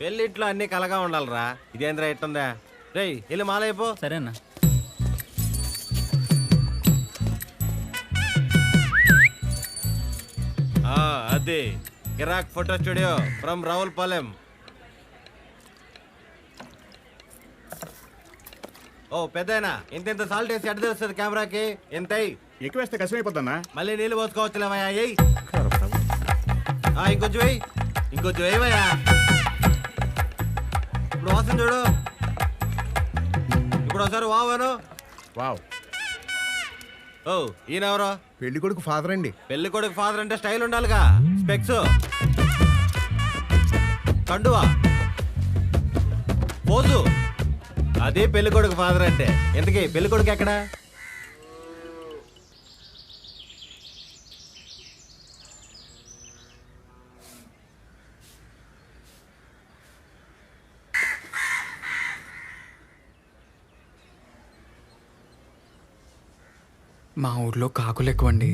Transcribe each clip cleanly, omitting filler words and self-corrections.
పెళ్ళిట్లో అన్ని కలగా ఉండాలిరా. ఇదేంద్రా ఎట్టుందా? రేయ్ వెళ్ళి మాలైపో. సరేనా? అది కిరాక్ ఫోటో స్టూడియో ఫ్రమ్ రావులపాలెం. ఓ పెద్దయినా ఇంత సాల్ట్ వేసి ఎడ తెలుస్తుంది కెమెరాకి? ఎంతై ఎక్కువ వేస్తే కష్టమైపోద్దన్నా. మళ్ళీ నీళ్ళు పోసుకోవచ్చులేవయ్యా. ఎయ్ ఇంకొంచెం వెయ్యి, ఇంకొంచెం వేయవయ్యా. ఇప్పుడు వాసన చూడు. ఇప్పుడు ఒకసారి వావను. వావ్. ఓ ఈయనెవరో? పెళ్లి కొడుకు ఫాదర్ అండి. పెళ్లి కొడుకు ఫాదర్ అంటే స్టైల్ ఉండాలిగా. స్పెక్స్, కండువా, పోజు, అదే పెళ్లి కొడుకు ఫాదర్ అంటే. ఎందుకే పెళ్లి కొడుకు ఎక్కడ? మా ఊర్లో కాకులు ఎక్కువండి.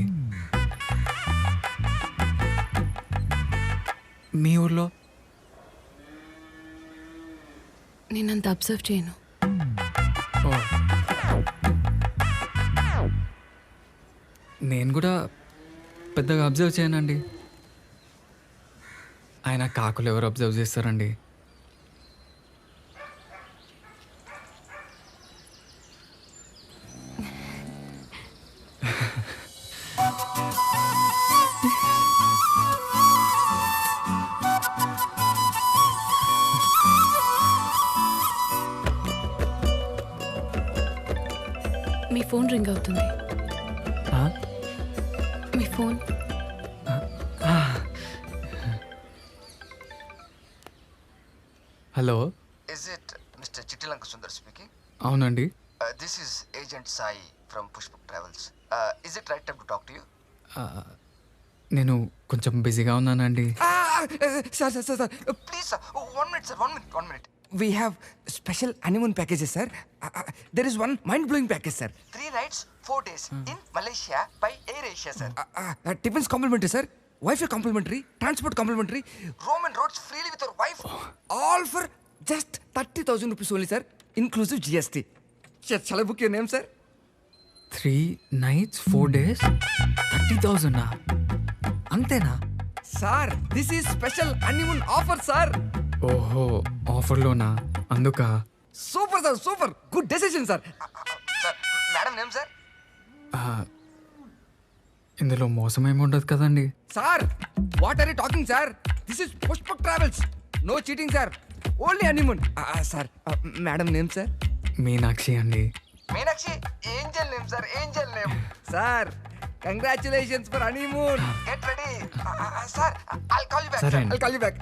మీ ఊర్లో? నేనంత అబ్జర్వ్ చేయను. ఓ. నేను కూడా పెద్దగా అబ్జర్వ్ చేయనండి. ఆయన కాకులు ఎవరు అబ్జర్వ్ చేస్తారండి? మీ ఫోన్ రింగ్ అవుతుంది. ఆ? మీ phone. Hello. Is it Mr. Chittilanka Sundar speaking? అవునండి. This is Agent Sai from Pushpak Travels. Is it right time to talk to you? నేను కొంచెం బిజీగా ఉన్నానండి. Sir. Please, sir. 1 minute, sir. 1 minute. We have special honeymoon packages, sir. There is one mind-blowing package, sir. 3 nights, 4 days in Malaysia by Air Asia, sir. Tiffins complimentary, sir. Wi-Fi complimentary. Transport complimentary. Roam and roads freely with your wife. All for just 30,000 rupees only, sir. Inclusive GST. Shall I book your name, sir? 3 nights 4 days 30,000. అంతేనా? Sir, this is special honeymoon offer, sir. ఓహో, ఆఫర్లోనా? అందుక. Super, sir. Super. Good decision, sir. Sir, madam name, sir? ఇందులో మోసం ఏమి ఉండదు కదండి? Sir, what are you talking, sir? This is Pushpak Travels. No cheating, sir. Only honeymoon. Sir, madam name, sir? Meenakshi అండి. Meenakshi, angel name, sir. Angel name. Sir, congratulations for honeymoon. Get ready. Sir, I'll call you back. Sir, I'll call you back.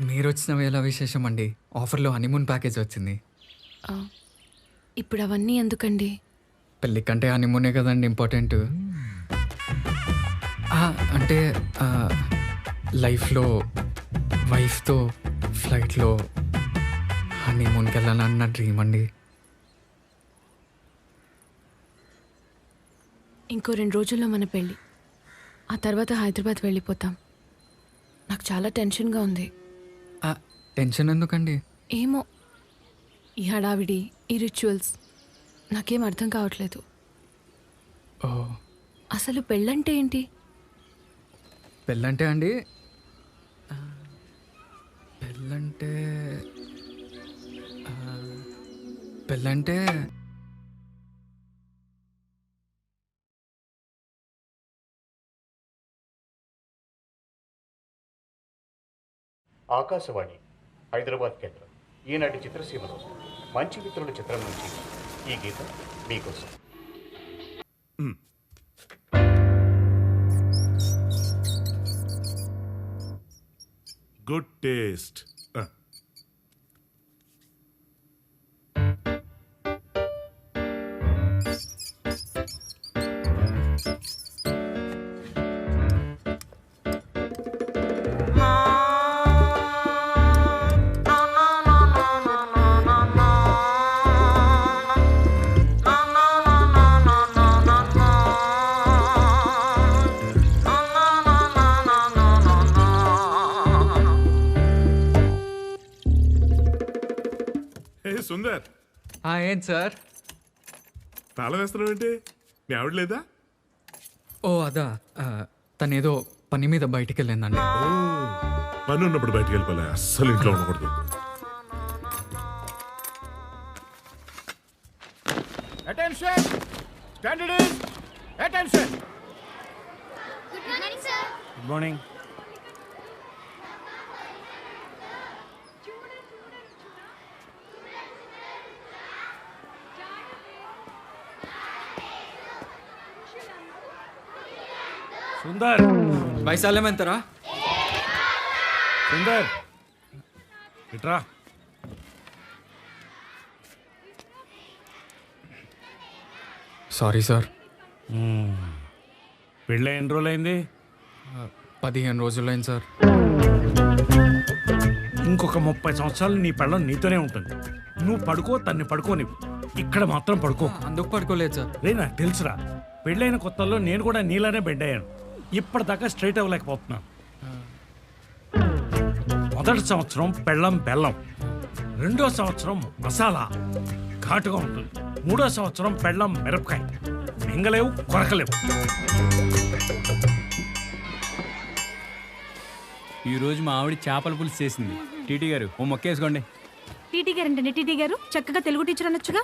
మీరు వచ్చిన వేళ విశేషం అండి. ఆఫర్లో honeymoon package వచ్చింది. ఇప్పుడు అవన్నీ ఎందుకండి? పెళ్ళి కంటే హనీమూనే కదండి ఇంపార్టెంట్. అంటే లైఫ్లో వైఫ్తో ఫ్లైట్లో హనీమూన్కి వెళ్ళాలన్న డ్రీమ్ అండి. ఇంకో 2 రోజుల్లో మన పెళ్ళి. ఆ తర్వాత హైదరాబాద్ వెళ్ళిపోతాం. నాకు చాలా టెన్షన్గా ఉంది. టెన్షన్ ఎందుకండి? ఏమో, ఈ హడావిడి, ఈ రిచువల్స్ నాకేం అర్థం కావట్లేదు. ఓ, అసలు పెళ్ళంటే ఏంటి? పెళ్ళంటే అండి, పెళ్ళంటే పెళ్ళంటే ఆకాశవాణి హైదరాబాద్ కేంద్రం. ఈనాటి చిత్రసీమలో మంచి మిత్రుల చిత్రం నుంచి ఈ గీతం మీకోసం. Good taste. ఏంటి సార్? తాళం వేస్తున్నావు ఏంటి? మీ ఆవిడ లేదా? ఓ అదా, తనేదో పని మీద బయటికి వెళ్ళిందండి. పని ఉన్నప్పుడు బయటికి వెళ్ళిపోలే, అస్సలు ఇంట్లో ఉండకూడదు. Attention standard attention. Good morning. Sundar, వైశాల్యం ఎంతరా? సుందర్ ఇట్రా. Sorry sir. పెళ్ళి ఎన్ని రోజులైంది? 15 రోజులైంది సార్. ఇంకొక 30 సంవత్సరాలు నీ పెళ్ళం నీతోనే ఉంటుంది. నువ్వు పడుకో, తన్ని పడుకోని, ఇక్కడ మాత్రం పడుకో. అందుకు పడుకోలేదు సార్. రే నాకు తెలుసురా, పెళ్ళైన కొత్తల్లో నేను కూడా నీలానే బెడ్ అయ్యాను. ఇప్పటిదాకా స్ట్రైట్ అవ్వలేకపోతున్నాను. మొదటి సంవత్సరం పెళ్ళం బెల్లం, రెండో సంవత్సరం మసాలా ఘాటుగా ఉంటుంది, మూడో సంవత్సరం పెళ్ళం మిరపకాయ, మింగలేవు కొరకలేవు. ఈరోజు మా ఆవిడ చేపల పులుసు చేసింది. టీటీ గారు ఓ మొక్కేసుకోండి. టీటీ గారు అంటే టీటీ గారు చక్కగా తెలుగు టీచర్ అనొచ్చుగా.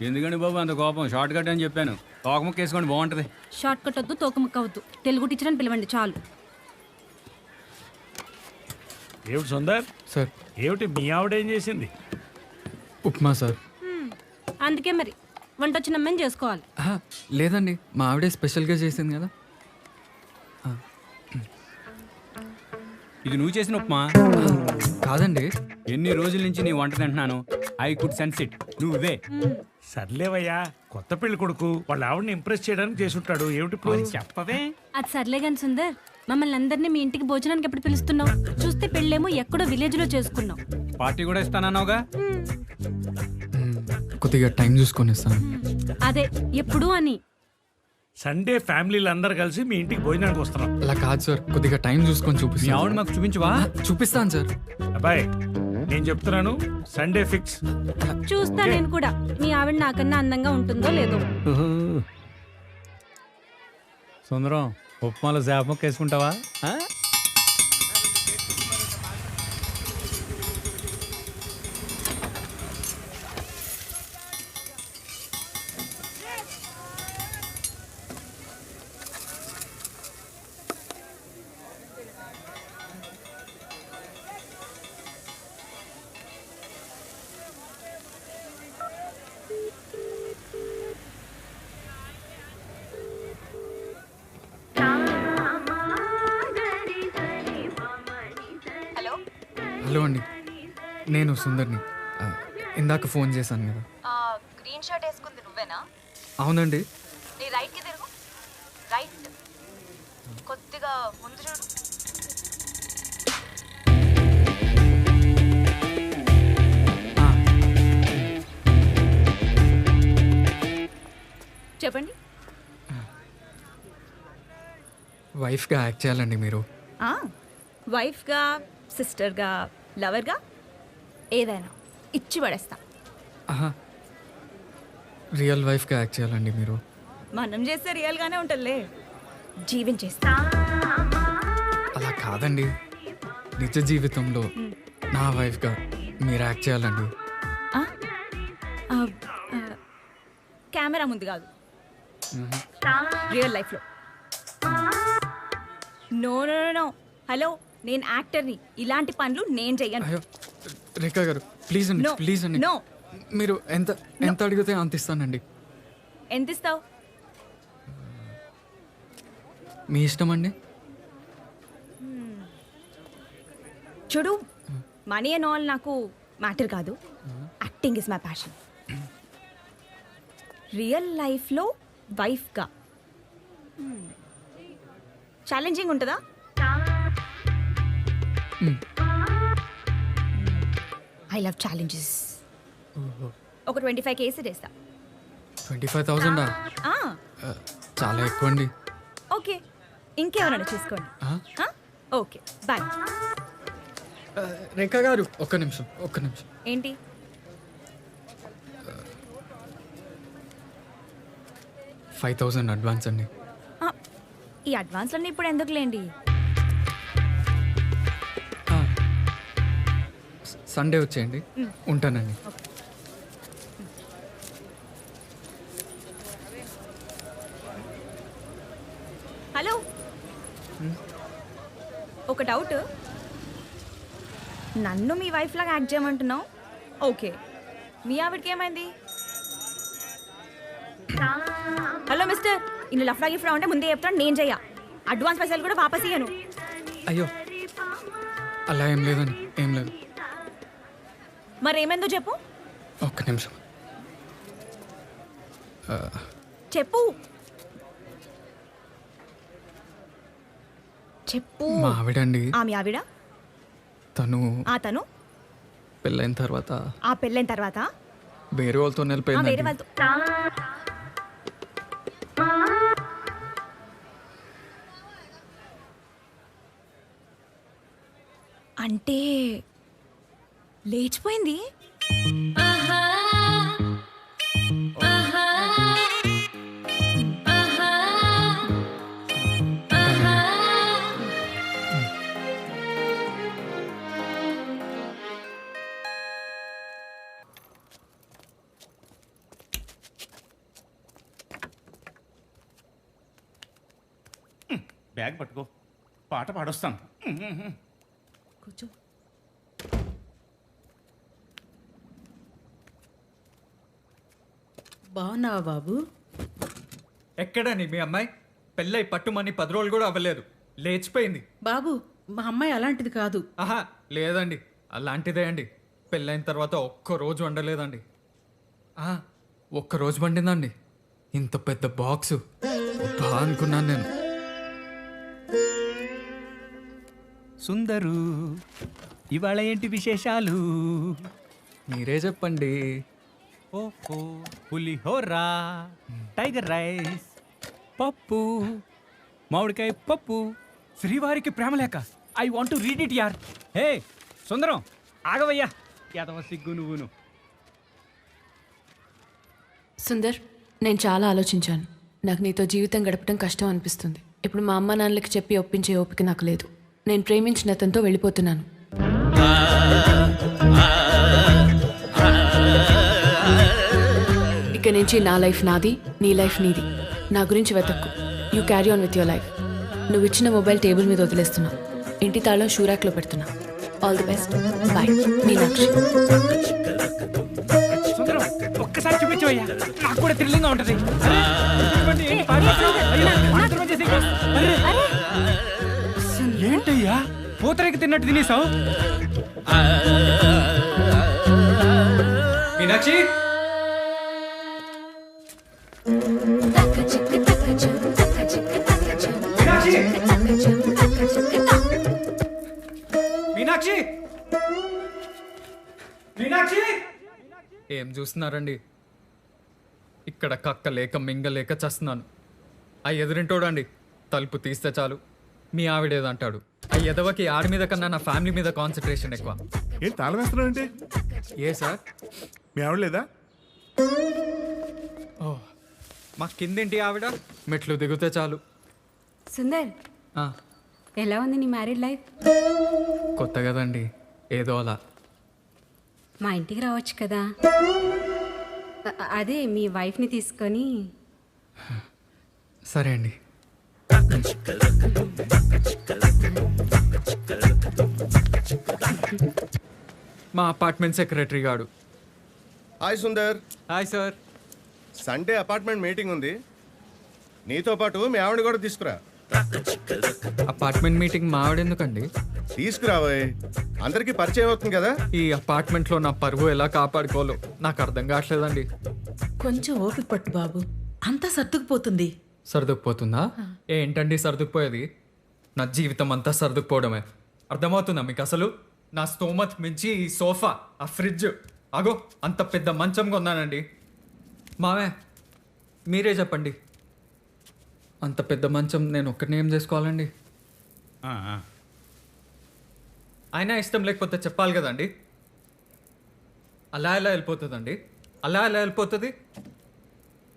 ఎందుకండి బాబు అంత కోపం? షార్ట్ కట్ అని చెప్పాను. తోక మొక్కేసుకోండి, బాగుంటుంది. షార్ట్ కట్ వద్దు, తోకముక్క వద్దు, తెలుగు టీచర్ అని పిలవండి చాలు. ఏమిటి సుందర్? సార్ ఏమిటి మీ ఆవిడ ఏం చేసింది? ఉప్మా సార్. అందుకే మరి వంట వచ్చిన అమ్మని చేసుకోవాలి. లేదండి, మా ఆవిడే స్పెషల్గా చేసింది కదా. ఇది నువ్వు చేసిన ఉప్మా కాదండి. ఎన్ని రోజుల నుంచి నీ వంట తింటున్నాను. I could sense it. నువ్వే సర్లేవయ్యా, కొత్త పెళ్లి కొడుకు వాళ్ళ ఆవిడని ఇంప్రెస్ చేయడానికి చేసుంటాడు. ఏమిటి ఇప్పుడు? చెప్పవే. అది సర్లే కానీ సుందర్, మమ్మల్ని అందరినీ మీ ఇంటికి భోజనానికి ఎప్పుడు పిలుస్తున్నావు? చూస్తే పెళ్ళేమో ఎక్కడో విలేజ్ లో చేసుకున్నాం. పార్టీ కూడా ఇస్తానన్నావుగా. కొద్దిగా టైం చూసుకొని ఇస్తాను. అదే ఎప్పుడు అని. సండే ఫ్యామిలీలు అందరు కలిసి మీ ఇంటికి భోజనానికి వస్తున్నాం. అలా కాదు సార్, కొద్దిగా టైం చూసుకొని మీ చూపిస్తాను. ఆవిడ మాకు చూపించవా? చూపిస్తాను సార్. అబ్బాయి నేను చెప్తున్నాను, సండే ఫిక్స్. చూస్తా నేను కూడా మీ ఆవిడ నాకన్నా అందంగా ఉంటుందో లేదో. సుందరం, ఉప్మాలో చేప మొక్క వేసుకుంటావా? హలో అండి, నేను సుందర్ని. ఇందాక ఫోన్ చేశాను కదా. గ్రీన్ షర్ట్ వేసుకుంది నువ్వేనా? అవునండి. నీ రైట్ కి తిరుగు. రైట్ కొద్దిగా ముందు చూడు. చెప్పండి. వైఫ్గా యాక్ట్ చేయాలండి మీరు. వైఫ్గా, సిస్టర్గా, లవర్గా ఏదైనా ఇచ్చి పడేస్తా. రియల్ వైఫ్గా యాక్ట్ చేయాలండి మీరు. మనం చేస్తే రియల్గానే ఉంటుందిలే, జీవించేస్తా. అలా కాదండి, నిజ జీవితంలో నా వైఫ్గా మీరు యాక్ట్ చేయాలండి. కెమెరా ముందు కాదు, రియల్ లైఫ్లో. No no no. హలో, నేను యాక్టర్ని. ఇలాంటి పనులు నేను చెయ్యను. అయ్యో రేఖా గారు, ప్లీజ్ అండి, No. ప్లీజ్ అండి. No. మీరు ఎంత అడిగితే అంత ఇస్తానండి. ఎంత ఇస్తావు? మీ ఇష్టం అండి. చూడు, మనీ అండ్ ఆల్ నాకు మ్యాటర్ కాదు. Acting is my passion. Real లైఫ్లో వైఫ్గా ఛాలెంజింగ్ ఉంటుందా? I love challenges. ఒక 25 కేసు వేస్తా. 25,000 చాలా ఎక్కువ అండి. ఓకే, ఇంకెవరైనా చూసుకోండి. Okay, bye. రేఖా గారు ఒక్క నిమిషం. ఏంటి? 5,000 అడ్వాన్స్ అండి. ఆ, ఈ అడ్వాన్స్లన్నీ ఇప్పుడు ఎందుకులేండి. సండే వచ్చేయండి, ఉంటానండి. హలో, ఒక డౌట్. నన్ను మీ వైఫ్ లాగా యాక్ట్ చేయమంటున్నావు, ఓకే. మీ ఆవిడకి ఏమైంది? హలో మిస్టర్, ఇన్ని లఫ్లా గిఫ్లా ఉంటే ముందే చెప్తాను, నేను చెయ్య. అడ్వాన్స్ పైసలు కూడా వాపస్ ఇయ్యను. అయ్యో, అలా ఏం లేదండి, ఏం లేదు. మరి ఏమైందో చెప్పు. ఒక్క నిమిషం. చెప్పు చెప్పు. మా ఆవిడండి, మీ ఆవిడ తను తను పెళ్ళైన తర్వాత పెళ్ళైన తర్వాత వేరే వాళ్ళతో వేరే వెళ్ళిపోయింది. వాళ్ళతో. అంటే లేచిపోయింది. బ్యాగ్ పట్టుకో, పాట పాడొస్తాను. కూర్చో. బాగున్నావా బాబు? ఎక్కడని మీ అమ్మాయి? పెళ్ళై పట్టుమని 10 రోజులు కూడా అవ్వలేదు, లేచిపోయింది. బాబు, మా అమ్మాయి అలాంటిది కాదు. ఆహా, లేదండి, అలాంటిదే అండి. పెళ్ళైన తర్వాత ఒక్కరోజు వండలేదండి. ఒక్కరోజు వండిందండి. ఇంత పెద్ద బాక్సు బా అనుకున్నాను నేను. సుందరు, ఇవాళ ఏంటి విశేషాలు? మీరే చెప్పండి. ఓహో, పులిహోరా, టైగర్ రైస్, పప్పు, మామిడికాయ పప్పు, శ్రీవారికి ప్రేమలేఖ. I want to read it యార్. హే సుందరం, ఆగవయ్యా, యాదవ సిగ్గు నువ్వును. సుందర్, నేను చాలా ఆలోచించాను. నాకు నీతో జీవితం గడపడం కష్టం అనిపిస్తుంది. ఇప్పుడు మా అమ్మ నాన్నలకి చెప్పి ఒప్పించే ఓపిక నాకు లేదు. నేను ప్రేమించిన అతనితో వెళ్ళిపోతున్నాను. ఇక నుంచి నా లైఫ్ నాది, నీ లైఫ్ నీది. నా గురించి వెతక్కు. You carry on with your life. నువ్వు ఇచ్చిన మొబైల్ టేబుల్ మీద వదిలేస్తున్నా. ఇంటి తాళం షూ ర్యాక్లో పెడుతున్నా. All the best. Bye, Meenakshi. Sundaram, ఒక్కసారి చూపించవయ్యా, నాకు కూడా థ్రిల్లింగ్గా ఉంటుంది. ఏంటయ్యా పూతరేకి తిన్నట్టు తినేసావు? మీనాక్షి, మీనాక్షి, మీనాక్షి, ఏం చూస్తున్నారండి? ఇక్కడ కక్క లేక మింగలేక చస్తున్నాను. ఆ ఎదురింటోడండి, తలుపు తీస్తే చాలు మీ ఆవిడేదంటాడు. ఆ ఎదవకి ఆడి మీద కన్నా నా ఫ్యామిలీ మీద కాన్సన్ట్రేషన్ ఎక్కువ. ఏం తాళం వేస్తున్నావు ఏంటి? ఏ సార్? మీ ఆవిడ లేదా? ఓ, మా కిందేంటి ఆవిడ? మెట్లు దిగితే చాలు. సుందర్, ఆ, ఎలా ఉంది నీ మ్యారీడ్ లైఫ్? కొత్త కదండి, ఏదో అలా. మా ఇంటికి రావచ్చు కదా. అదే మీ వైఫ్ని తీసుకొని. సరే అండి. మా అపార్ట్మెంట్ సెక్రటరీ గాడు. Hi Sundar. Hi sir. Sunday apartment meeting ఉంది, నీతో పాటు మీ ఆవిడ కూడా తీసుకురా. అపార్ట్మెంట్ మీటింగ్ మా ఆవిడెందుకండి? తీసుకురావోయ్, అందరికీ పరిచయం అవుతుంది కదా. ఈ అపార్ట్మెంట్లో నా పరువు ఎలా కాపాడుకోవాలో నాకు అర్థం కావట్లేదండి. కొంచెం ఓపిక పట్టు బాబు, అంతా సర్దుకుపోతుంది. సర్దుకుపోతుందా? ఏంటండి సర్దుకుపోయేది? నా జీవితం అంతా సర్దుకుపోవడమే. అర్థమవుతుందా మీకు అసలు? నా స్తోమత్ మించి ఈ సోఫా, ఆ ఫ్రిడ్జ్, అగో అంత పెద్ద మంచం కొన్నానండి. మావే, మీరే చెప్పండి, అంత పెద్ద మంచం నేను ఒక్కడిని ఏం చేసుకోవాలండి? అయినా ఇష్టం లేకపోతే చెప్పాలి కదండి. అలా ఎలా వెళ్ళిపోతుందండి? అలా ఎలా వెళ్ళిపోతుంది?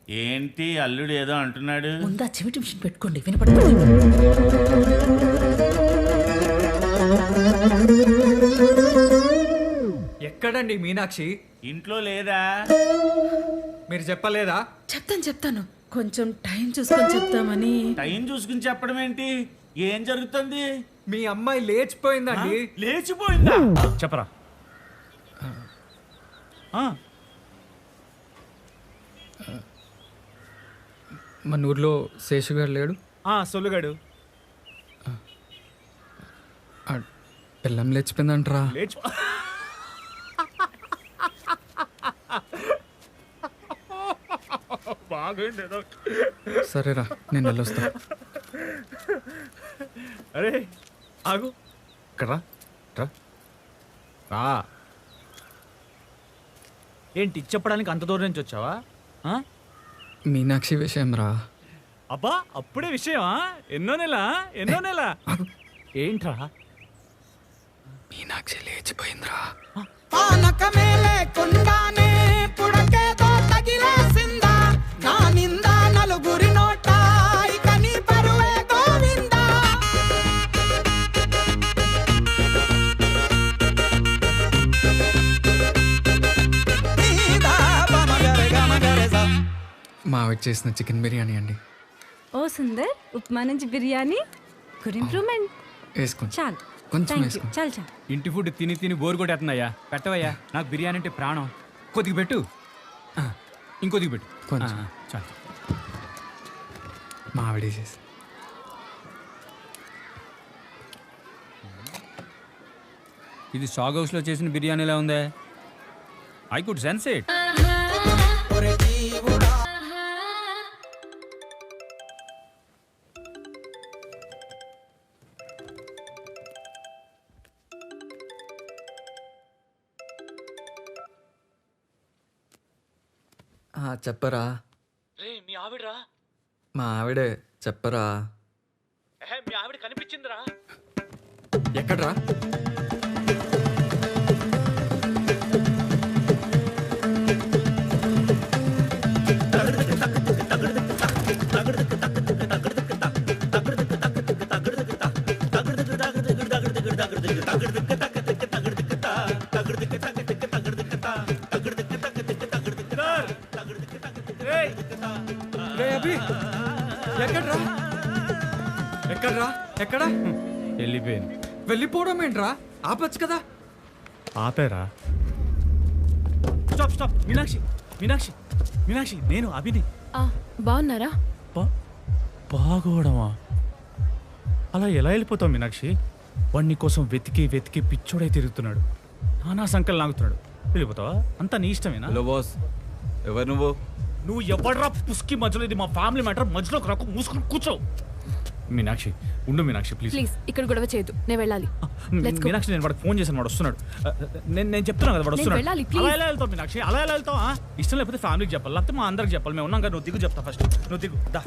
ఏంటి అల్లుడు ఏదో అంటున్నాడు? ముందా చెవిటి మిషన్ పెట్టుకోండి వినపడుతుంది. ఎక్కడండి మీనాక్షి? ఇంట్లో లేదా? మీరు చెప్పలేదా? చెప్తాను కొంచెం టైం చూసుకొని చెప్తామని. టైం చూసుకుని చెప్పడం ఏంటి? ఏం జరుగుతుంది? మీ అమ్మాయి లేచిపోయిందండి. లేచిపోయిందా? చెప్పరా. మన ఊర్లో శేషు గారు లేడు. సొల్లుగాడు పిల్లం లేచిపోయిందంటరా. లేచి బాగుండేదో. సరేరా నేను వెళ్ళొస్తా. అరే ఆగు, ఇక్కడ రా రా. ఏంటి చెప్పడానికి అంత దూరం నుంచి వచ్చావా? మీనాక్షి విషయం రా. అబ్బా అప్పుడే విషయమా? ఎన్నో నెల ఏంట్రా? మీనాక్షి లేచిపోయిందిరా. మా ఆవిడ చేసిన చికెన్ బిర్యానీ అండి. ఓ సుందర్, ఉప్మా నుంచి బిర్యానీ, గుడ్ ఇంప్రూవ్మెంట్. వేసుకోండి, చాలు, కొంచెం థ్యాంక్ యూ. వేసుకోండి. చాలు. ఇంటి ఫుడ్ తిని తిని బోర్ కొట్టేస్తుందయ్యా. పెట్టవయ్యా, నాకు బిర్యానీ అంటే ప్రాణం. కొద్దిగా పెట్టు, ఇంకొద్దిగా పెట్టు. కొంచెం. చాలు. మా ఆవిడే చేసి. ఇది సాగ్ హౌస్లో చేసిన బిర్యానీలా ఉందే. I could sense it. చెప్పరా. మీ ఆవిడరా? మా ఆవిడే. చెప్పరా. మీ ఆవిడ కనిపించిందిరా. ఎక్కడ్రా? ఎక్కడ్రా? ఎక్కడ్రా? ఎక్కడ వెళ్ళిపోయింది. వెళ్ళిపోవడం ఏంట్రా? ఆపచ్చు కదా. ఆపేరా. Stop stop. మీనాక్షి నేను అభిని. బాగున్నారా? బాగోవడమా? అలా ఎలా వెళ్ళిపోతావు మీనాక్షి? వాడిని కోసం వెతికి పిచ్చోడై తిరుగుతున్నాడు. నానా సంకల్ లాగుతున్నాడు. వెళ్ళిపోతావా? అంతా నీ ఇష్టమేనా? హలో బాస్, ఎవరు నువ్వు? నువ్వు ఎవడ్రా పుస్కి మధ్యలో? ఇది మా ఫ్యామిలీ మ్యాటర్. మధ్యలోకి రాకు, మూసుకొని కూర్చో. మీనాక్షి ఉండు. మీనాక్షి ప్లీజ్. ప్లీజ్ ఇక్కడ గొడవ చేయొద్దు, నేను వెళ్ళాలి. Let's go. మీనాక్షి నేను వాడికి ఫోన్ చేశాను, వాడు వస్తున్నాడు. నేను చెప్తున్నాను కదా, వాడు వస్తున్నాడు. వెళ్ళాలి, please. అలా ఎలా వెళ్తావు మీనాక్షి? అలా ఎలా వెళ్తావు? ఇష్టం లేకపోతే ఫ్యామిలీకి చెప్పాలి, లేకపోతే మా అందరికి చెప్పాలి. మేము ఉన్నాం కదా. నువ్వు దిగు, చెప్తా ఫస్ట్. నువ్వు దిగు, దా.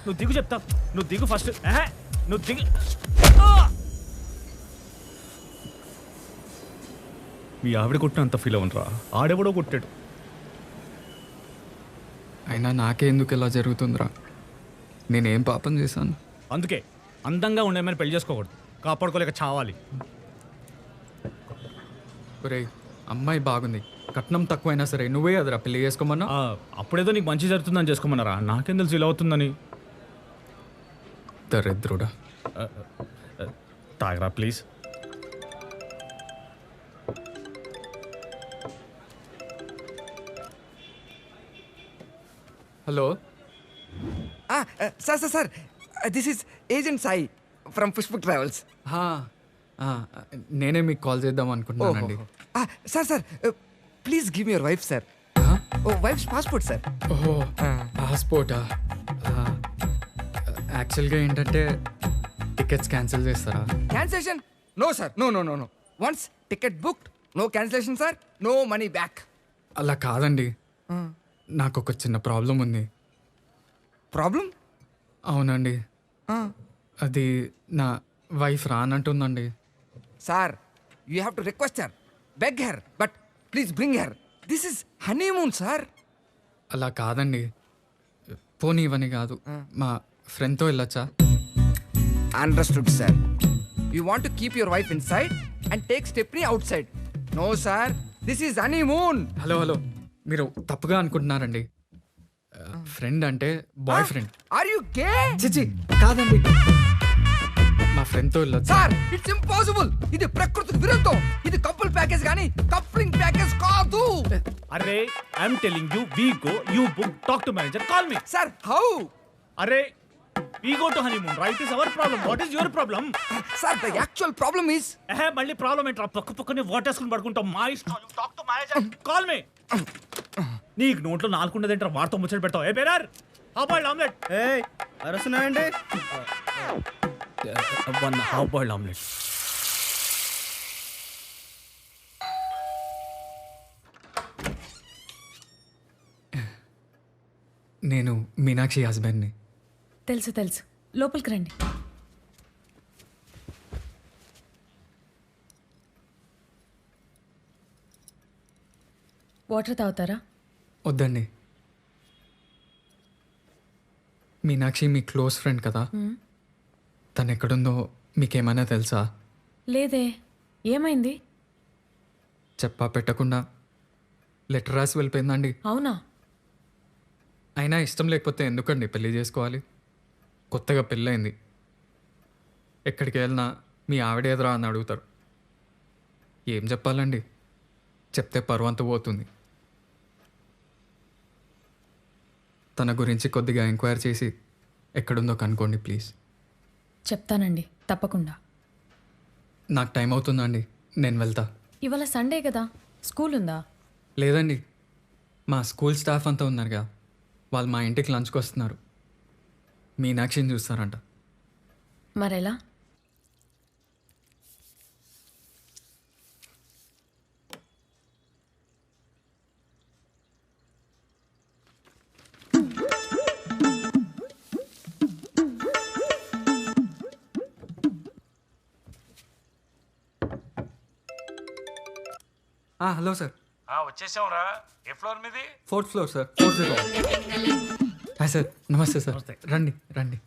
నువ్వు దిగు, చెప్తా. నువ్వు దిగు ఫస్ట్. నువ్వు దిగు. మీ ఆవిడ కొట్టినంత ఫీల్ అవ్వనరా. ఆడెవడో కొట్టాడు. అయినా నాకే ఎందుకు ఇలా జరుగుతుందిరా? నేనేం పాపం చేశాను? అందుకే అందంగా ఉండేమని పెళ్లి చేసుకోకూడదు, కాపాడుకోలేక చావాలి. ఒరేయ్, అమ్మాయి బాగుంది, కట్నం తక్కువైనా సరే నువ్వే అదిరా పెళ్లి చేసుకోమన్నా. అప్పుడేదో నీకు మంచి జరుగుతుందని చేసుకోమన్నారా? నాకేం తెలుసు ఇలా అవుతుందని. దరిద్రుడా. తాగరా please. Hello. Sir this is agent Sai from Pushpak travels. నేనే మీకు కాల్ చేద్దాం అనుకుంటున్నానండి. Sir please give me your wife sir. Wife's passport sir. ఓహో, పాస్పోర్టా? యాక్చువల్గా ఏంటంటే టికెట్స్ క్యాన్సిల్ చేస్తారా? Cancellation? No sir, no. Once ticket booked, no cancellation sir, no money back. అలా కాదండి, నాకు ఒక చిన్న ప్రాబ్లం ఉంది. ప్రాబ్లం? అవునండి, అది నా వైఫ్ రానంటుందండి. Sir, you have to request her, beg her, but please bring her. This is honeymoon sir. అలా కాదండి, పోనీ ఇవన్నీ కాదు మా ఫ్రెండ్తో వెళ్ళొచ్చా? Understood sir. You want to keep your wife inside and take stepney outside. No sir, this is honeymoon. Hello మీరు తప్పుగా అనుకుంటున్నారండి. ఫ్రెండ్ అంటే boyfriend. Are you gay? చిచి కాదండి, మా ఫ్రెండ్తో వెళ్ళొచ్చా? Sir, it's impossible. ఇది ప్రకృతికి విరుద్ధం. ఇది కపుల్ ప్యాకేజ్ కానీ కప్లింగ్ ప్యాకేజ్ కాదు. అరే I'm telling you we go you book talk to manager call me. Sir, how? అరే we go to honeymoon right is our problem. What is your problem? Sir, the actual problem is మళ్ళీ problem ఏంట్రా? పక్కనే వాటేసుకుని పడుకుంటాం. మా ఇష్టం. Talk to manager call me. నీకు నోట్లో నాలుగుండదేంట్రా? వాడితో ముచ్చట పెడతావు. ఏ బేరార్ హాఫ్ బాయిల్డ్ ఆమ్లెట్. అరుస్తున్నాయండి. One half boiled omelette. నేను మీనాక్షి హస్బెండ్ని. తెలుసు తెలుసు, లోపలికి రండి. వాటర్ తాగుతారా? వద్దండి. మీనాక్షి మీ క్లోజ్ ఫ్రెండ్ కదా, తను ఎక్కడుందో మీకేమైనా తెలుసా? లేదే, ఏమైంది? చెప్పా పెట్టకుండా లెటర్ రాసి వెళ్ళిపోయిందండి. అవునా? అయినా ఇష్టం లేకపోతే ఎందుకండి పెళ్లి చేసుకోవాలి? కొత్తగా పెళ్ళయింది. ఎక్కడికి వెళ్ళినా మీ ఆవిడేదరా అని అడుగుతారు. ఏం చెప్పాలండి? చెప్తే పరువంతా పోతుంది. తన గురించి కొద్దిగా ఎంక్వైరీ చేసి ఎక్కడుందో కనుక్కోండి ప్లీజ్. చెప్తానండి, తప్పకుండా. నాకు టైం అవుతుందండి, నేను వెళ్తా. ఇవాళ సండే కదా, స్కూల్ ఉందా? లేదండి, మా స్కూల్ స్టాఫ్ అంతా ఉన్నారుగా, వాళ్ళు మా ఇంటికి లంచ్కి వస్తున్నారు. మీనాక్షిని చూస్తారంట. మరెలా? Hello sir. వచ్చేసాంరా. ఏ ఫ్లోర్ మీది? 4th floor sir. 40. Hi sir, నమస్తే సార్. రండి రండి.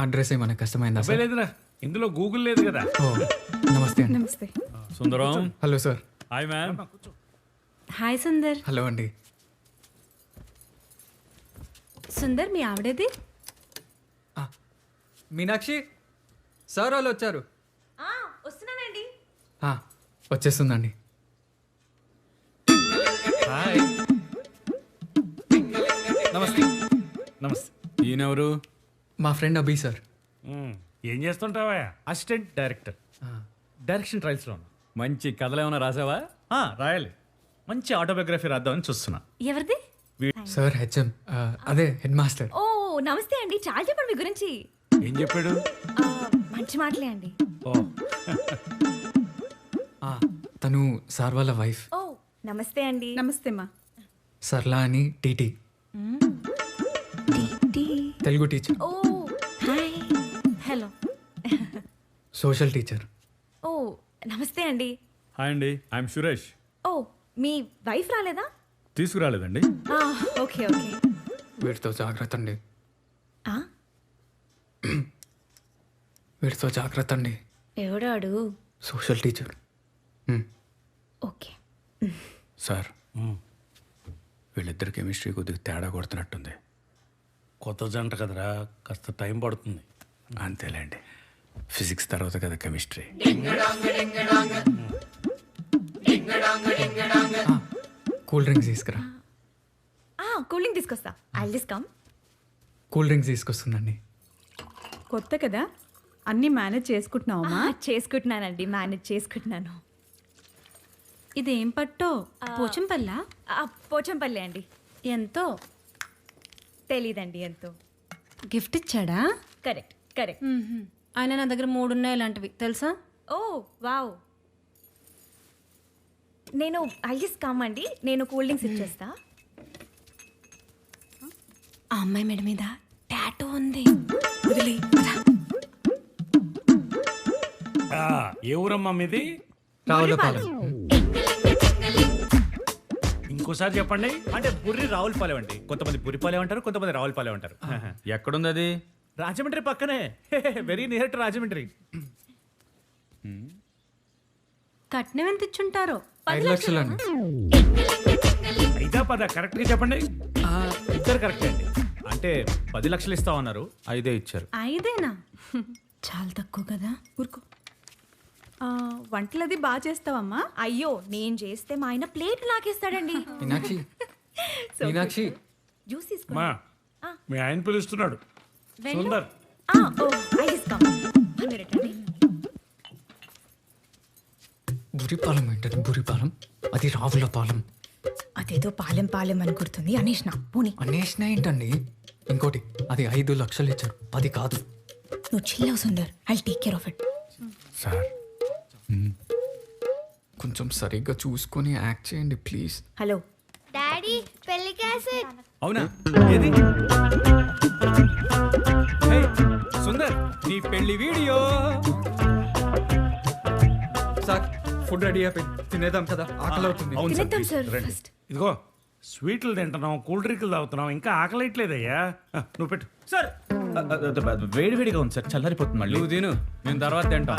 అడ్రస్ ఏమైనా కష్టమైందా సార్? లేదురా, ఇందులో గూగుల్ లేదు కదా. ఓ నమస్తే అండి. నమస్తే. Sundaram. Hello sir. Hi ma'am. Hi Sundar. Hello అండి. సుందర్, మీ ఆవిడేది? మీనాక్షి సార్ వాళ్ళు వచ్చారు. వస్తున్నానండి. వచ్చేస్తుందండి. హాయ్. నమస్తే. నమస్తే. ఈయనెవరు? మా ఫ్రెండ్ అభి సార్. ఏం చేస్తుంటావా? అసిస్టెంట్ డైరెక్టర్, డైరెక్షన్ ట్రయల్స్లో ఉన్నా. మంచి కథలు ఏమైనా రాసావా? రాయాలి. మంచి ఆటోబయోగ్రఫీ రాద్దామని చూస్తున్నా. ఎవరిది? సార్ హెచ్ఎం, అదే హెడ్ మాస్టర్. ఓ నమస్తే అండి. చాలా చెప్పండి మీ గురించి. ఏం చెప్పాడు? మంచి మాటలే అండి. ఓ తను సార్ వాళ్ళ వైఫ్. ఓ నమస్తే అండి. నమస్తే మా. సర్లా అని టీటీ, తెలుగు టీచర్. ఓ హాయ్. హలో. Social teacher. ఓ నమస్తే అండి. హాయ్ అండి, ఐఎమ్ సురేష్. ఓ మీ వైఫ్ రాలేదా? తీసుకురాలేదండి. Okay okay. వీటితో జాగ్రత్త అండి. ఆ? వీటితో జాగ్రత్త అండి. ఎవడాడు? Social teacher. ఓకే. సార్, వీళ్ళిద్దరి కెమిస్ట్రీ కొద్దిగా తేడా కొడుతున్నట్టుంది. కొత్త జంట కదరా, కాస్త టైం పడుతుంది. అంతేలేండి, ఫిజిక్స్ తర్వాత కదా కెమిస్ట్రీ. కూల్ డ్రింక్స్ తీసుకురా. కూల్ డ్రింక్ తీసుకొస్తా. I just come. Cool drinks తీసుకొస్తుందండి. కొత్త కదా, అన్నీ మేనేజ్ చేసుకుంటున్నావమ్మా? చేసుకుంటున్నానండి, మేనేజ్ చేసుకుంటున్నాను. ఇదేం పట్టో? పోచంపల్లా? పోచంపల్లి అండి. ఎంతో? తెలీదండి ఎంతో. గిఫ్ట్ ఇచ్చాడా? Correct correct. ఆయన నా దగ్గర 3 ఉన్నాయి ఇలాంటివి, తెలుసా? ఓ వావ్. నేను ఐ జస్ట్ కమ్ అండి. నేను కూల్ డ్రింక్స్ ఇచ్చేస్తా. ఆ అమ్మాయి మెడ మీద టాటూ ఉంది. వదిలే. ఏ ఊరమ్మా మీది? రావులపాలెం. ఇంకో ఇంకోసారి చెప్పండి. అంటే బుర్రి రావులపాలెం అండి. కొంతమంది బుర్రిపాలెం అంటారు, కొంతమంది రావులపాలెం అంటారు. ఎక్కడుంది అది? రాజమండ్రి పక్కనే, వెరీ నియర్ టు రాజమండ్రి. కట్నం ఎంత ఇచ్చుంటారో? 5 లక్షలు అండి. ఐదా పద కరెక్ట్గా చెప్పండి. ఇద్దరు కరెక్టే అండి. అంటే 10 లక్షలు ఇస్తామన్నారు, 5 ఇచ్చారు. 5ఏనా? చాలా తక్కువ కదా. ఊరుకో. వంటలది బాగా చేస్తావమ్మా? అయ్యో నేను చేస్తే మా ఆయన ప్లేట్ లాగేస్తాడండి. మీనాక్షి మీనాక్షి జ్యూస్ తీసుకో. మా మీ ఆయన పిలుస్తున్నాడు. సుందర్ బురిపాలెం ఏంటండి? బురిపాలెం అది రావుల పాలెం. అదేదో పాలెం పాలెం అని గుర్తుంది. అనేష్ణ పోనీ. అనేసిన ఏంటండి? ఇంకోటి అది 5 లక్షలు ఇచ్చారు, 10 కాదు. నువ్వు చిల్లవు Sundar, I take care of it. Sir కొంచెం సరిగ్గా చూసుకొని యాక్ట్ చేయండి ప్లీజ్. హలో డాడీ పెళ్లి క్యాసెట్. అవునా? ఏది? ఏయ్, సుందర్ నీ పెళ్లి వీడియో. సార్ ఫుడ్ రెడీ అయిపోయి తినేద్దాం కదా, ఆకలి అవుతుంది. అవును సార్, తినేద్దాం సార్ రండి. ఫస్ట్. ఇదిగో స్వీట్లు తింటున్నాం, కూల్ డ్రింకులు తాగుతున్నాం, ఇంకా ఆకలిట్లేదయ్యా. నువ్వు పెట్టు. సార్ వేడి వేడిగా ఉంది సార్, చల్లారిపోతుంది మళ్ళీ. నువ్వు తిను, నేను తర్వాత తింటా.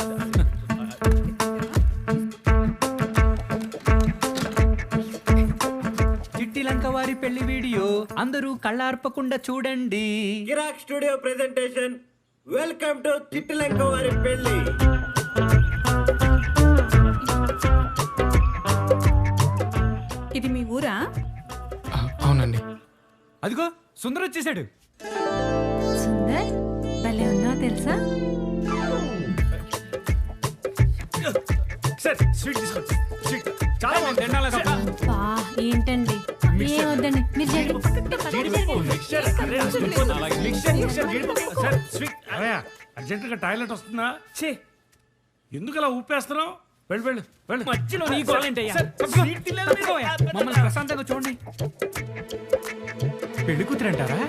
చిట్టి లంక వారి పెళ్లి వీడియో అందరూ కళ్ళార్పకుండా చూడండి. కిరాక్ స్టూడియో ప్రెజెంటేషన్. వెల్కమ్ టు చిట్టిలంక వారి పెళ్లి. ఇది మీ ఊరా? అవునండి. అదిగో సుందర్ వచ్చేసాడు. సుందర్ భలే ఉన్నావు తెలుసా? సార్ స్వీట్ తీసుకోండి. స్వీట్ చాలా బాగుంది, తినాలి కదా. బా ఏంటండి, ఏం వద్దండి మీరు జీడిపప్పు, మిక్స్చర్, అరే, మిక్స్చర్, జీడిపప్పు. Sir sweet. అవయ్యా అర్జెంటుగా టాయిలెట్ వస్తుందా? ఛీ, ఎందుకు అలా ఊపేస్తున్నావు? వెళ్ళు వెళ్ళు వెళ్ళు. మధ్యలో నీ గోలేంటయ్యా? మమ్మల్ని ప్రశాంతంగా చూడండి. పెళ్లి కూతురంటారా?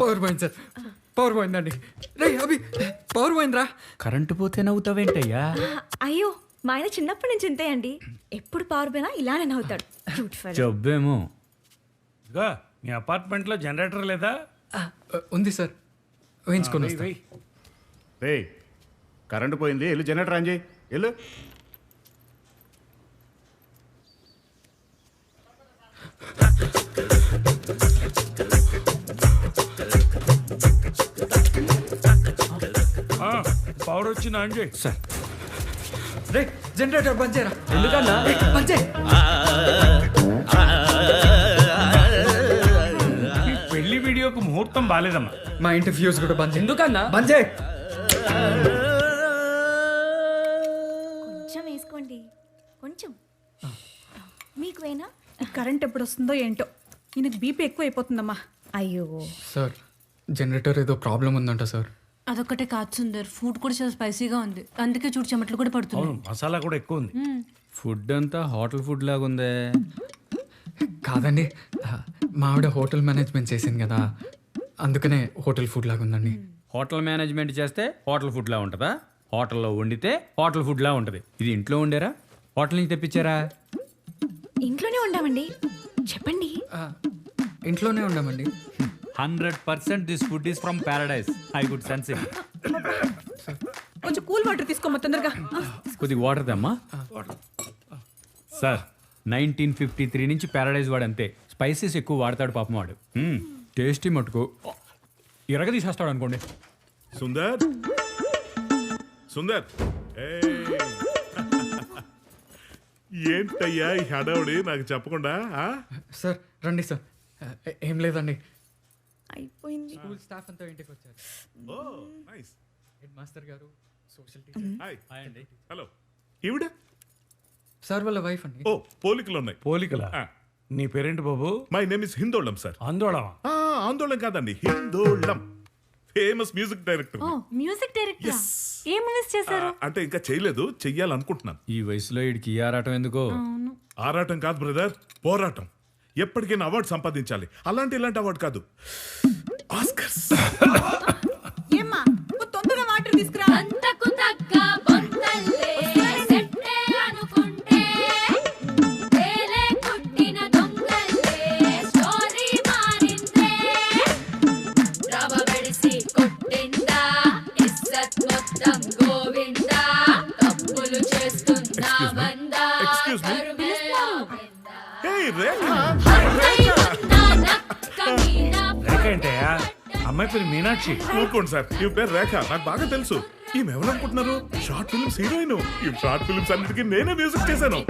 పవర్ పోయింది సార్, పవర్ పోయిందండి. రే అభి, పవర్ పోయిందిరా. కరెంటు పోతే నవ్వుతావేంటయ్యా? అయ్యో మా ఆయన చిన్నప్పటి నుంచి ఇంతే అండి. ఎప్పుడు పవర్ పోయినా ఇలానే నవ్వుతాడు. Cute fellow. జబ్బేమో. ఇదిగో మీ అపార్ట్మెంట్లో జనరేటర్ లేదా? ఉంది సార్, వేయించుకొని వస్తా. వెయ్. రే కరెంటు పోయింది, వెళ్ళు జనరేటర్ ఆన్ చేయి, వెళ్ళు. పవర్ వచ్చిందా అండి? సార్ రే జనరేటర్ బంద్ చేయరా. ఎందుకన్నా? బంద్ చేయి. ఈ పెళ్లి వీడియోకి ముహూర్తం బాలేదమ్మా. మా ఇంటి ఫ్యూజ్ కూడా బంద్ చేయి. ఎందుకన్నా? బంద్ చేయి. కొంచెం వేసుకోండి, కొంచెం. మీకు వేనా? కరెంట్ ఎప్పుడు వస్తుందో ఏంటో, ఈయనకి బీపీ ఎక్కువ అయిపోతుందమ్మా. అయ్యో సార్ జనరేటర్ ఏదో ప్రాబ్లం ఉందంట సార్. అదొక్కటే కాదు సుందర్, ఫుడ్ కూడా చాలా స్పైసీగా ఉంది, అందుకే చూడు చెమట్లు కూడా పడుతుంది. అవును, మసాలా కూడా ఎక్కువ ఉంది. ఫుడ్ అంతా హోటల్ ఫుడ్ లాగుందే. కాదండి, మా ఆవిడ హోటల్ మేనేజ్మెంట్ చేసింది కదా, అందుకనే హోటల్ ఫుడ్ లాగా ఉందండి. హోటల్ మేనేజ్మెంట్ చేస్తే హోటల్ ఫుడ్ లా ఉంటుందా? హోటల్లో వండితే హోటల్ ఫుడ్ లా ఉంటుంది. ఇది ఇంట్లో వండారా, హోటల్ నుంచి తెప్పించారా? ఇంట్లోనే ఉండామండి. చెప్పండి. ఇంట్లోనే ఉండామండి. 100% this food is from Paradise. I good sense it. కొంచెం కూల్ వాటర్ తీసుకోమ్మా తొందరగా. కొద్దిగా వాటర్ దమ్మా. సార్ 1953 నుంచి ప్యారడైజ్ వాడు అంతే, స్పైసెస్ ఎక్కువ వాడతాడు పాపం వాడు. టేస్టీ మటుకు ఎరగ తీసేస్తాడు అనుకోండి. సుందర్ సుందర్, ఏంటయ్యా ఈ హడావుడి నాకు చెప్పకుండా? సార్ రండి సార్. ఏం లేదండి, అయిపోయింది. స్కూల్ స్టాఫ్ అంతా ఇంటికి వచ్చారు. ఓ నైస్. హెడ్ మాస్టర్ గారు, సోషల్ టీచర్. హాయ్ అండి. హలో, ఈవిడ? సార్ వాళ్ళ వైఫ్ అండి. ఓ పోలికలు ఉన్నాయి. పోలికలా? నీ పేరేంటి బాబు? My name is Hindolam sir. ఆందోళన? ఆందోళన కాదండి, హిందోళం. Famous music director. ఓ మ్యూజిక్ డైరెక్టర్. ఏం మూవీస్ చేశారు? అంటే ఇంకా చేయలేదు, చెయ్యాలనుకుంటున్నాను. ఈ వయసులో వీడికి ఈ ఆరాటం ఎందుకో? ఆరాటం కాదు బ్రదర్, పోరాటం. ఎప్పటికైనా అవార్డు సంపాదించాలి. ఇలాంటి అవార్డు కాదు, ఆస్కర్స్. ఏమ్మా తొందరగా వాటర్ తీసుకురా. అంతా ఏయ్, రేఖ! రేఖ ఏంటయ్యా అమ్మాయి పేరు మీనాక్షి. ఊరుకోండి సార్, ఈ పేరు రేఖ నాకు బాగా తెలుసు. ఈమె ఎవరు అనుకుంటున్నారు? Short films heroine. ఈ షార్ట్ ఫిల్మ్స్ అన్నిటికీ నేనే మ్యూజిక్ చేశాను.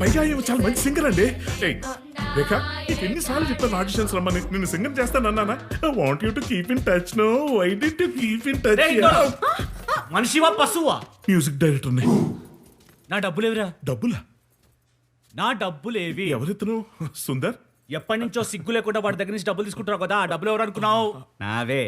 పైగా ఈమె చాలా మంచి సింగర్ అండి. ఏయ్, రేఖ, నీకు ఎన్నిసార్లు చెప్పాను ఆడిషన్స్ రమ్మని? నిన్ను సింగర్ చేస్తానన్నానా? I want you to keep in touch. No, why did you keep in touch? మనిషివా పశువా? మ్యూజిక్ డైరెక్టర్ని. నా డబ్బులేవిరా? డబ్బులా? నా డబ్బులేవి? ఎవరితను? సుందర్? ఎప్పటి నుంచో సిగ్గు లేకుండా వాడి దగ్గర నుంచి డబ్బులు తీసుకుంటున్నావు కదా, ఆ డబ్బులు ఎవరు అనుకున్నావు? నావే.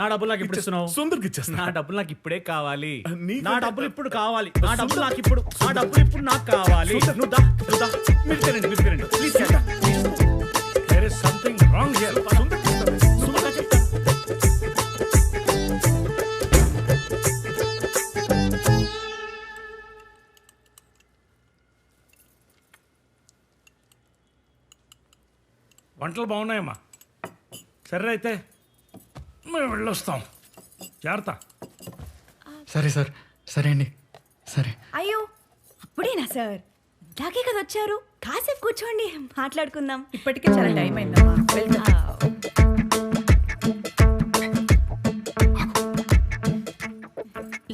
నా డబ్బులు నాకు ఇప్పుడు ఇస్తున్నావు? సుందర్కి ఇచ్చేస్తా. నా డబ్బులు నాకు ఇప్పుడే కావాలి. నీకంటే- నా డబ్బులు ఇప్పుడు కావాలి. నా డబ్బులు నాకు ఇప్పుడు, నా డబ్బులు ఇప్పుడు నాకు కావాలి. నువ్వు దా, నువ్వు దా. మీరు తినండి, మీరు తినండి. Please There is something wrong here. వంటలు బాగున్నాయమ్మా. సరే అయితే మేము వెళ్ళొస్తాం. జాగ్రత్త. సరే సార్, సరే అండి, సరే. అయ్యో అప్పుడేనా సార్? ఇందాకే కదా వచ్చారు, కాసేపు కూర్చోండి మాట్లాడుకుందాం. ఇప్పటికే చాలా టైం అయిందమ్మా, వెళ్తా.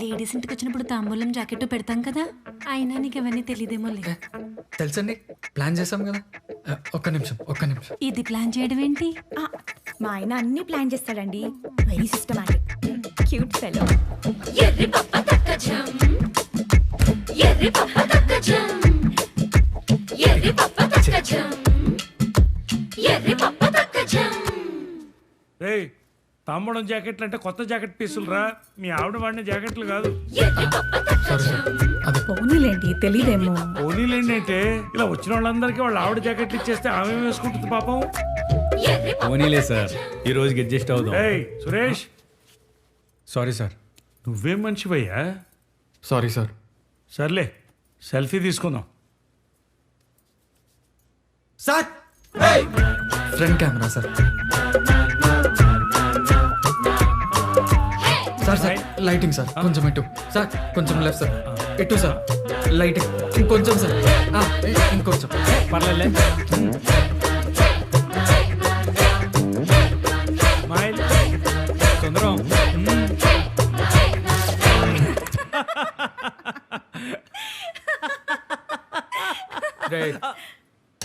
లేడీస్ ఇంటికి వచ్చినప్పుడు తాంబూలం జాకెట్ పెడతాం కదా, అయినా నీకు అవన్నీ తెలియదేమో. తెలుసండి, ప్లాన్ చేసాం కదా. ఒక్క నిమిషం, ఒక్క నిమిషం. ఇది ప్లాన్ చేయడం ఏంటి? మా ఆయన అన్ని ప్లాన్ చేస్తాడండి, వెరీ సిస్టమాటిక్, క్యూట్ ఫెలో. రేయ్, తాంబూలం జాకెట్లు అంటే కొత్త జాకెట్ పీసులు రా, మీ ఆవిడ వాడిన జాకెట్లు కాదు. పోనీలేండి, తెలీదేమో. పోనీలేండి అంటే ఇలా వచ్చిన వాళ్ళందరికీ వాళ్ళ ఆవిడ జాకెట్లు ఇచ్చేస్తే ఆమె వేసుకుంటుంది పాపం. పోనీలే సార్, ఈ రోజుకి అడ్జస్ట్ అవుదాం. ఏయ్ సురేష్, సారీ సార్. నువ్వేం మంచివయ్యా. Sorry sir. సర్లే, సెల్ఫీ తీసుకుందాం. Sir front camera sir. Sir sir, lighting sir కొంచెం ఇటు సార్, కొంచెం లెఫ్ట్ సార్, ఇటు సార్, లైటింగ్ ఇంకొంచెం సార్, ఇంకొంచెం పర్లేదు. స్మైల్. సుందరం.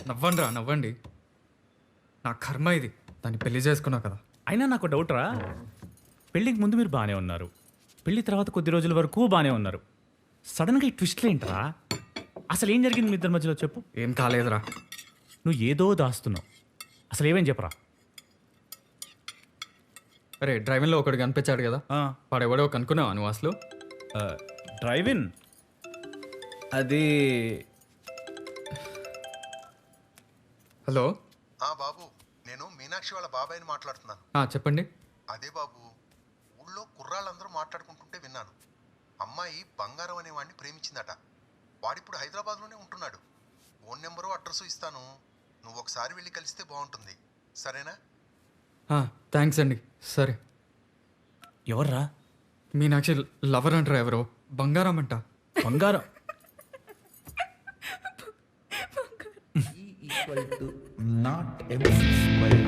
నవ్వండి రా, నవ్వండి. నా కర్మ ఇది, దాన్ని పెళ్లి చేసుకున్నా కదా. అయినా నాకు డౌట్ రా, పెళ్ళికి ముందు మీరు బాగానే ఉన్నారు, పెళ్లి తర్వాత కొద్ది రోజుల వరకు బాగానే ఉన్నారు, సడన్గా ఈ ట్విస్ట్లు ఏంట్రా? అసలు ఏం జరిగింది మీ ఇద్దరి మధ్యలో చెప్పు. ఏం కాలేదురా. నువ్వు ఏదో దాస్తున్నావు, అసలు ఏమేం చెప్పరా? అరే, డ్రైవింగ్లో ఒకటి కనిపించాడు కదా, వాడెవడో కనుక్కున్నావా నువ్వు అసలు? డ్రైవింగ్ అది. హలో బాబు, నేను మీనాక్షి వాళ్ళ బాబాయ్ని మాట్లాడుతున్నాను. చెప్పండి. అదే బాబు, ఊళ్ళో కుర్రాళ్ళందరూ మాట్లాడుకుంటుంటే విన్నాను. అమ్మాయి బంగారం అనే వాడిని ప్రేమించిందట. వాడిప్పుడు హైదరాబాద్లోనే ఉంటున్నాడు. ఫోన్ నెంబరు అడ్రస్ ఇస్తాను, నువ్వు ఒకసారి వెళ్ళి కలిస్తే బాగుంటుంది. సరేనా? థ్యాంక్స్ అండి. సరే. ఎవర్రా? మీనాక్షి లవర్ అంటారా? ఎవరో బంగారం అంట. బంగారం? Not MC square.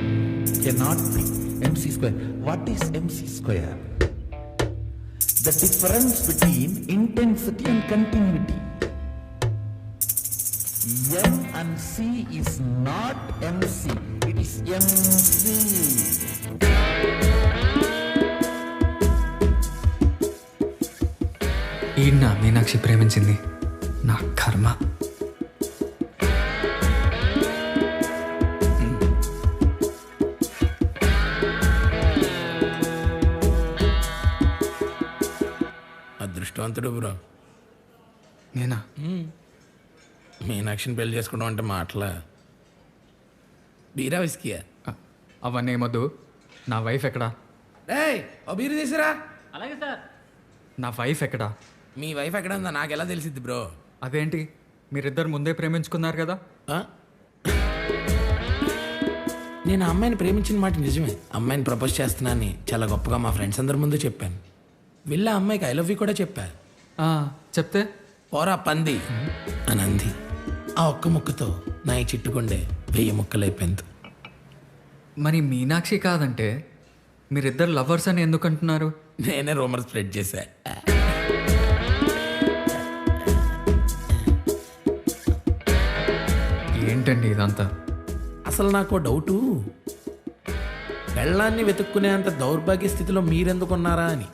Cannot be MC square. What is MC square? The difference between intensity and continuity. M and C is not MC. It is MC. ఈయన మీనాక్షి ప్రేమించింది. నా కర్మ. అదృష్టవంతుడు బ్రో. నేనా? మీనాక్షిని పెళ్లి చేసుకోవడం అంటే మాటలా? బీరా విస్కియా? అవన్నీ ఏమొద్దు. నా వైఫ్ ఎక్కడా? ఓ బీరు తీసిరా. అలాగే సార్. నా వైఫ్ ఎక్కడా? మీ వైఫ్ ఎక్కడ ఉందా నాకు ఎలా తెలిసిద్ది బ్రో? అదేంటి, మీరిద్దరు ముందే ప్రేమించుకున్నారు కదా? నేను ఆ అమ్మాయిని ప్రేమించిన మాట నిజమే. అమ్మాయిని ప్రపోజ్ చేస్తున్నానని చాలా గొప్పగా మా ఫ్రెండ్స్ అందరి ముందు చెప్పాను. వెళ్ళి ఆ అమ్మాయికి ఐ లవ్ యూ కూడా చెప్పా. చెప్తే పోరా పంది అని అంది. ఆ ఒక్క ముక్కతో నా ఈ చిట్టుకుండే 1000 ముక్కలైపోయింది. మరి మీనాక్షి కాదంటే మీరిద్దరు లవర్స్ అని ఎందుకు అంటున్నారు? నేనే రూమర్ స్ప్రెడ్ చేశా. ఏంటండి ఇదంతా? అసలు నాకు డౌటు, పెళ్ళాన్ని వెతుక్కునేంత దౌర్భాగ్య స్థితిలో మీరెందుకున్నారా అని.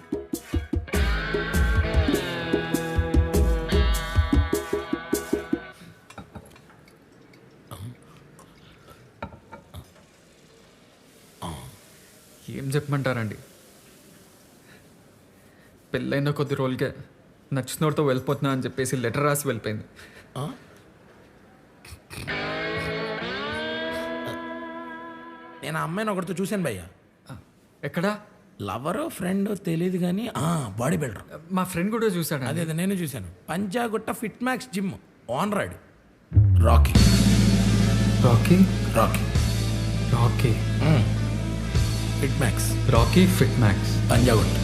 ఏం చెప్పమంటారండి? పెళ్ళైన కొద్ది రోజులకే నచ్చినోడితో వెళ్ళిపోతున్నా అని చెప్పేసి లెటర్ రాసి వెళ్ళిపోయింది. నేను ఆ అమ్మాయిని ఒకరితో చూశాను భయ్య. ఎక్కడా? లవరో ఫ్రెండో తెలియదు కానీ బాడీ బిల్డర్. మా ఫ్రెండ్ కూడా చూశాడు. అదే నేను చూశాను. పంజాగుట్ట ఫిట్ మ్యాక్స్ జిమ్ ఓనరాడు Rocky. Rocky Rocky Rocky Fit Max. Rocky Fit Max Panjagutta.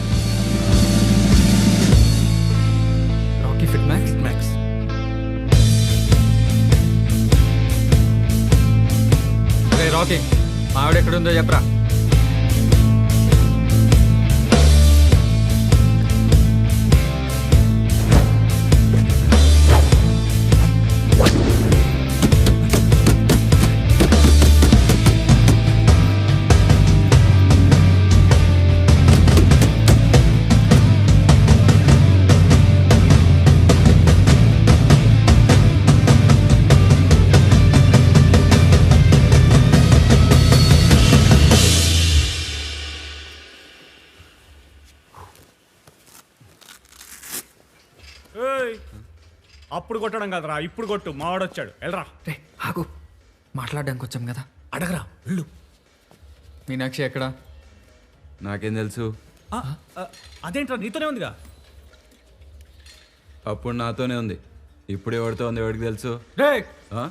Rocky Fit Max Max. అరే రాకీ, మా ఆవిడ ఎక్కడుందో చెప్పరా. అప్పుడు కొట్టడం కదరా, ఇప్పుడు కొట్టు. మావాడొచ్చాడు, వెళ్ళరా. రే ఆగు, మాట్లాడడానికి వచ్చాం కదా. అడగరా వెళ్ళు. మీనాక్షి ఎక్కడా? నాకేం తెలుసు? అదేంట్రా, నీతోనే ఉందిగా. అప్పుడు నాతోనే ఉంది, ఇప్పుడు ఎవరితో ఉంది ఎవరికి తెలుసు? రే ఆ?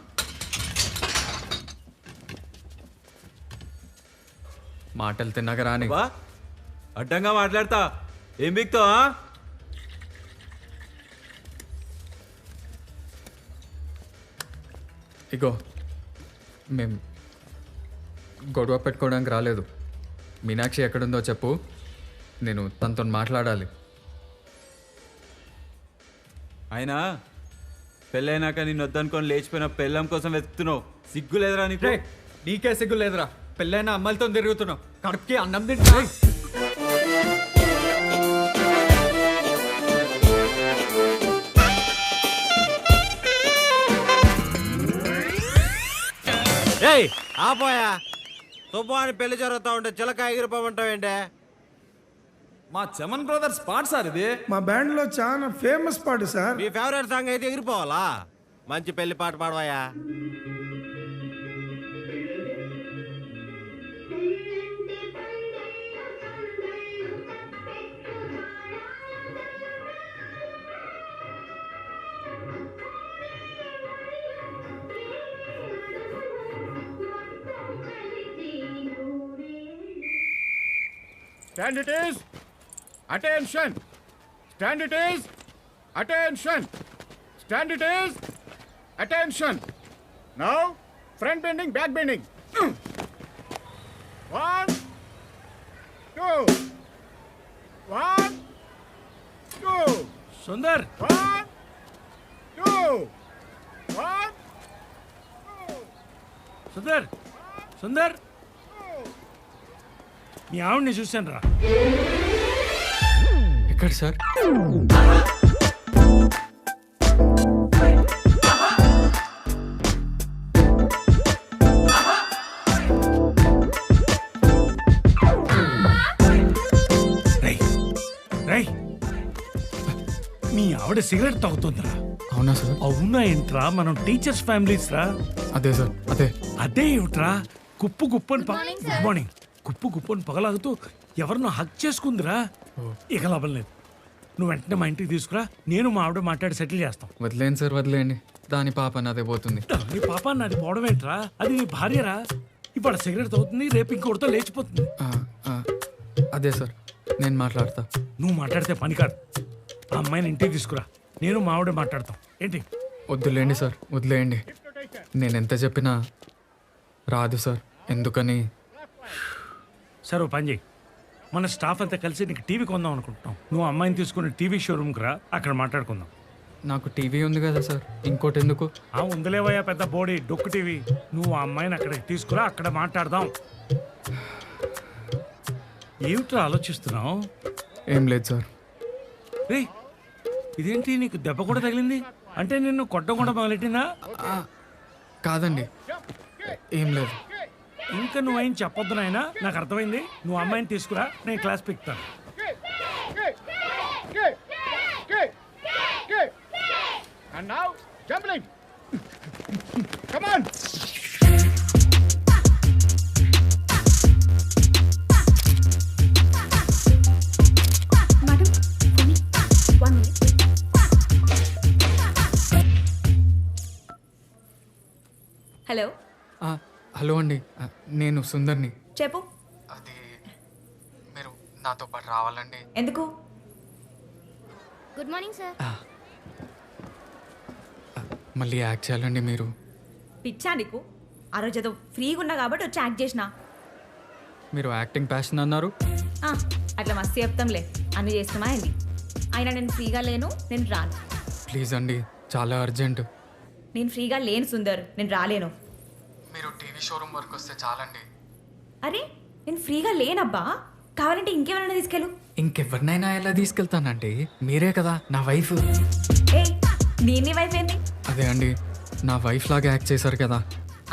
మాటలు తిన్నాక రాని. అడ్డంగా మాట్లాడతా ఏం బిక్తావా? ఇగో మేము గొడవ పెట్టుకోవడానికి రాలేదు. మీనాక్షి ఎక్కడుందో చెప్పు, నేను తనతో మాట్లాడాలి. అయినా పెళ్ళైనాక నిన్ను వద్దనుకొని లేచిపోయిన పెళ్ళం కోసం వెతుకుతున్నావు, సిగ్గు లేదురా నీకు? నీకే సిగ్గు లేదురా, పెళ్ళైన అమ్మాయిలతో తిరుగుతున్నావు, కడుపుకి అన్నం తింటా. ఏయ్ ఆపోయా, తుఫాని పెళ్లి జరుగుతూ ఉంటే చిలక ఎగిరిపోమంటావేంటే? మా చమన్ బ్రదర్స్ పాట సార్ ఇది. మా బ్యాండ్ లో చాలా ఫేమస్ పాట సార్. మీ ఫేవరెట్ సాంగ్ అయితే ఎగిరిపోవాలా? మంచి పెళ్లి పాట పాడవాయా. Stand it is. Attention. Stand it is. Attention. Stand it is. Attention. Now, front bending, back bending. 1, 2. 1, 2. Sundar 1, 2. 1, 2. Sundar Sundar, మీ ఆవిడ్ని చూశాను రా. ఎక్కడ సార్? రై, మీ ఆవిడ సిగరెట్ తాగుతుందిరా. అవునా సార్? అవునా ఏంట్రా, మనం టీచర్స్ ఫ్యామిలీస్ రా. అదే సార్, అదే. అదే ఏమిట్రా, కుప్పు గుప్పని గుడ్ మార్నింగ్, కుప్పు గుప్పని పగలాగుతూ ఎవరినో హక్ చేసుకుందిరా. ఇక లాభం లేదు, నువ్వు వెంటనే మా ఇంటికి తీసుకురా, నేను మా ఆవిడ మాట్లాడి సెటిల్ చేస్తాం. వదిలేండి సార్, వదిలేండి. దాని పాప నాదే పోతుంది. నీ పాప నాది పోవడం ఏంట్రా, అది నీ భార్యరా. ఇవాళ సిగరెట్ తాగుతుంది, రేపు ఇంకొకటితో లేచిపోతుంది. అదే సార్, నేను మాట్లాడతా. నువ్వు మాట్లాడితే పని కాదు, ఆ అమ్మాయిని ఇంటికి తీసుకురా, నేను మావిడే మాట్లాడతాం ఏంటి? వద్దులేండి సార్, వదిలేయండి. నేను ఎంత చెప్పినా రాదు సార్. ఎందుకని? సరే ఓ పని చేయి, మన స్టాఫ్ అంతా కలిసి నీకు టీవీ కొందాం అనుకుంటున్నాం. నువ్వు అమ్మాయిని తీసుకుని టీవీ షోరూమ్కి రా, అక్కడ మాట్లాడుకుందాం. నాకు టీవీ ఉంది కదా సార్, ఇంకోటి ఎందుకు? ఉందిలేవయ్యా పెద్ద బోడీ డొక్కు టీవీ. నువ్వు ఆ అమ్మాయిని అక్కడికి తీసుకురా, అక్కడ మాట్లాడదాం. ఏమిట్రా ఆలోచిస్తున్నావు? ఏం లేదు సార్. రే ఇదేంటి, నీకు దెబ్బ కూడా తగిలింది? అంటే నిన్ను కొట్టకుండా మొదలెట్టిందా? కాదండి, ఏం లేదు. ఇంకా నువ్వేం చెప్పొద్దు నాయనా, నాకు అర్థమైంది. నువ్వు అమ్మాయిని తీసుకురా, నేను class పిక్తాను. And now, jumping. Come on. Madam, for me, 1 minute. Hello, hello అండి, నేను సుందర్ని. చెప్పు. అది మీరు నాతో పాటు రావాలండి. ఎందుకు? Good morning sir. మళ్ళీ యాక్ట్ చేయాలండి మీరు. పిచ్చా నీకు? ఆ రోజు ఏదో ఫ్రీగా ఉన్నా కాబట్టి వచ్చి యాక్ట్ చేసిన. మీరు యాక్టింగ్ ప్యాషన్ అన్నారు. అట్లా మస్తు చెప్తాంలే, అన్ని చేస్తామా ఏంటి? అయినా నేను ఫ్రీగా లేను, నేను రాను. ప్లీజ్ అండి, చాలా అర్జెంట్. నేను ఫ్రీగా లేను సుందర్, నేను రాలేను. మీరు టీవీ షోరూమ్ వరకు వస్తే చాలండి. అరే నేను ఫ్రీగా లేనబ్బా, కావాలంటే ఇంకెవరైనా తీసుకెళ్ళు. ఇంకెవరినైనా ఎలా తీసుకెళ్తానండి? మీరే కదా నా వైఫ్. ఏ నీ వైఫ్ ఏంది? అదే అండి, నా వైఫ్ లాగా యాక్ట్ చేశారు కదా.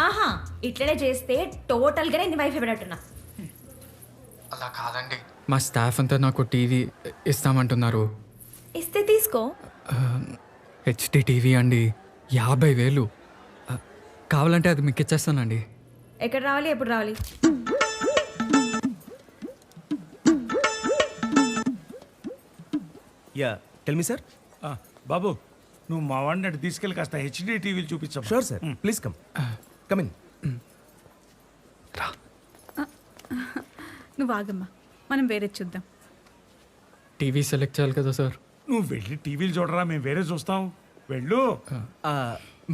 ఆహా, ఇట్లనే చేస్తే టోటల్గానే నీ వైఫ్ పెట్టట్టున్నా. అలా కాదండి, మా స్టాఫ్ అంతా నాకు టీవీ ఇస్తామంటున్నారు. ఇస్తే తీసుకో. హెచ్డి టీవీ అండి, 50,000. కావాలంటే అది మీకు ఇచ్చేస్తానండి. ఎక్కడ రావాలి, ఎప్పుడు రావాలి? Yeah tell me sir. బాబు నువ్వు మా వాడిని అటు తీసుకెళ్ళి కాస్త హెచ్డి టీవీలు చూపించావు. Sure sir, please come come in. నువ్వు ఆగమ్మా, మనం వేరే చూద్దాం. టీవీ సెలెక్ట్ చేయాలి కదా సార్. నువ్వు వెళ్ళి టీవీలు చూడరా, మేము వేరే చూస్తాం. వెళ్ళు.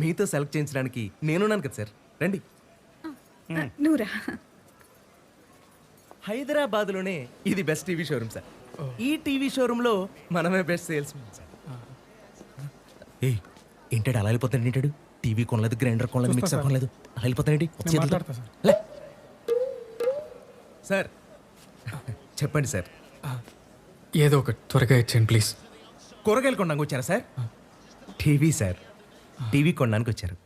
మీతో సెలెక్ట్ చేయించడానికి నేనున్నాను కదా సార్, రండి. నువ్వురా. హైదరాబాద్లోనే ఇది బెస్ట్ టీవీ షోరూమ్ సార్. ఈ టీవీ షోరూంలో మనమే బెస్ట్ సేల్స్ సార్. ఏ ఏంటాడు అలా వెళ్ళిపోతాడు? ఏంటాడు టీవీ కొనలేదు, గ్రైండర్ కొనలేదు, మిక్సర్ కొనలేదు, అలా వెళ్ళిపోతానండి. సార్ చెప్పండి సార్. ఏదో ఒకటి త్వరగా ఇచ్చేయండి ప్లీజ్. కూరగాయలు కొనడానికి వచ్చారా సార్? టీవీ సార్, టీవీ కొనడానికి వచ్చారు.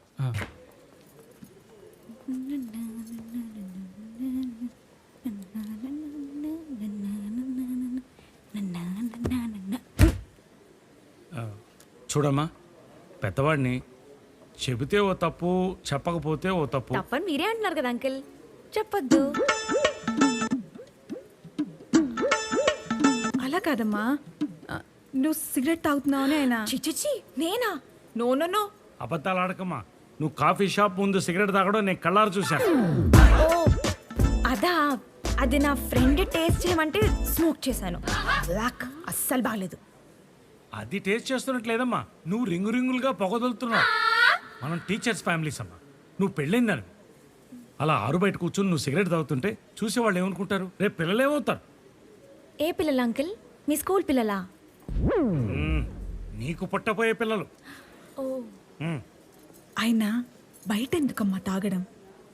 చూడమ్మా, పెద్దవాడిని చెబితే ఓ తప్పు, చెప్పకపోతే ఓ తప్పు. తప్పని మీరే అంటున్నారు కదా అంకిల్, చెప్పొద్దు. అలా కాదమ్మా, నువ్వు సిగరెట్ తాగుతున్నావు అని ఆయన. చిచిచి నేనా? No no no. అబద్ధాలు ఆడకమ్మా. నువ్వు కాఫీ షాప్ ముందు సిగరెట్ తాగడం నేను కళ్ళారు చూశాను. ఓ అదా, అది నా ఫ్రెండ్ టేస్ట్ చేయమంటే స్మోక్ చేశాను. బ్లాక్ అస్సలు బాగలేదు. అది టేస్ట్ చేస్తున్నట్లేదమ్మా, నువ్వు రింగులుగా పొగదొలుతున్నావు. మనం టీచర్స్ ఫ్యామిలీస్ అమ్మా, నువ్వు పెళ్ళైందని అలా ఆరు బయట కూర్చొని నువ్వు సిగరెట్ తాగుతుంటే చూసేవాళ్ళు ఏమనుకుంటారు? రేపు పిల్లలు ఏమవుతారు? ఏ పిల్లలు అంకిల్? మీ స్కూల్ పిల్లలా? నీకు పుట్టపోయే పిల్లలు. ఓ అయినా బయట ఎందుకమ్మా తాగడం?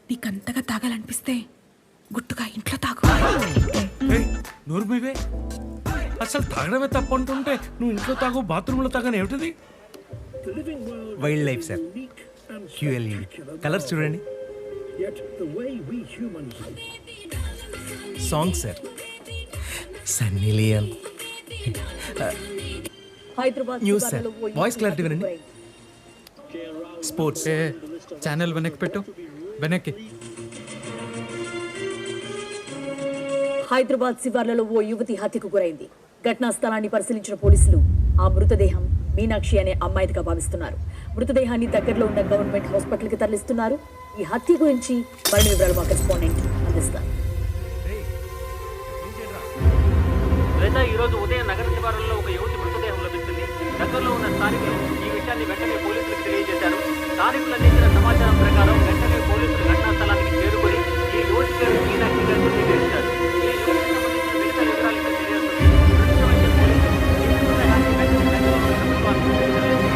నీకంతగా తాగాలనిపిస్తే గుట్టుగా ఇంట్లో తాగు. నోరు మీవే, అసలు తాగడమే తప్పు అంటుంటే నువ్వు ఇంట్లో తాగు, బాత్రూంలో తాగని ఏమిటిది? Wildlife sir, QLED colours చూడండి. Songs sir, Sunny Leone. News sir, voice clarity వినండి. స్పోర్ట్స్. ఛానల్ వెనక్కి పెట్టు, వెనక్కి. హైదరాబాద్ శివార్లలో ఓ యువతి హత్యకు గురైంది. ఘటనా స్థలాన్ని పరిశీలించిన పోలీసులు ఆ మృతదేహం మీనాక్షి అనే అమ్మాయిదిగా భావిస్తున్నారు. మృతదేహాన్ని దగ్గరలో ఉన్న గవర్నమెంట్ హాస్పిటల్ కి తరలిస్తున్నారు. ఈ హత్య గురించి మరిన్ని వివరాలు మా కరెస్పాండెంట్ అందిస్తారు. ఈ రోజు ఉదయం నగర శివారుల్లో ఒక యువతి మృతదేహం లభించింది. దగ్గరలో ఉన్న స్థానికులు ఈ విషయాన్ని వెంటనే పోలీసులకు తెలియజేశారు. స్థానికులు అందించిన సమాచారం ప్రకారం వెంటనే పోలీసులు ఘటనా స్థలానికి చేరుకొని ఈ యువతి పేరు మీనాక్షి గారిని నిర్దేశించారు. ఈ యువతికి సంబంధించిన మిగతా వివరాలు ఇంకా తెలియజేస్తుంది. మృతులైన పోలీసులు ఈ మృతదేహాన్ని వెంటనే దగ్గరలో ఉన్న కుటుంబానికి తెలియజేశారు.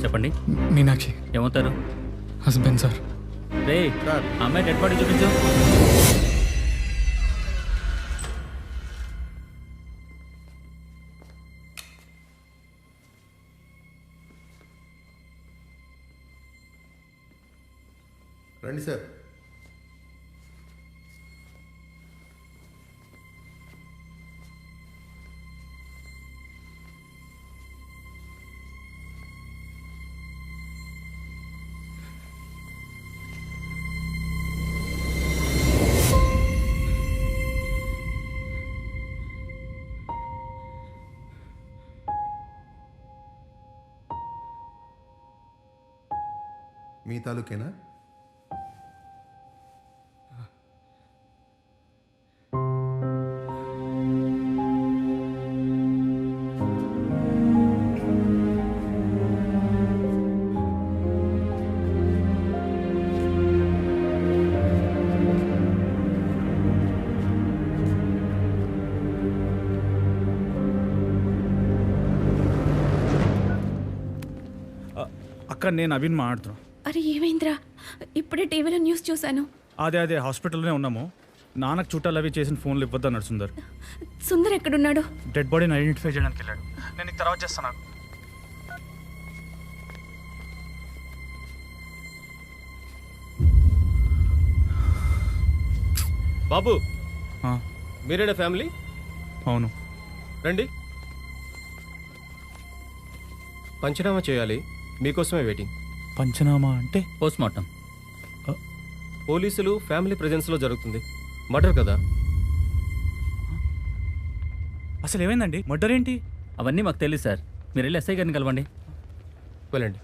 చెప్పండి. మీనాక్షి ఏమవుతారు? Husband sir. రే అమ్మాయి డెడ్ బాడీ చూపించు. రండి సార్. మీ తాలూకేనా? అక్క నేను అభిన్ మాట్లాడుతున్నా. అరే ఏమైందిరా? ఇప్పుడే టీవీలో న్యూస్ చూశాను. అదే హాస్పిటల్లోనే ఉన్నాము. నాన్నకు చుట్టాలు అవి చేసిన ఫోన్లు ఇవ్వద్దన్నాడు సుందర్. సుందర్ ఎక్కడున్నాడు? డెడ్ బాడీని ఐడెంటిఫై చేయడానికి వెళ్ళాడు. నేను నీకు తర్వాత చేస్తాను. బాబు మీరేనా ఫ్యామిలీ? అవును. రండి. పంచనామా చేయాలి, మీకోసమే వెయిటింగ్. పంచనామా అంటే? Post mortem. పోలీసులు ఫ్యామిలీ ప్రెజెన్స్లో జరుగుతుంది. మర్డర్ కదా. అసలు ఏమైందండి? మర్డర్ ఏంటి? అవన్నీ మాకు తెలియదు సార్. మీరు వెళ్ళి ఎస్ఐ గారిని కలవండి. వెళ్ళండి.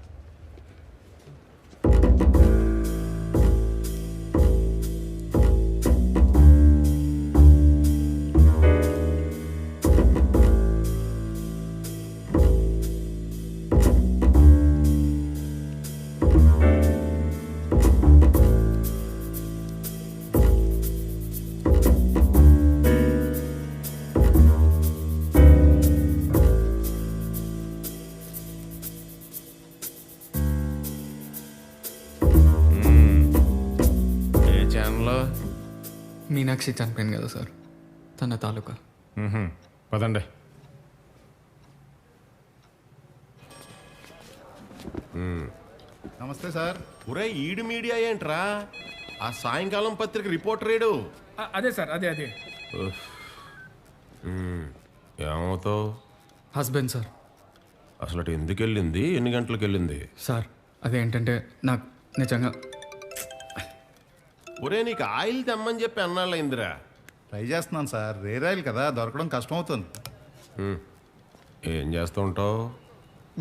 మీనాక్షి చనిపోయింది కదా సార్, తన తాలూకా. పదండి. నమస్తే సార్. ఒరే ఈడు మీడియా ఏంట్రా? ఆ సాయంకాలం పత్రిక రిపోర్టర్ ఏడు. అదే సార్, అదే. ఏమవుతావు? Husband sir. అసలు అటు ఎందుకు వెళ్ళింది? ఎన్ని గంటలకు వెళ్ళింది? సార్ అదేంటంటే నాకు నిజంగా. ఒరే నీకు ఆయిల్ తెమ్మని చెప్పి అన్నాళ్ళైందిరా. ట్రై చేస్తున్నాను సార్. రేర్ ఆయిల్ కదా, దొరకడం కష్టం అవుతుంది. ఏం చేస్తూ ఉంటావు?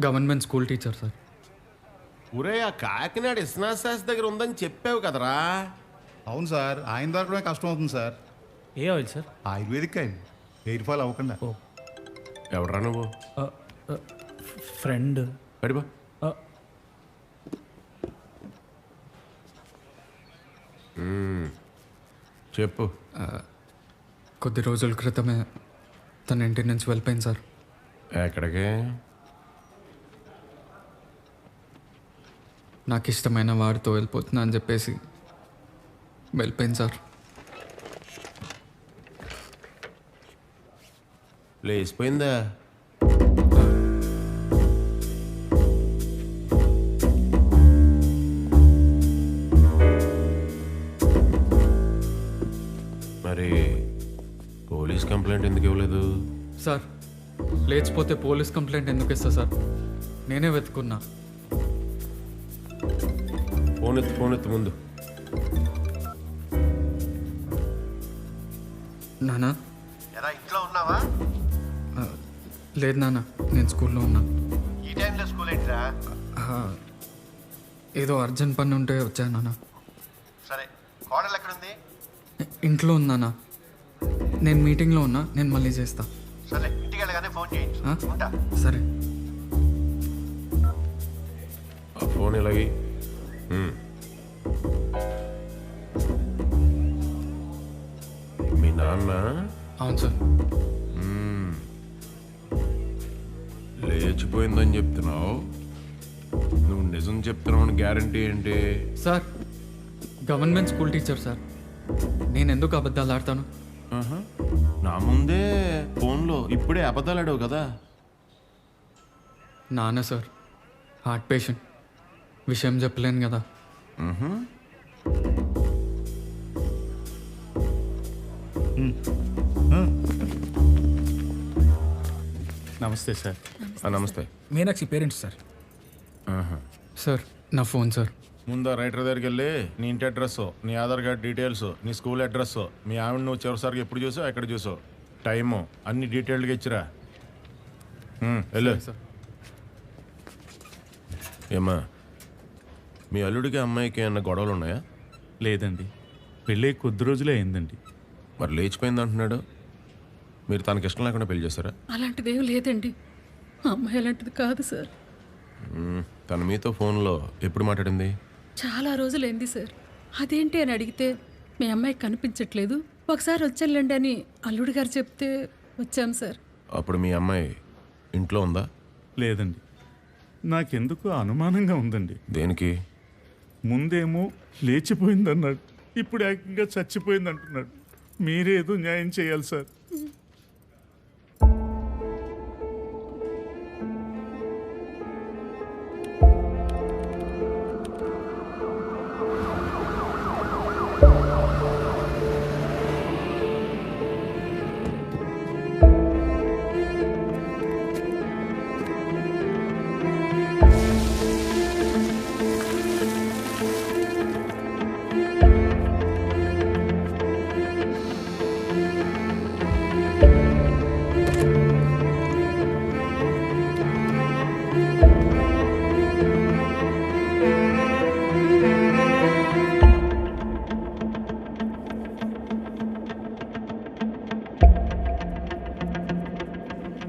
Government school teacher sir. ఒరే ఆ కాకినాడ ఇస్నాథ్ శాస్త్రి దగ్గర ఉందని చెప్పావు కదరా? అవును సార్, ఆయన దొరకడమే కష్టం అవుతుంది సార్. ఏ oil sir? Ayurvedic oil, hair fall అవ్వకుండా. ఎవడరా నువ్వు? ఫ్రెండ్. పడిపో. చెప్పు. కొద్ది రోజుల క్రితమే తన ఇంటి నుంచి వెళ్ళిపోయింది సార్. ఎక్కడికి? నాకు ఇష్టమైన వాడితో వెళ్ళిపోతున్నా అని చెప్పేసి వెళ్ళిపోయింది సార్. లేచిపోయిందా? మరి పోలీస్ కంప్లైంట్ ఎందుకు ఇవ్వలేదు? సార్ లేచిపోతే పోలీస్ కంప్లైంట్ ఎందుకు ఇస్తా సార్? నేనే వెతుకున్నా. ఫోన్ ఎత్తు ముందు. నానా ఎలా ఇంట్లో ఉన్నావా? లేదు నాన్న, నేను స్కూల్లో ఉన్నా. ఈ టైంలో స్కూల్ ఏంట్రా? ఏదో అర్జెంట్ పని ఉంటే వచ్చాను నాన్న. సరే కోడలు ఎక్కడుంది? ఇంట్లో ఉందానా? నేను మీటింగ్లో ఉన్నా, నేను మళ్ళీ చేస్తా. సరే ఇంటికి వెళ్ళగానే ఫోన్ చేయించు. ఆ? ఉంటా. సరే. ఆ ఫోన్ ఇలాగి. మీ నాన్న? అవును సార్. లేచిపోయిందని చెప్తున్నావు, నువ్వు నిజం చెప్తున్నావు అని గ్యారంటీ ఏంటి? Sir government school teacher sir, నేను ఎందుకు అబద్ధాలు ఆడతాను? నా ముందే ఫోన్లో ఇప్పుడే అబద్ధాలు ఆడావు కదా. నాన్న సార్ హార్ట్ పేషెంట్, విషయం చెప్పలేను కదా. నమస్తే సార్. నమస్తే. Meenakshi parents sir. సార్ నా ఫోన్ సార్. ముందు రైటర్ దగ్గరికి వెళ్ళి నీ ఇంటి అడ్రస్, నీ ఆధార్ కార్డ్ డీటెయిల్స్, నీ స్కూల్ అడ్రస్, మీ ఆవిడ నువ్వు చివరిసారిగా ఎప్పుడు చూసావు, ఎక్కడ చూసావు, టైము అన్ని డీటెయిల్డ్గా ఇచ్చిరా. వెళ్ళు. ఏమ్మా, మీ అల్లుడికి అమ్మాయికి ఏమన్నా గొడవలు ఉన్నాయా? లేదండి, పెళ్ళి కొద్ది రోజులే అయిందండి. మరి లేచిపోయింది అంటున్నాడు. మీరు తనకి ఇష్టం లేకుండా పెళ్లి చేశారా? అలాంటిదేం లేదండి, అమ్మాయి అలాంటిది కాదు సార్. తను మీతో ఫోన్లో ఎప్పుడు మాట్లాడింది? చాలా రోజులైంది సార్. అదేంటి అని అడిగితే మీ అమ్మాయి కనిపించట్లేదు, ఒకసారి వచ్చానులేండి అని అల్లుడు గారు చెప్తే వచ్చాం సార్. అప్పుడు మీ అమ్మాయి ఇంట్లో ఉందా? లేదండి, నాకెందుకు అనుమానంగా ఉందండి. దేనికి? ముందేమో లేచిపోయింది అన్నాడు, ఇప్పుడు ఏకంగా చచ్చిపోయింది అంటున్నాడు. మీరేదో న్యాయం చేయాలి సార్.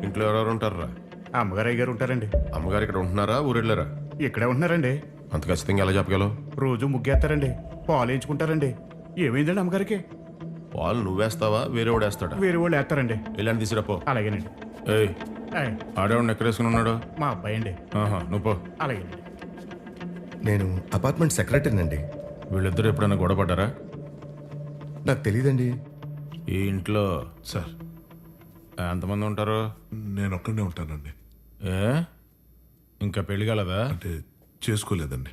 ఇంట్లో ఎవరెవరు ఉంటారా? అమ్మగారు గారు ఉంటారండి. అమ్మగారు ఇక్కడ ఉంటున్నారా, ఊరెళ్ళారా? ఇక్కడే ఉంటున్నారండి. అంత ఖచ్చితంగా ఎలా చెప్పగలవు? రోజు ముగ్గేస్తారండి, పాలు వేయించుకుంటారండి. ఏమైందండి అమ్మగారికి? పాలు నువ్వేస్తావా, వేరే వాడు వేస్తాడా? వేరే వాళ్ళు వేస్తారండి. ఇలాంటి తీసిరాపో. అలాగేనండి. ఏయ్, ఆడేవాడిని ఎక్కడేసుకుని ఉన్నాడు? మా అబ్బాయి అండి. నువ్వు పో. అలాగేనండి. నేను అపార్ట్మెంట్ సెక్రటరీనండి. వీళ్ళిద్దరు ఎప్పుడైనా గొడవ పడ్డారా? నాకు తెలియదండి. ఈ ఇంట్లో సార్ ఎంతమంది ఉంటారు? నేను ఒక్కడే ఉంటానండి. ఏ ఇంకా పెళ్లి కలదా? అంటే చేసుకోలేదండి.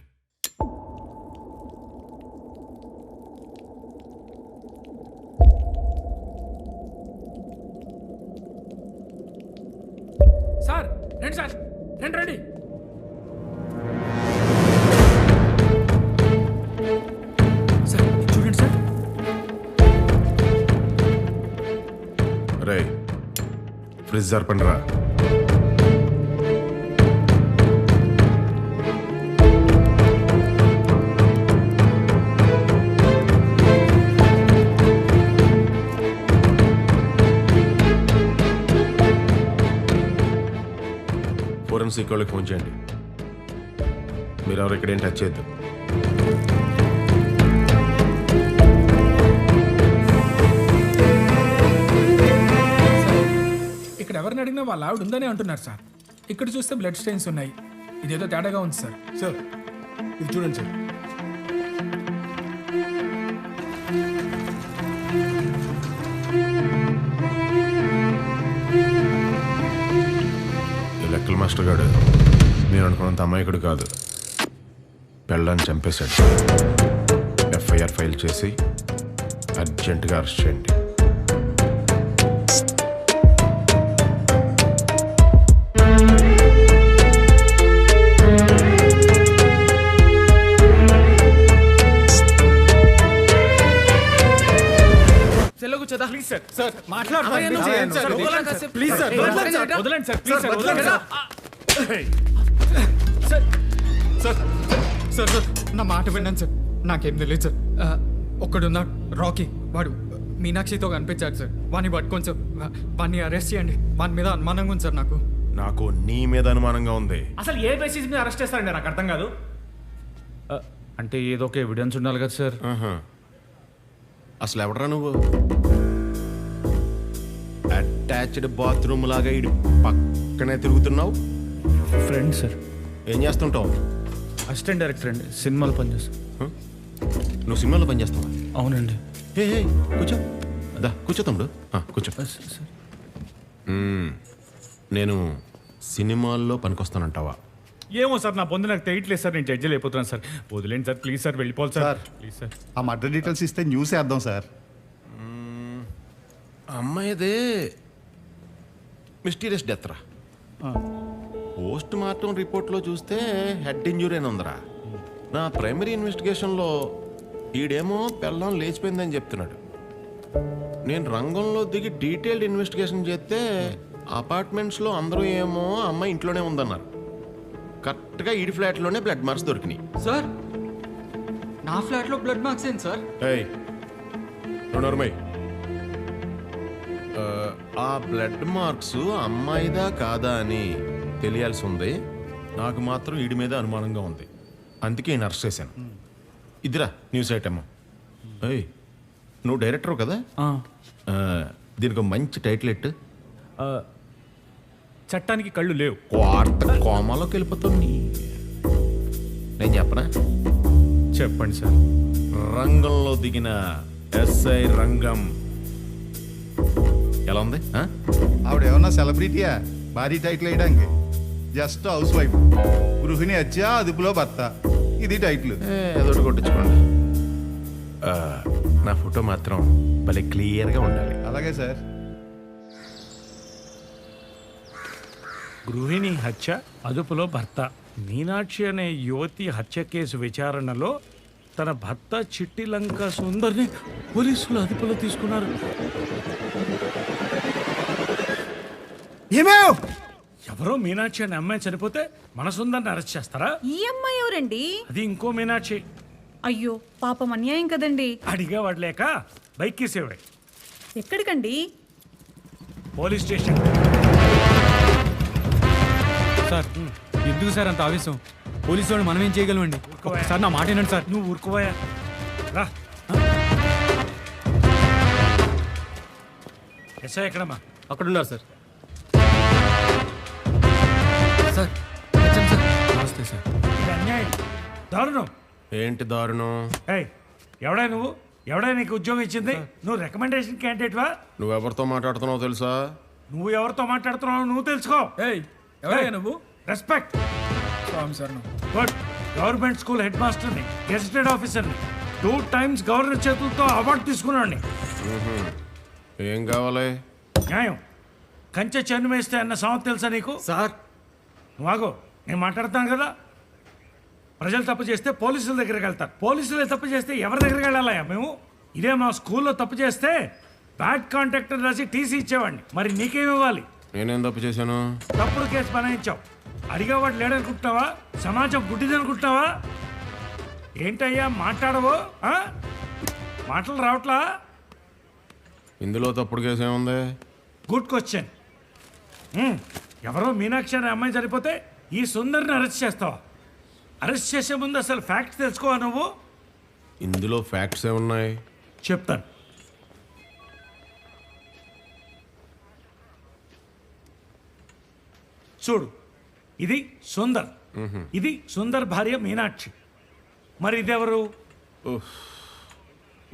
సార్ రండి, సార్ రండి రండి. సార్ చూడండి సార్. రే, ఫ్రిడ్జ్ జరపండి రా. ఫోరెన్సిక్ వాళ్ళకి ఫోన్ చేయండి. మీరు ఎవరు ఇక్కడేం టచ్ చేయొద్దు. ఇక్కడ ఎవరిని అడిగినా వాళ్ళ ఆవిడ ఉందని అంటున్నారు సార్. ఇక్కడ చూస్తే బ్లడ్ స్టెయిన్స్ ఉన్నాయి. ఇదేదో తేడాగా ఉంది సార్. సార్ ఇది చూడండి సార్. ఈ లెక్కల మాస్టర్ గారు మీరు అనుకున్నంత అమాయకుడు కాదు. పెళ్ళాన్ని చంపేశాడు. ఎఫ్ఐఆర్ ఫైల్ చేసి అర్జెంటుగా అరెస్ట్ చేయండి. ప్లీజ్ సార్, సార్ మాట్లాడతాను. ప్లీజ్ సార్, వదలండి సార్, ప్లీజ్ సార్, వదలండి సార్. సార్ సార్ నా మాట విన్నాను సార్, నాకేం తెలియదు సార్. ఒక్కడున్నాడు రాకీ, వాడు మీనాక్షితో కనిపించాడు సార్. వాడిని పట్టుకోండి సార్, వాడిని అరెస్ట్ చేయండి. వాని మీద అనుమానంగా ఉంది సార్ నాకు. నాకు నీ మీద అనుమానంగా ఉంది. అసలు ఏ బేసిస్ మీద అరెస్ట్ చేస్తారండి నాకు అర్థం కాదు. అంటే ఏదో ఒక ఎవిడెన్స్ ఉండాలి కదా సార్. అసలు ఎవడరా నువ్వు? అటాచ్డ్ బాత్రూమ్ లాగా ఇటు పక్కనే తిరుగుతున్నావు. Friend sir. ఏం చేస్తుంటావు? అసిస్టెంట్ డైరెక్టర్ అండి, సినిమాలు పనిచేస్తాను. నువ్వు సినిమాలో పనిచేస్తావా? అవునండి. ఏ కూర్చో, అదా కూర్చో తమ్ముడు, కూర్చో. నేను సినిమాల్లో పనికొస్తానంటావా? ఏమో సార్, నా పొంది నాకు తెలియట్లేదు సార్. నేను జడ్జి అయిపోతున్నాను సార్. వదిలేండి సార్ ప్లీజ్ సార్, వెళ్ళిపోవాలి సార్ ప్లీజ్ సార్. ఆ మర్డర్ డీటెయిల్స్ ఇస్తే న్యూస్ వేద్దాం సార్. అమ్మాయిదే మిస్టీరియస్ డెత్ రా. పోస్ట్ మార్టం రిపోర్ట్లో చూస్తే హెడ్ ఇంజురీ అని ఉందిరా. నా ప్రైమరీ ఇన్వెస్టిగేషన్లో ఈడేమో పెళ్ళం లేచిపోయిందని చెప్తున్నాడు. నేను రంగంలో దిగి డీటెయిల్డ్ ఇన్వెస్టిగేషన్ చేస్తే అపార్ట్మెంట్స్లో అందరూ ఏమో అమ్మాయి ఇంట్లోనే ఉందన్నారు. కరెక్ట్గా ఈడి ఫ్లాట్లోనే బ్లడ్ మార్క్స్ దొరికినాయి. సార్ నా ఫ్లాట్లో బ్లడ్ మార్క్స్ ఏంటి సార్? ఆ బ్లడ్ మార్క్స్ అమ్మాయిదా కాదా అని తెలియాల్సి ఉంది. నాకు మాత్రం ఈడి మీద అనుమానంగా ఉంది, అందుకే నేను అరెస్ట్ చేశాను. ఇదిరా న్యూస్ ఐటమ్. నువ్వు డైరెక్టర్ కదా, దీనికి ఒక మంచి టైటిల్ ఎట్టు. చట్టానికి కళ్ళు లేవు. వార్త కోమాలోకి వెళ్ళిపోతుంది. నేను చెప్పనా? చెప్పండి సార్. రంగంలో దిగిన ఎస్ఐ రంగం. ఎలా ఉంది? ఆవిడ ఏమన్నా సెలబ్రిటీయా భారీ టైటిల్ వేయడానికి? జస్ట్ హౌస్ వైఫ్, గృహిణి హత్య అదుపులో భర్త, ఇది టైటిల్. ఏదో కొట్టించుకోండి. నా ఫోటో మాత్రం భలే క్లియర్గా ఉండాలి. అలాగే సార్. గృహిణి హత్య అదుపులో భర్త. మీనాక్షి అనే యువతి హత్య కేసు విచారణలో తన భర్త చిట్టి లంక సుందర్ని పోలీసులు అదుపులో తీసుకున్నారు. ఎవరో మీనాక్షి అనే అమ్మాయి చనిపోతే మన సుందర్ని అరెస్ట్ చేస్తారా? ఈ అమ్మాయి ఎవరండి? అది ఇంకో మీనాక్షి. అయ్యో పాపం, అన్యాయం కదండి. అడిగా వాడలేక బైక్ కేసేవాడు. ఎక్కడికండి? Police station. సార్ ఎందుకు సార్ అంత ఆవేశం? పోలీసు వాళ్ళు మనం ఏం చేయగలమండి? సార్ నా మాట ఏంటండి సార్? నువ్వు ఊరుకోవా రా. ఎస్ఐ ఎక్కడమ్మా? అక్కడున్నారు సార్. సార్ నమస్తే సార్. ఇది అన్యాయం, దారుణం. ఏంటి దారుణం? ఎవడా నువ్వు? ఎవడా నీకు ఉద్యోగం ఇచ్చింది? నువ్వు రికమెండేషన్ క్యాండిడేట్వా? నువ్వెవరితో మాట్లాడుతున్నావు తెలుసా? నువ్వు ఎవరితో మాట్లాడుతున్నావు నువ్వు తెలుసుకో. ఎవరయ్యా నువ్వు? Respect. Sir good. Government school head మాస్టర్ని, గెజిటెడ్ ఆఫీసర్ని, 2 times గవర్నర్ చేతులతో అవార్డు తీసుకున్నాడిని. ఏం కావాలి? న్యాయం. కంచె చెన్ను వేస్తే అన్న సామెత తెలుసా నీకు? సార్ నువ్వు నేను మాట్లాడతాను కదా. ప్రజలు తప్పు చేస్తే పోలీసుల దగ్గరికి వెళ్తారు. పోలీసులే తప్పు చేస్తే ఎవరి దగ్గరికి వెళ్ళాలయ్యా మేము? ఇదే మా స్కూల్లో తప్పు చేస్తే బ్యాడ్ కాంటాక్ట్ రాసి టీసీ ఇచ్చేవాడిని. మరి నీకేమి ఇవ్వాలి? నేనేం తప్పు చేశాను? తప్పుడు కేసు బనాయించావు. అడిగేవాడు లేడనుకుంటున్నావా? సమాజం గుడ్డిదనుకుంటున్నావా? ఏంటయ్యా మాట్లాడవు? మాటలు రావట్లా? ఇందులో తప్పుడు కేసు ఏముంది? Good question. ఎవరో మీనాక్షి అనే అమ్మాయి సరిపోతే ఈ సుందర్ని అరెస్ట్ చేస్తావా? అరెస్ట్ చేసే ముందు అసలు ఫ్యాక్ట్స్ తెలుసుకోవా నువ్వు? ఇందులో ఫ్యాక్ట్స్ ఏమున్నాయి? చెప్తాను. చూడు, ఇది సుందర్, ఇది సుందర్ భార్య మీనాక్షి. మరి ఇదెవరు?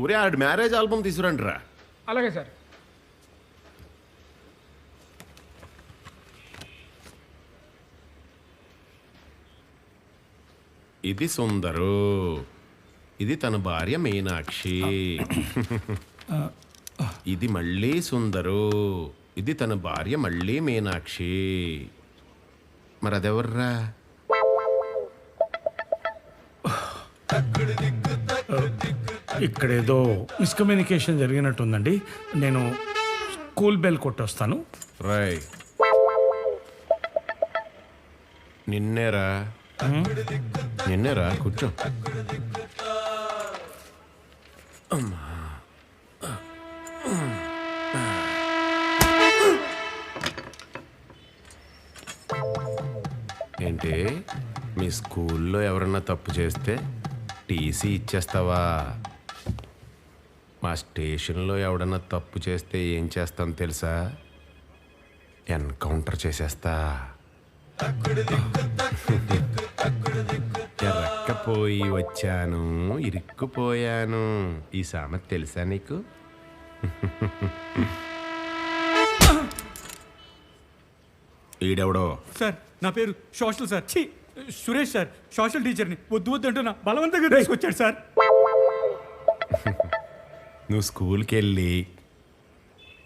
ఊరే ఆడి మ్యారేజ్ ఆల్బమ్ తీసుకురండి రా. అలాగే సార్. ఇది సుందరు, ఇది తన భార్య మీనాక్షి. ఇది మళ్ళీ సుందరు, ఇది తన భార్య మళ్ళీ మీనాక్షి. మరి అదెవర్రా? ఇక్కడేదో మిస్కమ్యూనికేషన్ జరిగినట్టుందండి. నేను స్కూల్ బెల్ కొట్టొస్తాను. రాయ్, నిన్నేరా? నిన్నేరా కూర్చో. ఏంటి మీ స్కూల్లో ఎవరన్నా తప్పు చేస్తే టీసీ ఇచ్చేస్తావా? మా స్టేషన్లో ఎవడన్నా తప్పు చేస్తే ఏం చేస్తాను తెలుసా? ఎన్కౌంటర్ చేసేస్తా. ఎరక్కపోయి వచ్చాను, ఇరుక్కుపోయాను. ఈ సామెత తెలుసా నీకు? ఈడెవడో? సార్ నా పేరు సోషల్ సార్, ఛీ సురేష్ సార్, సోషల్ టీచర్ని. వద్దు వద్దు అంటున్నా బలవంతంగా తీసుకొచ్చాడు సార్. నువ్వు స్కూల్కి వెళ్ళి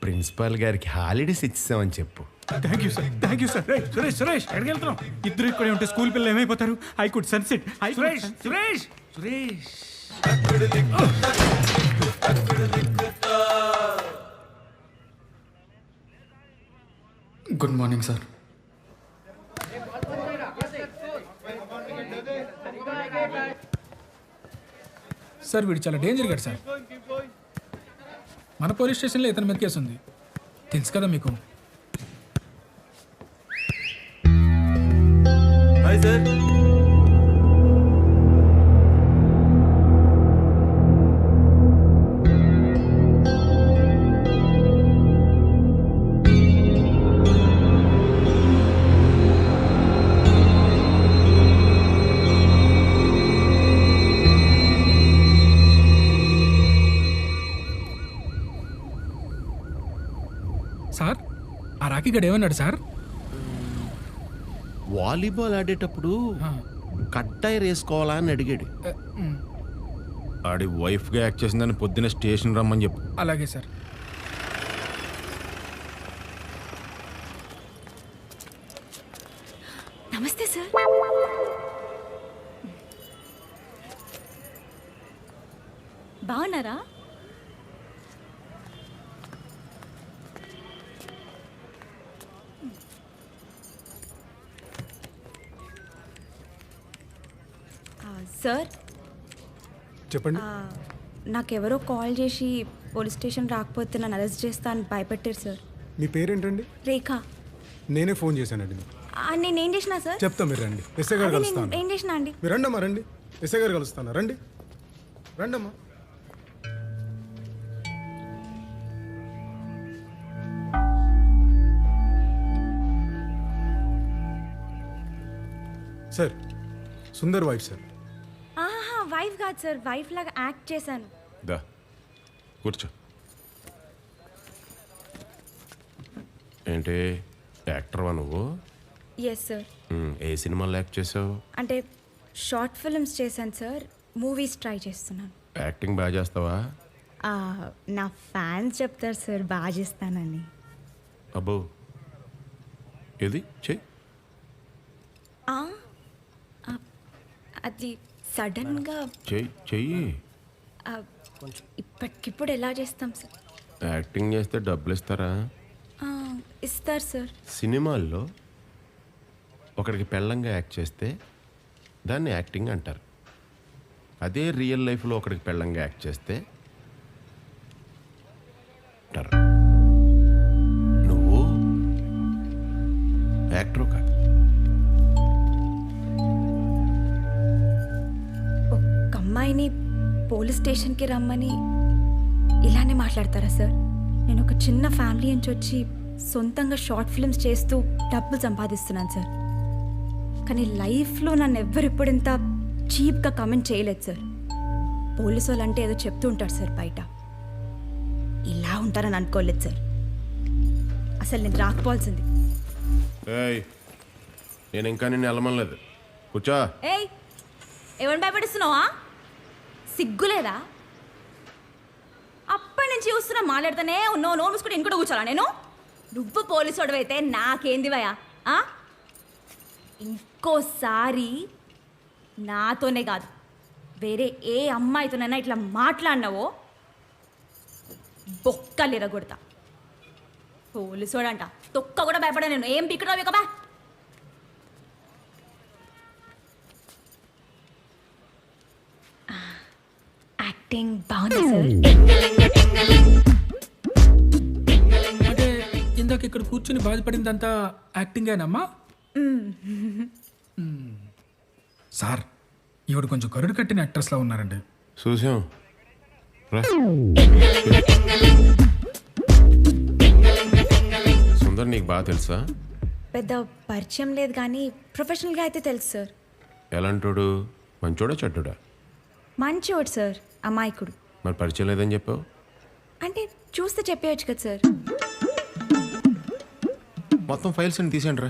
ప్రిన్సిపాల్ గారికి హాలిడేస్ ఇచ్చామని చెప్పు. Thank you sir, thank you sir. Suresh Suresh ఎక్కడికి వెళ్తున్నాం? ఇద్దరు ఇక్కడే ఉంటే స్కూల్ పిల్లలు ఏమైపోతారు? I could sunset. Suresh Suresh Suresh good morning sir. Sir వీడు చాలా డేంజర్ గాడు సార్. మన పోలీస్ స్టేషన్లో ఇతని మీద కేసు ఉంది, తెలుసు కదా మీకు. Hi sir. సార్ ఆ రాఖీ గడు ఏమన్నాడు సార్? వాలీబాల్ ఆడేటప్పుడు కట్టాయి వేసుకోవాలా అని అడిగాడు. ఆడి వైఫ్గా యాక్ట్ చేసిందని పొద్దున్న స్టేషన్ రమ్మని చెప్పు. అలాగే సార్. నమస్తే సార్. బాగున్నారా? సార్ చెప్పండి. నాకెవరో కాల్ చేసి పోలీస్ స్టేషన్ రాకపోతే నన్ను అరెస్ట్ చేస్తా అని భయపెట్టారు సార్. మీ పేరేంటండి? రేఖ. నేనే ఫోన్ చేశానండి. నేనేం చేసినా సార్? చెప్తా, మీరు రండి. ఎస్ఐ గారు కలుస్తాను. ఏం చేసినా అండి? మీరు రండమ్మా, రండి. ఎస్ఐ గారు కలుస్తాను. రండి రండమ్మా. Sir Sundar wife sir. Wife కాదు సార్, వైఫ్ లాగా యాక్ట్ చేశాను. దా కూర్చో. ఏంటి యాక్టర్వా నువ్వు? Yes sir. ఏ సినిమాలో యాక్ట్ చేసావు? అంటే షార్ట్ ఫిల్మ్స్ చేశాను సార్, మూవీస్ ట్రై చేస్తున్నాను. యాక్టింగ్ బాగా చేస్తావా? నా ఫ్యాన్స్ చెప్తారు సార్ బాగా చేస్తానని. అబ్బో ఏది చెయ్యి. అది సడన్గా చెయ్యి. ఇప్పటికిప్పుడు ఎలా చేస్తాం సార్? యాక్టింగ్ చేస్తే డబ్బులు ఇస్తారా? ఇస్తారు సార్. సినిమాల్లో ఒకడికి పెళ్ళంగా యాక్ట్ చేస్తే దాన్ని యాక్టింగ్ అంటారు. అదే రియల్ లైఫ్లో ఒకడికి పెళ్ళంగా యాక్ట్ చేస్తే అంటారు. నువ్వు యాక్టర్ కాదు. ఒక అమ్మాయిని పోలీస్ స్టేషన్కి రమ్మని ఇలానే మాట్లాడతారా సార్? నేను ఒక చిన్న ఫ్యామిలీ నుంచి వచ్చి సొంతంగా షార్ట్ ఫిల్మ్స్ చేస్తూ డబ్బులు సంపాదిస్తున్నాను సార్. కానీ లైఫ్లో నన్ను ఎవ్వరిప్పుడు ఇంత చీప్గా కమెంట్ చేయలేదు సార్. పోలీసు వాళ్ళు అంటే ఏదో చెప్తూ ఉంటారు సార్ బయట, ఇలా ఉంటారని అనుకోలేదు సార్. అసలు నేను రాకపోవాల్సింది. నేను ఇంకా నిన్ను వెళ్ళమనలేదు. కూర్చో. ఏయ్ ఎవరిని భయపడిస్తున్నావా? సిగ్గులేదా? అప్పటి నుంచి చూస్తున్నా మాట్లాడుతానే ఉన్నావు. నోరు మూసుకుంటే ఇంకోటి కూర్చోాలా నేను? నువ్వు పోలీసు వాడివైతే నాకేంది భయ? ఇంకోసారి నాతోనే కాదు వేరే ఏ అమ్మాయితోనైనా ఇట్లా మాట్లాడినావో బొక్కలిరగొడతా. పోలీసోడంట తొక్క కూడా భయపడా నేను. ఏం పిక్కడా బా. యాక్టింగ్ బాగుంది సార్. అంటే ఇందాక ఇక్కడ కూర్చుని బాధపడిందంతా యాక్టింగేనమ్మా? సార్ ఈవిడ కొంచెం కరుడు కట్టిన యాక్ట్రెస్లా ఉన్నారండి. చూసాం రా. సుందర్ నీకు బాగా తెలుసా? పెద్ద పరిచయం లేదు కానీ ప్రొఫెషనల్గా అయితే తెలుసు సార్. ఎలాంటోడు? మంచోడా చెడ్డోడా? మంచివాడు సార్, అమాయకుడు. మరి పరిచయం లేదని చెప్పావు? అంటే చూస్తే చెప్పేయచ్చు కదా సార్. మొత్తం ఫైల్స్ అని తీసేయండి రా,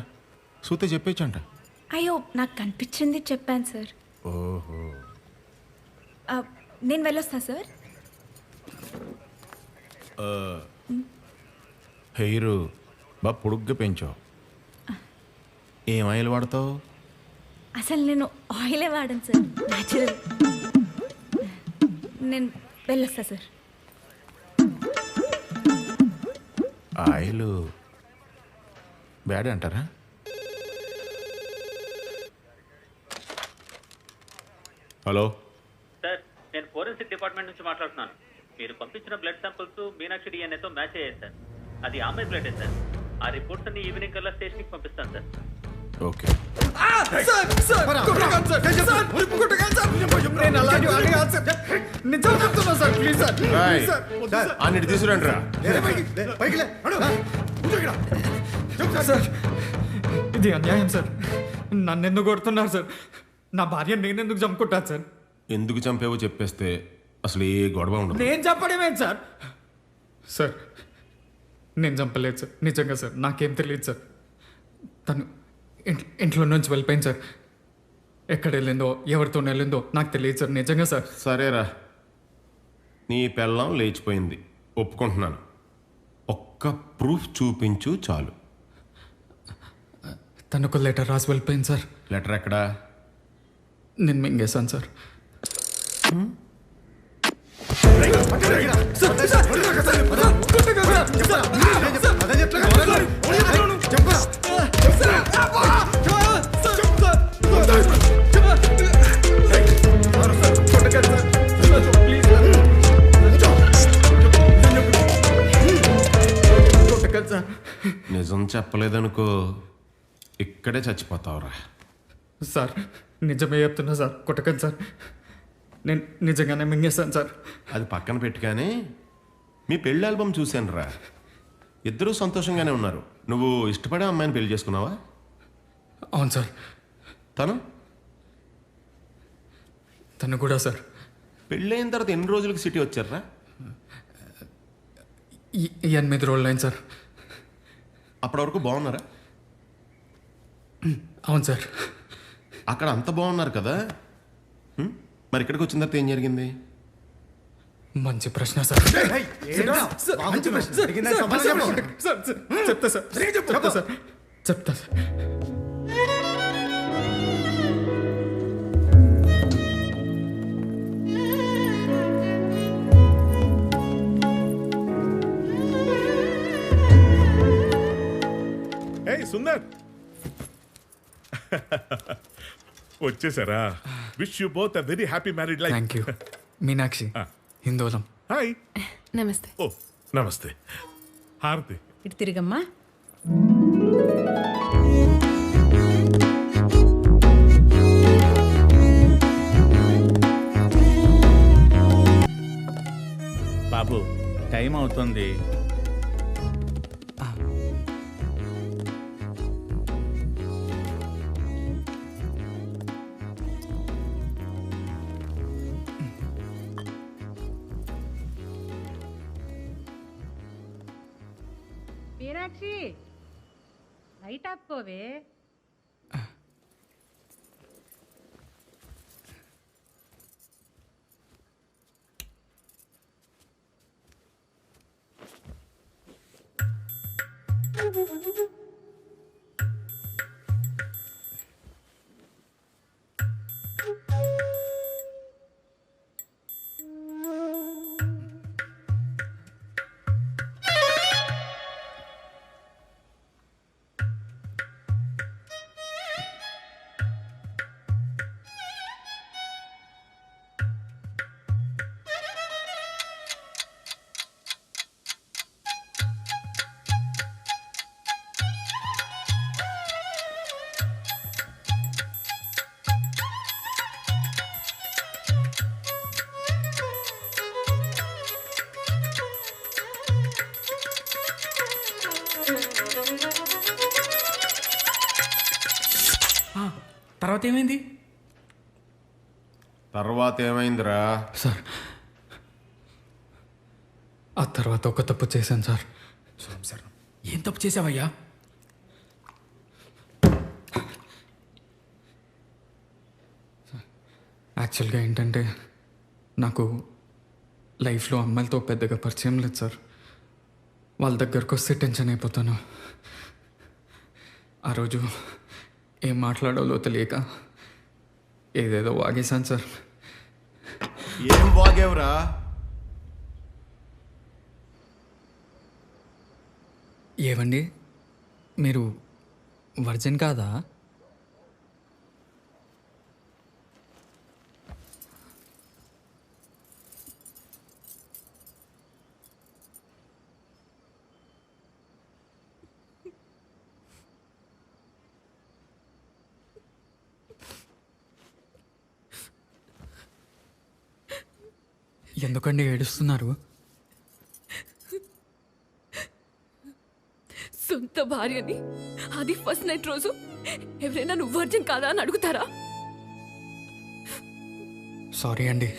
చూస్తే చెప్పేచ్చంట. అయ్యో నాకు కనిపించింది చెప్పాను సార్. ఓహో. నేను వెళ్ళొస్తా సార్. హెయిర్ బాగా పొడుగ్గా పెంచావు. ఏం ఆయిల్ వాడతావు? అసలు నేను ఆయిలే వాడను సార్, న్యాచురల్. నేను వెళ్ళొస్తా సార్. ఆయిల్ బ్యాడ్ అంటారా? హలో సార్, నేను ఫోరెన్సిక్ డిపార్ట్మెంట్ నుంచి మాట్లాడుతున్నాను. మీరు పంపించిన బ్లడ్ శాంపుల్స్ మీనాక్షి డిఎన్ఏతో మ్యాచ్ అయ్యాయి సార్. అది ఆమె బ్లడే సార్. ఆ రిపోర్ట్స్ అన్ని ఈవినింగ్ కల్లా స్టేషన్కి పంపిస్తాను సార్. ఓకే. అన్నిటి తీసుకురండి రా. ఇది అన్యాయం సార్. నన్ను ఎందుకు కొడుతున్నారు సార్? నా భార్య నేనెందుకు చంపుకుంటాను సార్? ఎందుకు చంపేవో చెప్పేస్తే అసలు ఏ గొడవ ఉండదు. నేను చంపడమేంటి సార్? సార్ నేను చంపలేదు సార్, నిజంగా సార్. నాకేం తెలియదు సార్. తను ఇంట్లో నుంచి వెళ్ళిపోయింది సార్. ఎక్కడ వెళ్ళిందో ఎవరితో వెళ్ళిందో నాకు తెలియదు సార్, నిజంగా సార్. సరేరా, నీ పెళ్ళం లేచిపోయింది ఒప్పుకుంటున్నాను. ఒక్క ప్రూఫ్ చూపించు చాలు. తనకు లెటర్ రాసి వెళ్ళిపోయింది సార్. లెటర్ ఎక్కడా? నేను మింగేశాను సార్. నిజం చెప్పలేదనుకో, ఇక్కడే చచ్చిపోతావురా. సార్ నిజమే చెప్తున్నా సార్, కొట్టకండి సార్. నేను నిజంగానే మింగేశాను సార్. అది పక్కన పెట్టుగానే మీ పెళ్ళి ఆల్బమ్ చూశాను రా. ఇద్దరూ సంతోషంగానే ఉన్నారు. నువ్వు ఇష్టపడే అమ్మాయిని పెళ్లి చేసుకున్నావా? అవును సార్. తను కూడా సార్. పెళ్ళైన తర్వాత ఎన్ని రోజులకి సిటీ వచ్చారా? 8 రోజులు అయింది సార్. అప్పటి వరకు బాగున్నారా? అవును సార్. అక్కడ అంత బాగున్నారు కదా, మరి ఇక్కడికి వచ్చిన తర్వాత ఏం జరిగింది? మంచి ప్రశ్న సార్. చెప్తా సార్, చెప్తా సార్, చెప్తా సార్. సుందర్ వచ్చేసారా? Wish you both a very happy married life. Thank you. Meenakshi, Hindolam. Hi. నమస్తే. ఓ నమస్తే. హారతి ఇటు తిరిగమ్మా. బాబు టైం అవుతుంది. మీనాక్షి లైట్ ఆపుకోవే. తర్వాత ఏమైంది? తర్వాత ఏమైందిరా? సార్ ఆ తర్వాత ఒక తప్పు చేశాను సార్. సార్ ఏం తప్పు చేసావయ్యా? యాక్చువల్గా ఏంటంటే నాకు లైఫ్లో అమ్మాయిలతో పెద్దగా పరిచయం లేదు సార్. వాళ్ళ దగ్గరకు వస్తే టెన్షన్ అయిపోతాను. ఆ రోజు ఏం మాట్లాడాలో తెలియక ఏదేదో వాగేశాను సార్. ఏం వాగేవరా? ఏవండి మీరు వర్జిన్ కాదా? ఎందుకండి ఏడుస్తున్నారు? సొంత భార్యని అది ఫస్ట్ నైట్ రోజు ఎవరైనా నువ్వు వర్జిన్ కాదా అని అడుగుతారా? సారీ అండి,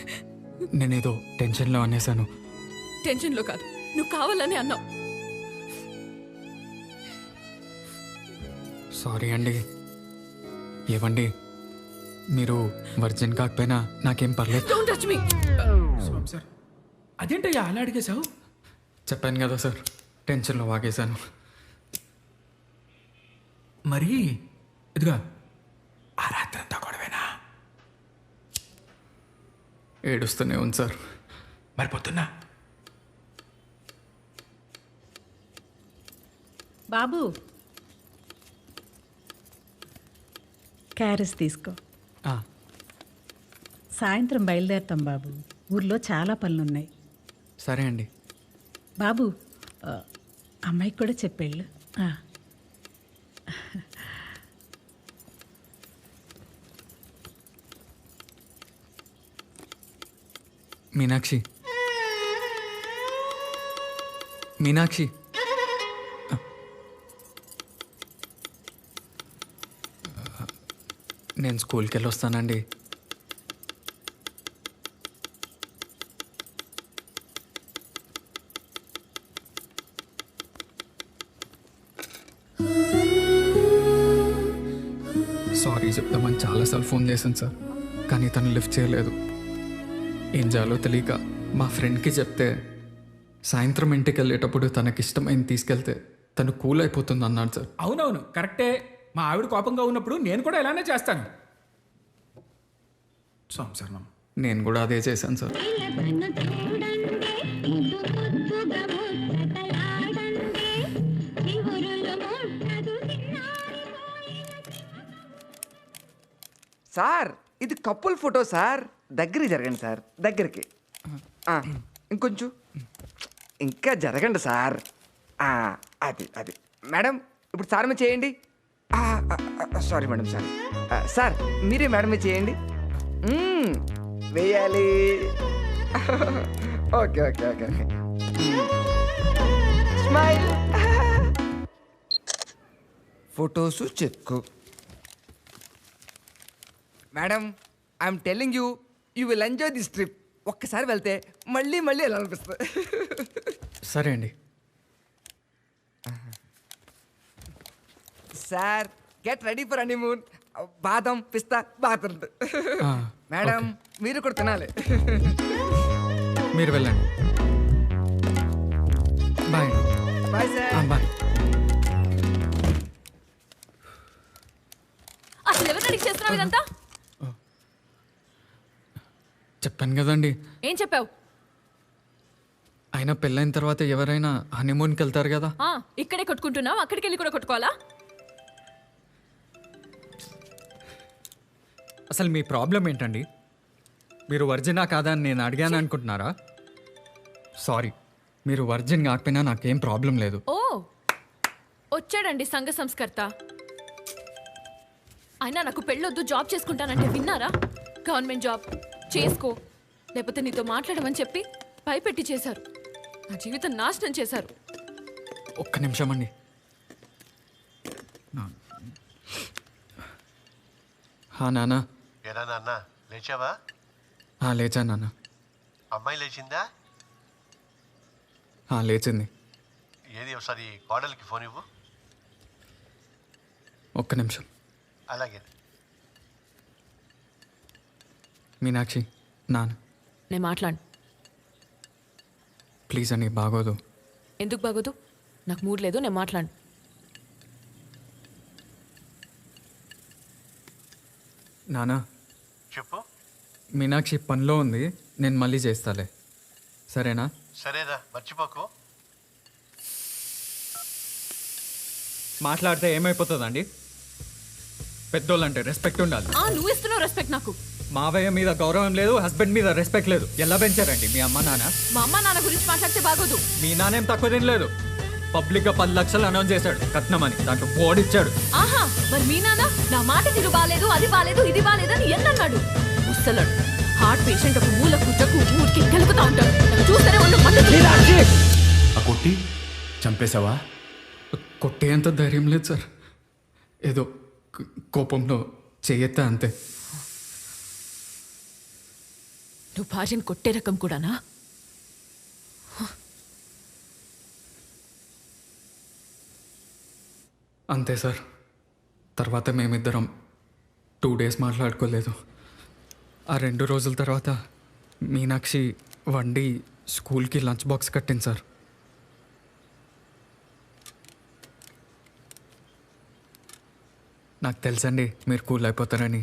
నేనేదో టెన్షన్లో అనేసాను. టెన్షన్లో కాదు, నువ్వు కావాలని అన్నావు. సారీ అండి. ఏవండి మీరు వర్జిన్ కాకపోయినా నాకేం పర్లేదు. Don't touch me. సార్ అదేంటయ్యా అలా అడిగేశావు? చెప్పాను కదా సార్, టెన్షన్లో వాగేశాను. మరి ఇదిగా ఆ రాత్రి అంతా గొడవేనా? ఏడుస్తూనే ఉంది సార్. మరి పొద్దున్నా? బాబు క్యారెస్ తీసుకో. సాయంత్రం బయలుదేరుతాం బాబు. ఊర్లో చాలా పనులున్నాయి. సరే అండి. బాబు అమ్మాయికి కూడా చెప్పేళ్ళు. మీనాక్షి, మీనాక్షి, నేను స్కూల్కి వెళ్ళి వస్తానండి. సారీ చెప్తామని చాలాసార్లు ఫోన్ చేశాను సార్, కానీ తను లిఫ్ట్ చేయలేదు. ఏం చేయాలో తెలియక మా ఫ్రెండ్కి చెప్తే సాయంత్రం ఇంటికి వెళ్ళేటప్పుడు తనకిష్టమైంది తీసుకెళ్తే తను కూల్ అయిపోతుంది అన్నాడు సార్. అవునవును కరెక్టే. మా ఆవిడ కోపంగా ఉన్నప్పుడు నేను కూడా ఇలానే చేస్తాను. సార్ నేను కూడా అదే చేశాను సార్. సార్ ఇది కపుల్ ఫోటో సార్. దగ్గరికి జరగండి సార్, దగ్గరికి. ఇంకొంచెం ఇంకా జరగండి సార్. అది అది మేడం, ఇప్పుడు సార్ మీద చేయండి. సారీ మేడం, సారీ సార్, మీరే మేడం మీద చేయండి. వేయాలి. Okay okay okay okay. Smile. Photos check. Madam I'm telling you, you will enjoy this trip. ఒక్కసారి వెళ్తే మళ్ళీ మళ్ళీ ఎలా అనిపిస్తుంది. సరే అండి. Sir get ready for honeymoon. బాదం పిస్తా బాదం. మేడం మీరు కూడా తినాలి. మీరు వెళ్ళండి. బాయ్. Bye sir. బాయ్. అసలు ఎవరు అడిగి చేస్తున్నావు ఇదంతా? చెప్పాను కదండి. ఏం చెప్పావు? అయినా పెళ్ళైన తర్వాత ఎవరైనా హనీమూన్కి వెళ్తారు కదా. ఇక్కడే కొట్టుకుంటున్నావు, అక్కడికి వెళ్ళి కూడా కొట్టుకోవాలా? అసలు మీ ప్రాబ్లం ఏంటండి? మీరు వర్జినా కాదా అని నేను అడిగాను అనుకుంటున్నారా? సారీ, మీరు వర్జిన్ కాకపోయినా నాకేం ప్రాబ్లం లేదు. ఓ వచ్చాడండి సంఘ సంస్కర్త. అయినా నాకు పెళ్ళొద్దు, జాబ్ చేసుకుంటానంటే విన్నారా? గవర్నమెంట్ జాబ్ చేసుకో, లేకపోతే నీతో మాట్లాడమని చెప్పి భయపెట్టి చేశారు. నా జీవితం నాశనం చేశారు. ఒక్క నిమిషం అండి. నాన్న. ఏనా నాన్న లేచావా? లేచా నాన్న. అమ్మాయి లేచిందా? లేచింది. ఏది ఒకసారి కోడలికి ఫోన్ ఇవ్వు. ఒక్క నిమిషం. అలాగే. మీనాక్షి, నాన్న నేను మాట్లాడు. ప్లీజ్ అని బాగోదు. ఎందుకు బాగోదు? నాకు మూడ్ లేదు, నేను మాట్లాడు. నాన్న చెప్పు. మీనాక్షి పనిలో ఉంది, నేను మళ్ళీ చేస్తాలే, సరేనా? సరేరా, మర్చిపోకు. మాట్లాడితే ఏమైపోతుందండి? పెద్దోళ్ళంటే రెస్పెక్ట్ ఉండాలి. నువ్వు ఇస్తున్నావు రెస్పెక్ట్ నాకు. మావయ్య మీద గౌరవం లేదు, హస్బెండ్ మీద రెస్పెక్ట్ లేదు. ఎలా పెంచారండి మీ అమ్మ నాన్న? మా అమ్మ నాన్న గురించి మాట్లాడితే బాగోదు. మీ నాన్నేం తక్కువ తినలేదు. పబ్లిక్ గా 10 లక్షలు అనౌన్స్ చేశాడు కట్నమని, దాంట్లో బోర్డు ఇచ్చాడు. ఆహా, మరి మీ నాన్న నా మాట తీరు బాలేదు, అది బాలేదు, ఇది బాలేదని ఎన్నన్నాడు? ముసలాడు హార్ట్ పేషెంట్, ఒక మూల కుచ్చకు ఊరికి కలుపుతా ఉంటాడు. నన్ను చూస్తేనే ఒళ్ళు మండుతుంది. ఆ కొట్టి చంపేశావా? కొట్టేంత ధైర్యం లేదు సార్, ఏదో కోపంలో చేయెత్తా అంతే. నువ్వు భార్యను కొట్టే రకం కూడానా? అంతే సార్. తర్వాత మేమిద్దరం 2 days మాట్లాడుకోలేదు. ఆ 2 రోజుల తర్వాత మీనాక్షి వండి స్కూల్కి లంచ్ బాక్స్ కట్టింది సార్. నాకు తెలుసండి మీరు కూల్ అయిపోతారని.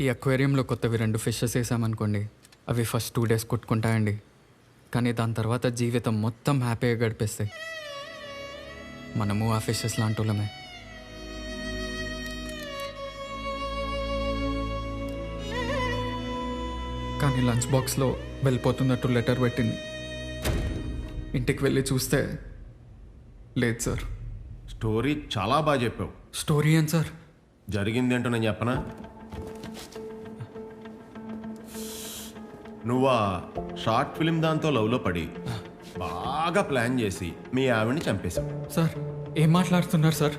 ఈ అక్వేరియంలో కొత్తవి 2 ఫిషెస్ వేసామనుకోండి, అవి ఫస్ట్ 2 days కొట్టుకుంటాయండి, కానీ దాని తర్వాత జీవితం మొత్తం హ్యాపీగా గడిపేస్తాయి. మనము ఆ ఫిషెస్ లాంటి వాళ్ళమే. కానీ లంచ్ బాక్స్లో వెళ్ళిపోతున్నట్టు లెటర్ పెట్టింది. ఇంటికి వెళ్ళి చూస్తే లేదు సార్. స్టోరీ చాలా బాగా చెప్పావు. స్టోరీ ఏం సార్? జరిగింది ఏంటో నేను చెప్పనా? నువ్వు ఆ షార్ట్ ఫిల్మ్ దాంతో లవ్లో పడి బాగా ప్లాన్ చేసి మీ ఆవిడ్ని చంపేశావు. సార్ ఏం మాట్లాడుతున్నారు సార్?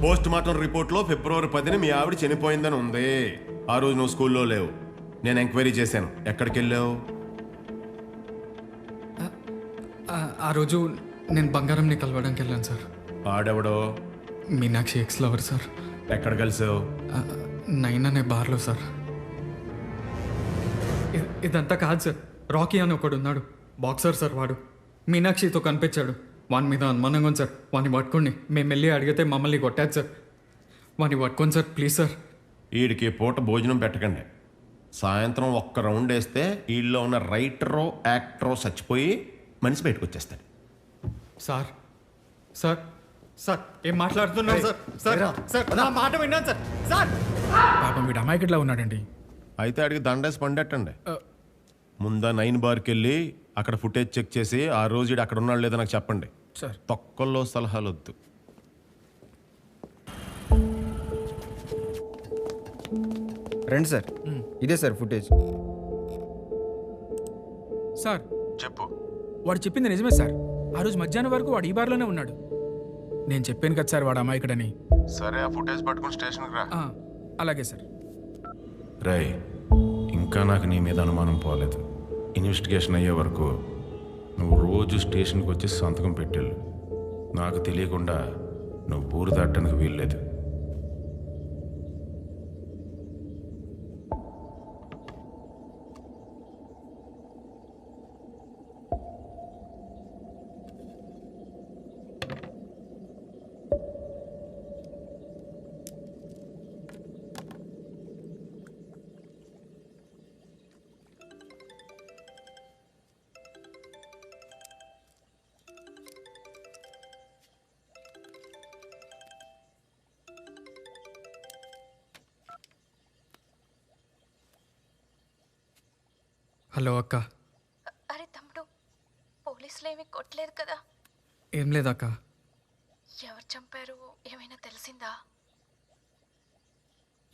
పోస్ట్ మార్టం రిపోర్ట్లో February 10ని మీ ఆవిడ చనిపోయిందని ఉంది. ఆ రోజు నువ్వు స్కూల్లో లేవు. నేను ఎంక్వైరీ చేశాను. ఎక్కడికి వెళ్ళావు? ఆ రోజు నేను బంగారంని కలవడానికి వెళ్ళాను సార్. ఆడెవడో? Meenakshi ex lover sir. ఎక్కడ కలిసావు? 9 అనే బార్లో సార్. ఇదంతా కాదు సార్. రాకీ అని ఒకడు ఉన్నాడు, బాక్సర్ సార్. వాడు మీనాక్షితో కనిపించాడు. వాని మీద అనుమానంగా ఉంది సార్. వాడిని పట్టుకోండి. మేము వెళ్ళి అడిగితే మమ్మల్ని కొట్టాడు సార్. వాడిని పట్టుకోండి సార్, ప్లీజ్ సార్. వీడికి పూట భోజనం పెట్టకండి. సాయంత్రం ఒక్క రౌండ్ వేస్తే వీళ్ళలో ఉన్న రైటరో యాక్టరో చచ్చిపోయి మనిషి బయటకు వచ్చేస్తాడు. సార్ సార్ సార్ ఏం మాట్లాడుతున్నారు సార్? సార్ సార్ నా మాట విన్నాను సార్. సార్ పాపం వీడు అమాయకుడిలా ఉన్నాడండి. అయితే అడిగి దండేసి పండెట్టండి. ముందా 9 బార్కి వెళ్ళి అక్కడ ఫుటేజ్ చెక్ చేసి ఆ రోజు ఈడు అక్కడ ఉన్నాడు లేదో నాకు చెప్పండి సార్. తొక్కల్లో సలహాలు వద్దు. రండి సార్, ఇదే సార్ ఫుటేజ్. సార్ చెప్పు. వాడు చెప్పింది నిజమే సార్. ఆ రోజు మధ్యాహ్నం వరకు వాడు ఈ బార్లోనే ఉన్నాడు. నేను చెప్పాను కదా సార్ వాడు అమాయకుడని. సరే, ఆ ఫుటేజ్ పట్టుకుని స్టేషన్కి రా. అలాగే సార్. రై, ఇంకా నాకు నీ మీద అనుమానం పోలేదు. ఇన్వెస్టిగేషన్ అయ్యే వరకు నువ్వు రోజు స్టేషన్కి వచ్చి సంతకం పెట్టేళ్ళు. నాకు తెలియకుండా నువ్వు ఊరు దాటడానికి వీల్లేదు. హలో అక్క. అరే తమ్ముడు, పోలీసులు ఏమీ కొట్టలేదు కదా? ఏం లేదక్క. ఎవరు చంపారు ఏమైనా తెలిసిందా?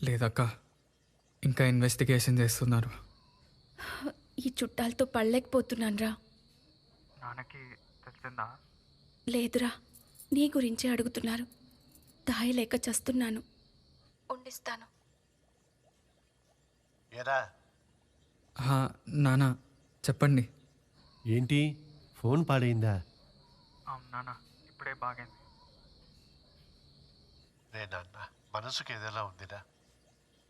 లేదక్క, ఇంకా ఇన్వెస్టిగేషన్ చేస్తున్నారు. ఈ చుట్టాలతో పడలేకపోతున్నానురా. నాన్నకి తెలిసిందా? లేదురా, నీ గురించే అడుగుతున్నారు. దాయలేక చస్తున్నాను. ఉండిస్తాను. ఏరా నానా చెప్పండి. ఏంటి ఫోన్ పాడైందా? నానా ఇప్పుడే బాగైంది. రే నాన్న, మనసుకి ఏదైనా ఉందిరా,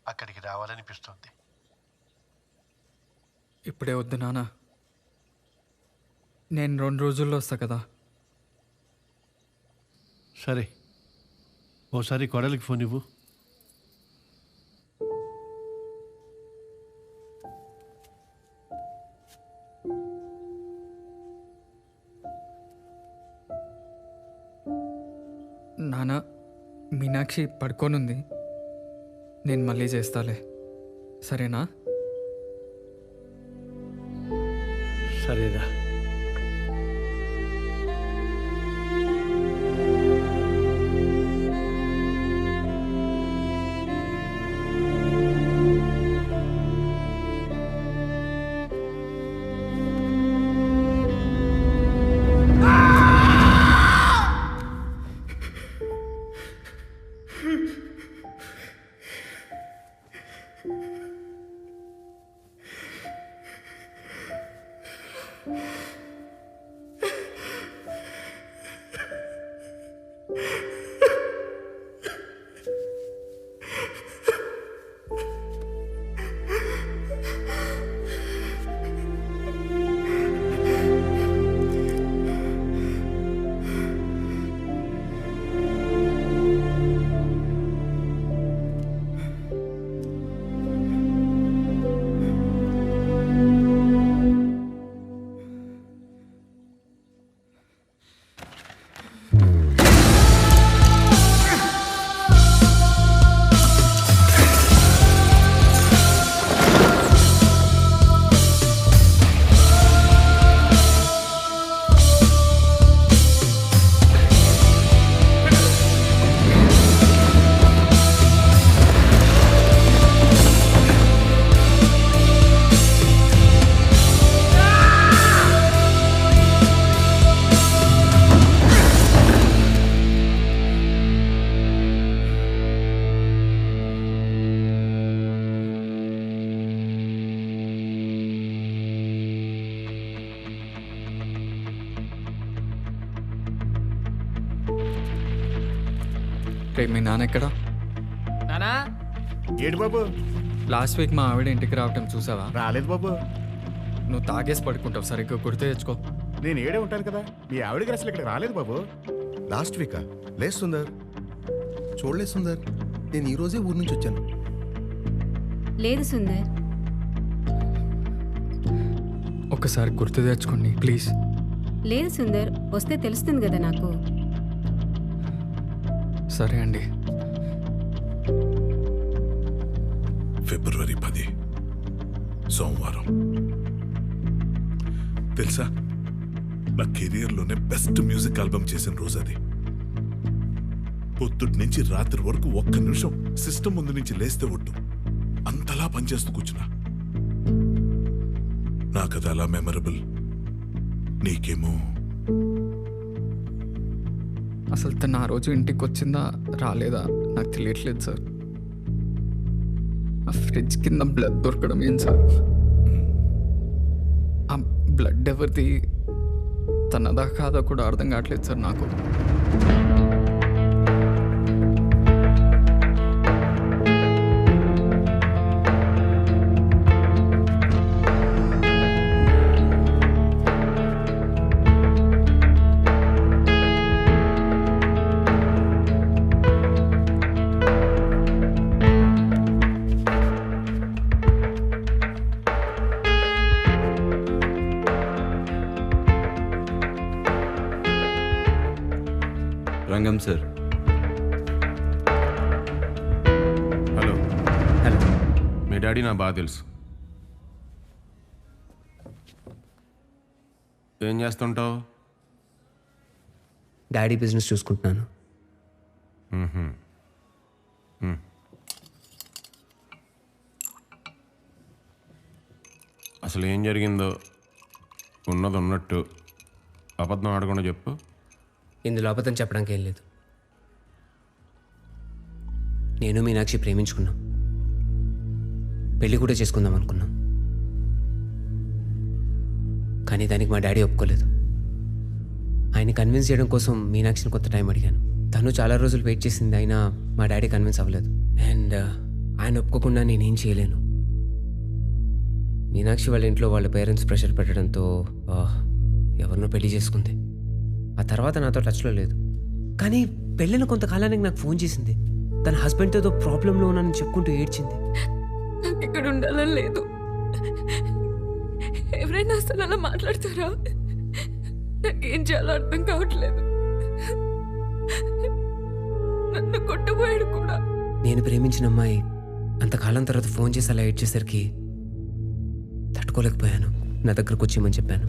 అక్కడికి రావాలనిపిస్తుంది. ఇప్పుడే వద్దు నానా, నేను 2 రోజుల్లో వస్తా కదా. సరే, ఓసారి కొడలికి ఫోన్ ఇవ్వు. నానా మీనాక్షి పడుకోనుంది, నేను మళ్ళీ చేస్తాలే, సరేనా? సరేరా. రేపు మీ నాన్న ఎక్కడా? నానా ఏడు బాబు, లాస్ట్ వీక్ మా ఆవిడ ఇంటికి రావటం చూసావా? రాలేదు బాబు. నువ్వు తాగేసి పడుకుంటావు, సరిగ్గా గుర్తు తెచ్చుకో. నేను ఏడే ఉంటాను కదా, మీ ఆవిడకి అసలు ఇక్కడ రాలేదు బాబు. లాస్ట్ వీకా? లేదు సుందర్, చూడలేదు సుందర్, నేను ఈరోజే ఊరు నుంచి వచ్చాను. లేదు సుందర్. ఒకసారి గుర్తు తెచ్చుకోండి ప్లీజ్. లేదు సుందర్, వస్తే తెలుస్తుంది కదా నాకు. సరే అండి. ఫిబ్రవరి 10 సోమవారం. తెలుసా, నా కెరియర్లోనే బెస్ట్ మ్యూజిక్ ఆల్బమ్ చేసిన రోజు అది. పొద్దుటి నుంచి రాత్రి వరకు ఒక్క నిమిషం సిస్టమ్ ముందు నుంచి లేస్తే ఒట్టు అంతలా పనిచేస్తూ కూర్చున్నా. నాకది అలా మెమరబుల్, నీకేమో. అసలు తను ఆ రోజు ఇంటికి వచ్చిందా రాలేదా నాకు తెలియట్లేదు సార్. ఆ ఫ్రిడ్జ్ కింద బ్లడ్ దొరకడం ఏం సార్? ఆ బ్లడ్ ఎవరిది, తనదా కాదా కూడా అర్థం కావట్లేదు సార్ నాకు. రంగం సార్. హలో. హలో. మీ డాడీ నా బాగా తెలుసు. ఏం చేస్తుంటావు? డాడీ బిజినెస్ చూసుకుంటున్నాను. అసలు ఏం జరిగిందో ఉన్నది ఉన్నట్టు అబద్ధం ఆడకుండా చెప్పు. ఇందులో అబద్ధం చెప్పడానికి ఏం లేదు. నేను మీనాక్షి ప్రేమించుకున్నాం, పెళ్లి కూడా చేసుకుందాం అనుకున్నాం. కానీ దానికి మా డాడీ ఒప్పుకోలేదు. ఆయన కన్విన్స్ చేయడం కోసం మీనాక్షిని కొంత టైం అడిగాను. తను చాలా రోజులు వెయిట్ చేసింది, అయినా మా డాడీ కన్విన్స్ అవ్వలేదు. అండ్ ఆయన ఒప్పుకోకుండా నేనేం చేయలేను. మీనాక్షి వాళ్ళ ఇంట్లో వాళ్ళ పేరెంట్స్ ప్రెషర్ పెట్టడంతో ఎవరినో పెళ్లి చేసుకుంది. ఆ తర్వాత నాతో టచ్లో లేదు. కానీ పెళ్ళిన కొంతకాలానికి నాకు ఫోన్ చేసింది. తన హస్బెండ్తో ఏదో ప్రాబ్లంలో ఉన్నానని చెప్పుకుంటూ ఏడ్చింది. నాకు ఇక్కడ ఉండాలని లేదు. ఎవరైనా అసలు అలా మాట్లాడతారా? నాకేం చేయాలో అర్థం కావట్లేదు. నన్ను కొట్టబోయాడు కూడా. నేను ప్రేమించిన అమ్మాయి అంతకాలం తర్వాత ఫోన్ చేసి అలా ఏడ్చేసరికి తట్టుకోలేకపోయాను. నా దగ్గరకు వచ్చేయమని చెప్పాను.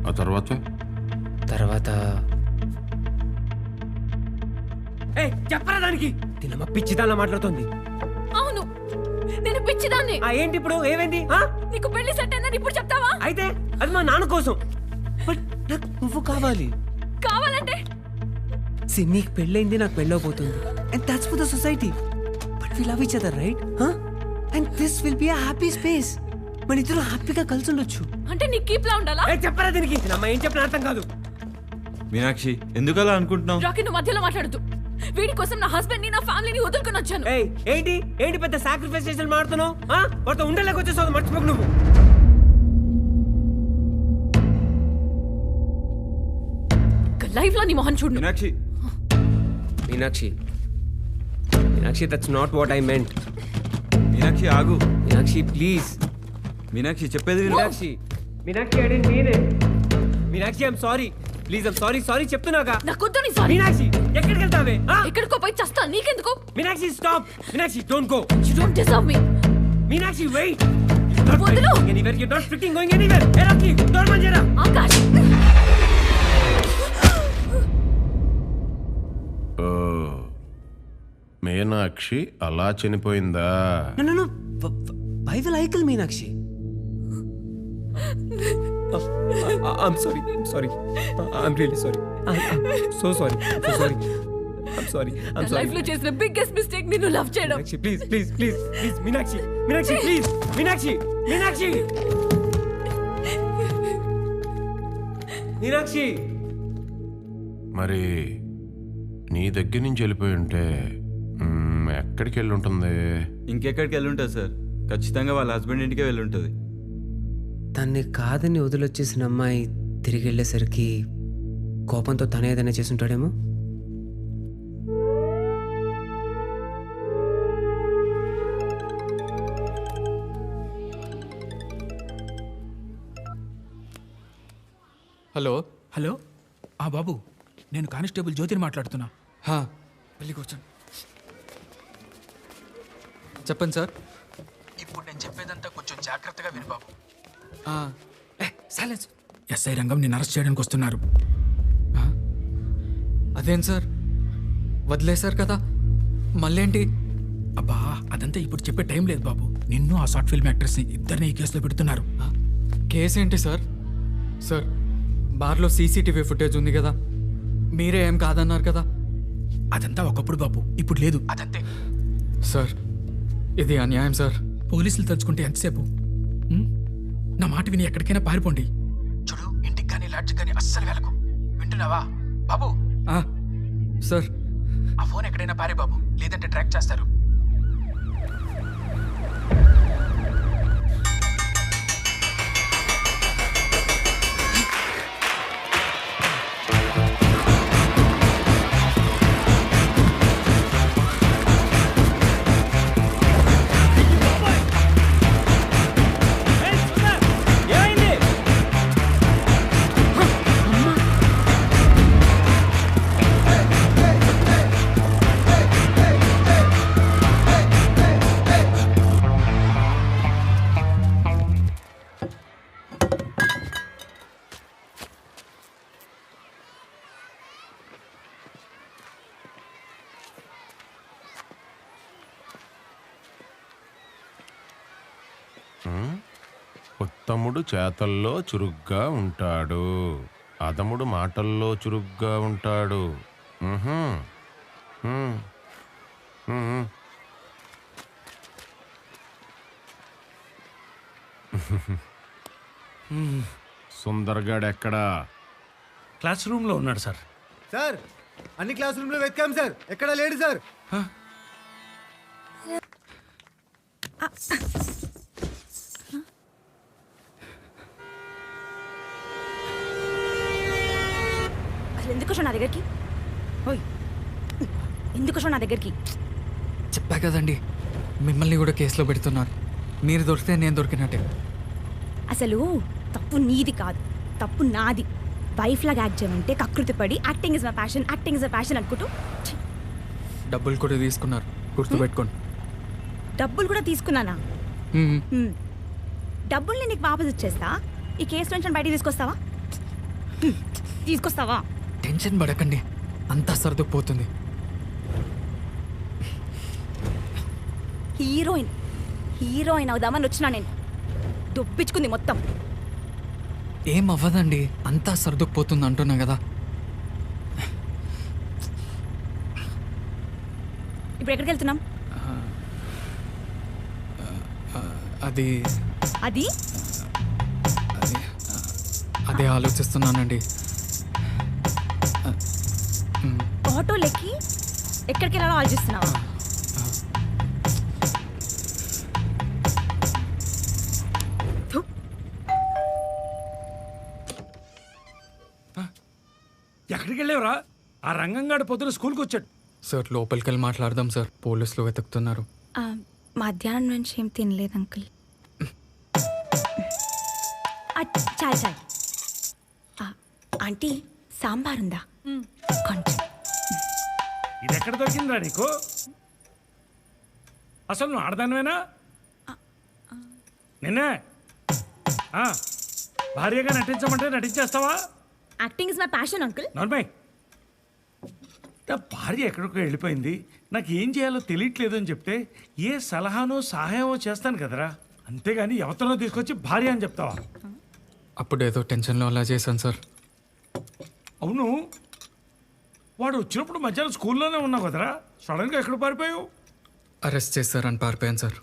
ఆ తర్వాత చెప్పరా దానికి? తినమ్మ పిచ్చిదాలా మాట్లాడుతోంది. అవును, నేను పిచ్చిదాన్ని. ఏంటి ఇప్పుడు ఏమైంది? నీకు పెళ్లి సెట్ అయిందని ఇప్పుడు చెప్తావా? అయితే అది మా నాన్న కోసం. బట్ నాకు నువ్వు కావాలి. కావాలంటే నీకు పెళ్ళైంది, నాకు పెళ్ళవబోతుంది. And that's for the society. But we love each other, right? And this will be a happy space. మన ఇద్దరు హ్యాపీగా కలిసి ఉండొచ్చు. అంటే నీకు కీప్లా ఉండాలా? చెప్పరా దీనికి? అమ్మ ఏం చెప్పిన అర్థం కాదు. మీనాక్షి ఎందుకు అలా అనుకుంటున్నావు? రాకీ, నువ్వు మధ్యలో మాట్లాడుతూ. వీడి కోసం నా హస్బెండ్ ని, నా ఫ్యామిలీని వదులుకొని వచ్చాను. ఏంటి ఏంటి పెద్ద సాక్రిఫైస్ చేసి మాడుతున్నావు? వాటితో ఉండలేక వచ్చేసావు, మర్చిపోకు నువ్వు. లైఫ్ లో నీ మొహం చూడు. Meenakshi Meenakshi that's not what I meant. Meenakshi ఆగు. మీనాక్షి ప్లీజ్. మీనాక్షి చెప్పేది విను. Meenakshi I didn't mean it. Meenakshi I am sorry. Please I'm sorry చెప్తున్నాగా. నాకొద్దు నీ సారీ. మీనాక్షి ఎక్కడికి వెళ్తావే? ఎక్కడికో పోయి చస్తా, నీకెందుకు? Meenakshi stop. Meenakshi don't go. You don't deserve me. Meenakshi wait. వదలు. You're not freaking going anywhere. Hey Rocky, door బంద్ చేయరా. ఆకాష్. మీనాక్షి అలా చనిపోయిందా? No. Why will I kill Meenakshi? I'm sorry. I'm really sorry. I'm so sorry. I'm sorry. Life లో చేసిన biggest mistake నిన్ను love చేయడం. Meenakshi, please. Meenakshi, please. Meenakshi. మరి నీ దగ్గర నుంచి వెళ్ళిపోయి ఉంటే ఎక్కడికి వెళ్ళి ఉంటుంది? ఇంకెక్కడికి వెళ్ళి ఉంటుంది సార్. ఖచ్చితంగా వాళ్ళ హస్బెండ్ ఇంటికే వెళ్ళి ఉంటుంది. తన్ని కాదని వదిలొచ్చేసిన అమ్మాయి తిరిగి వెళ్ళేసరికి కోపంతో తనే ఏదైనా చేసి ఉంటాడేమో. హలో బాబు, నేను కానిస్టేబుల్ జ్యోతిని మాట్లాడుతున్నా. వెళ్ళి కూర్చోండి. చెప్పండి సార్. ఇప్పుడు నేను చెప్పేదంతా కొంచెం జాగ్రత్తగా విను బాబు. సైలెన్స్. ఎస్ఐ రంగం నిన్ను అరెస్ట్ చేయడానికి వస్తున్నారు. అదేం సార్, వదిలేశారు కదా, మళ్ళేంటి? అబ్బా, అదంతా ఇప్పుడు చెప్పే టైం లేదు బాబు. నిన్ను ఆ షార్ట్ ఫిల్మ్ యాక్ట్రెస్ని ఇద్దరిని ఈ కేసులో పెడుతున్నారు. కేసు ఏంటి సార్? సార్, బార్లో సీసీటీవీ ఫుటేజ్ ఉంది కదా, మీరే ఏం కాదన్నారు కదా. అదంతా ఒకప్పుడు బాబు, ఇప్పుడు లేదు. అదంతే సార్, ఇది అన్యాయం సార్. పోలీసులు తలుచుకుంటే ఎంతసేపు? నా మాట విని ఎక్కడికైనా పారిపోండి. చూడు, ఇంటికి కానీ లాడ్జ్ కానీ అస్సలు వెళ్ళకు. వింటున్నావా బాబు? సార్, ఆ ఫోన్ ఎక్కడైనా పారే బాబు, లేదంటే ట్రాక్ చేస్తారు. ఉత్తముడు చేతల్లో చురుగ్గా ఉంటాడు. అదముడు మాటల్లో చురుగ్గా ఉంటాడు. మ్హూ. మ్మ్. సుందర్గాడ్ ఎక్కడా? క్లాస్ రూమ్లో ఉన్నాడు సార్. సార్ అన్ని క్లాస్ రూమ్లో వెతికాం సార్, ఎక్కడా లేడు సార్. అసలు ఎందుకు వచ్చావు నా దగ్గరికి? ఓయ్ ఎందుకు వచ్చావు నా దగ్గరికి? చెప్పా కదండి, మిమ్మల్ని కూడా కేసులో పెడుతున్నారు. మీరు దొరికితే నేను దొరికినట్టే. అసలు తప్పు నీది కాదు, తప్పు నాది. వైఫ్ లాగా యాక్ట్ చేయమంటే కకృతి పడి acting is my passion, acting is my passion అనుకుంటూ డబ్బులు కూడా తీసుకున్నారు, గుర్తుపెట్టుకోండి. డబ్బులు కూడా తీసుకున్నానా? డబ్బుల్ని నీకు వాపస్ ఇచ్చేస్తా. ఈ కేసు నుంచి బయటికి తీసుకొస్తావా? తీసుకొస్తావా? టెన్షన్ పడకండి, అంతా సర్దుకుపోతుంది. హీరోయిన్ హీరోయిన్ అవుదామని వచ్చినా నేను, దొప్పించుకుంది మొత్తం. ఏం అవ్వదండి, అంతా సర్దుకుపోతుంది అంటున్నా కదా. ఇప్పుడు ఎక్కడికి వెళ్తున్నాం? అది అది అదే ఆలోచిస్తున్నానండి. ఆటోలెక్కి ఎక్కడికి వెళ్ళాలో ఆలోచిస్తున్నావా? ఎక్కడికి వెళ్ళేవరా? ఆ రంగంగాడు పొద్దున స్కూల్కి వచ్చాడు. సార్ లోపలికి వెళ్ళి మాట్లాడదాం సార్, పోలీసులు వెతుకుతున్నారు. మధ్యాహ్నం నుంచి ఏం తినలేదు అంకుల్. చాలు చాలు. ఆంటీ సాంబార్ ఉందా? కొంచెం. ఇది ఎక్కడ దొరికిందిరా నీకు? అసలు నువ్వు ఆడదానివేనా? నిన్నే భార్యగా నటించమంటే నటించేస్తావా? Acting is my passion uncle. Normal. నా భార్య ఎక్కడికో వెళ్ళిపోయింది, నాకు ఏం చేయాలో తెలియట్లేదు అని చెప్తే ఏ సలహానో సహాయమో చేస్తాను కదరా, అంతేగాని ఎవరినో తీసుకొచ్చి భార్య అని చెప్తావా? అప్పుడు ఏదో టెన్షన్లో అలా చేశాను సార్. అవును, వాడు వచ్చినప్పుడు మధ్యాహ్నం స్కూల్లోనే ఉన్నావు కదరా, సడన్గా ఎక్కడ పారిపోయావు? అరెస్ట్ చేశారని పారిపోయాను సార్.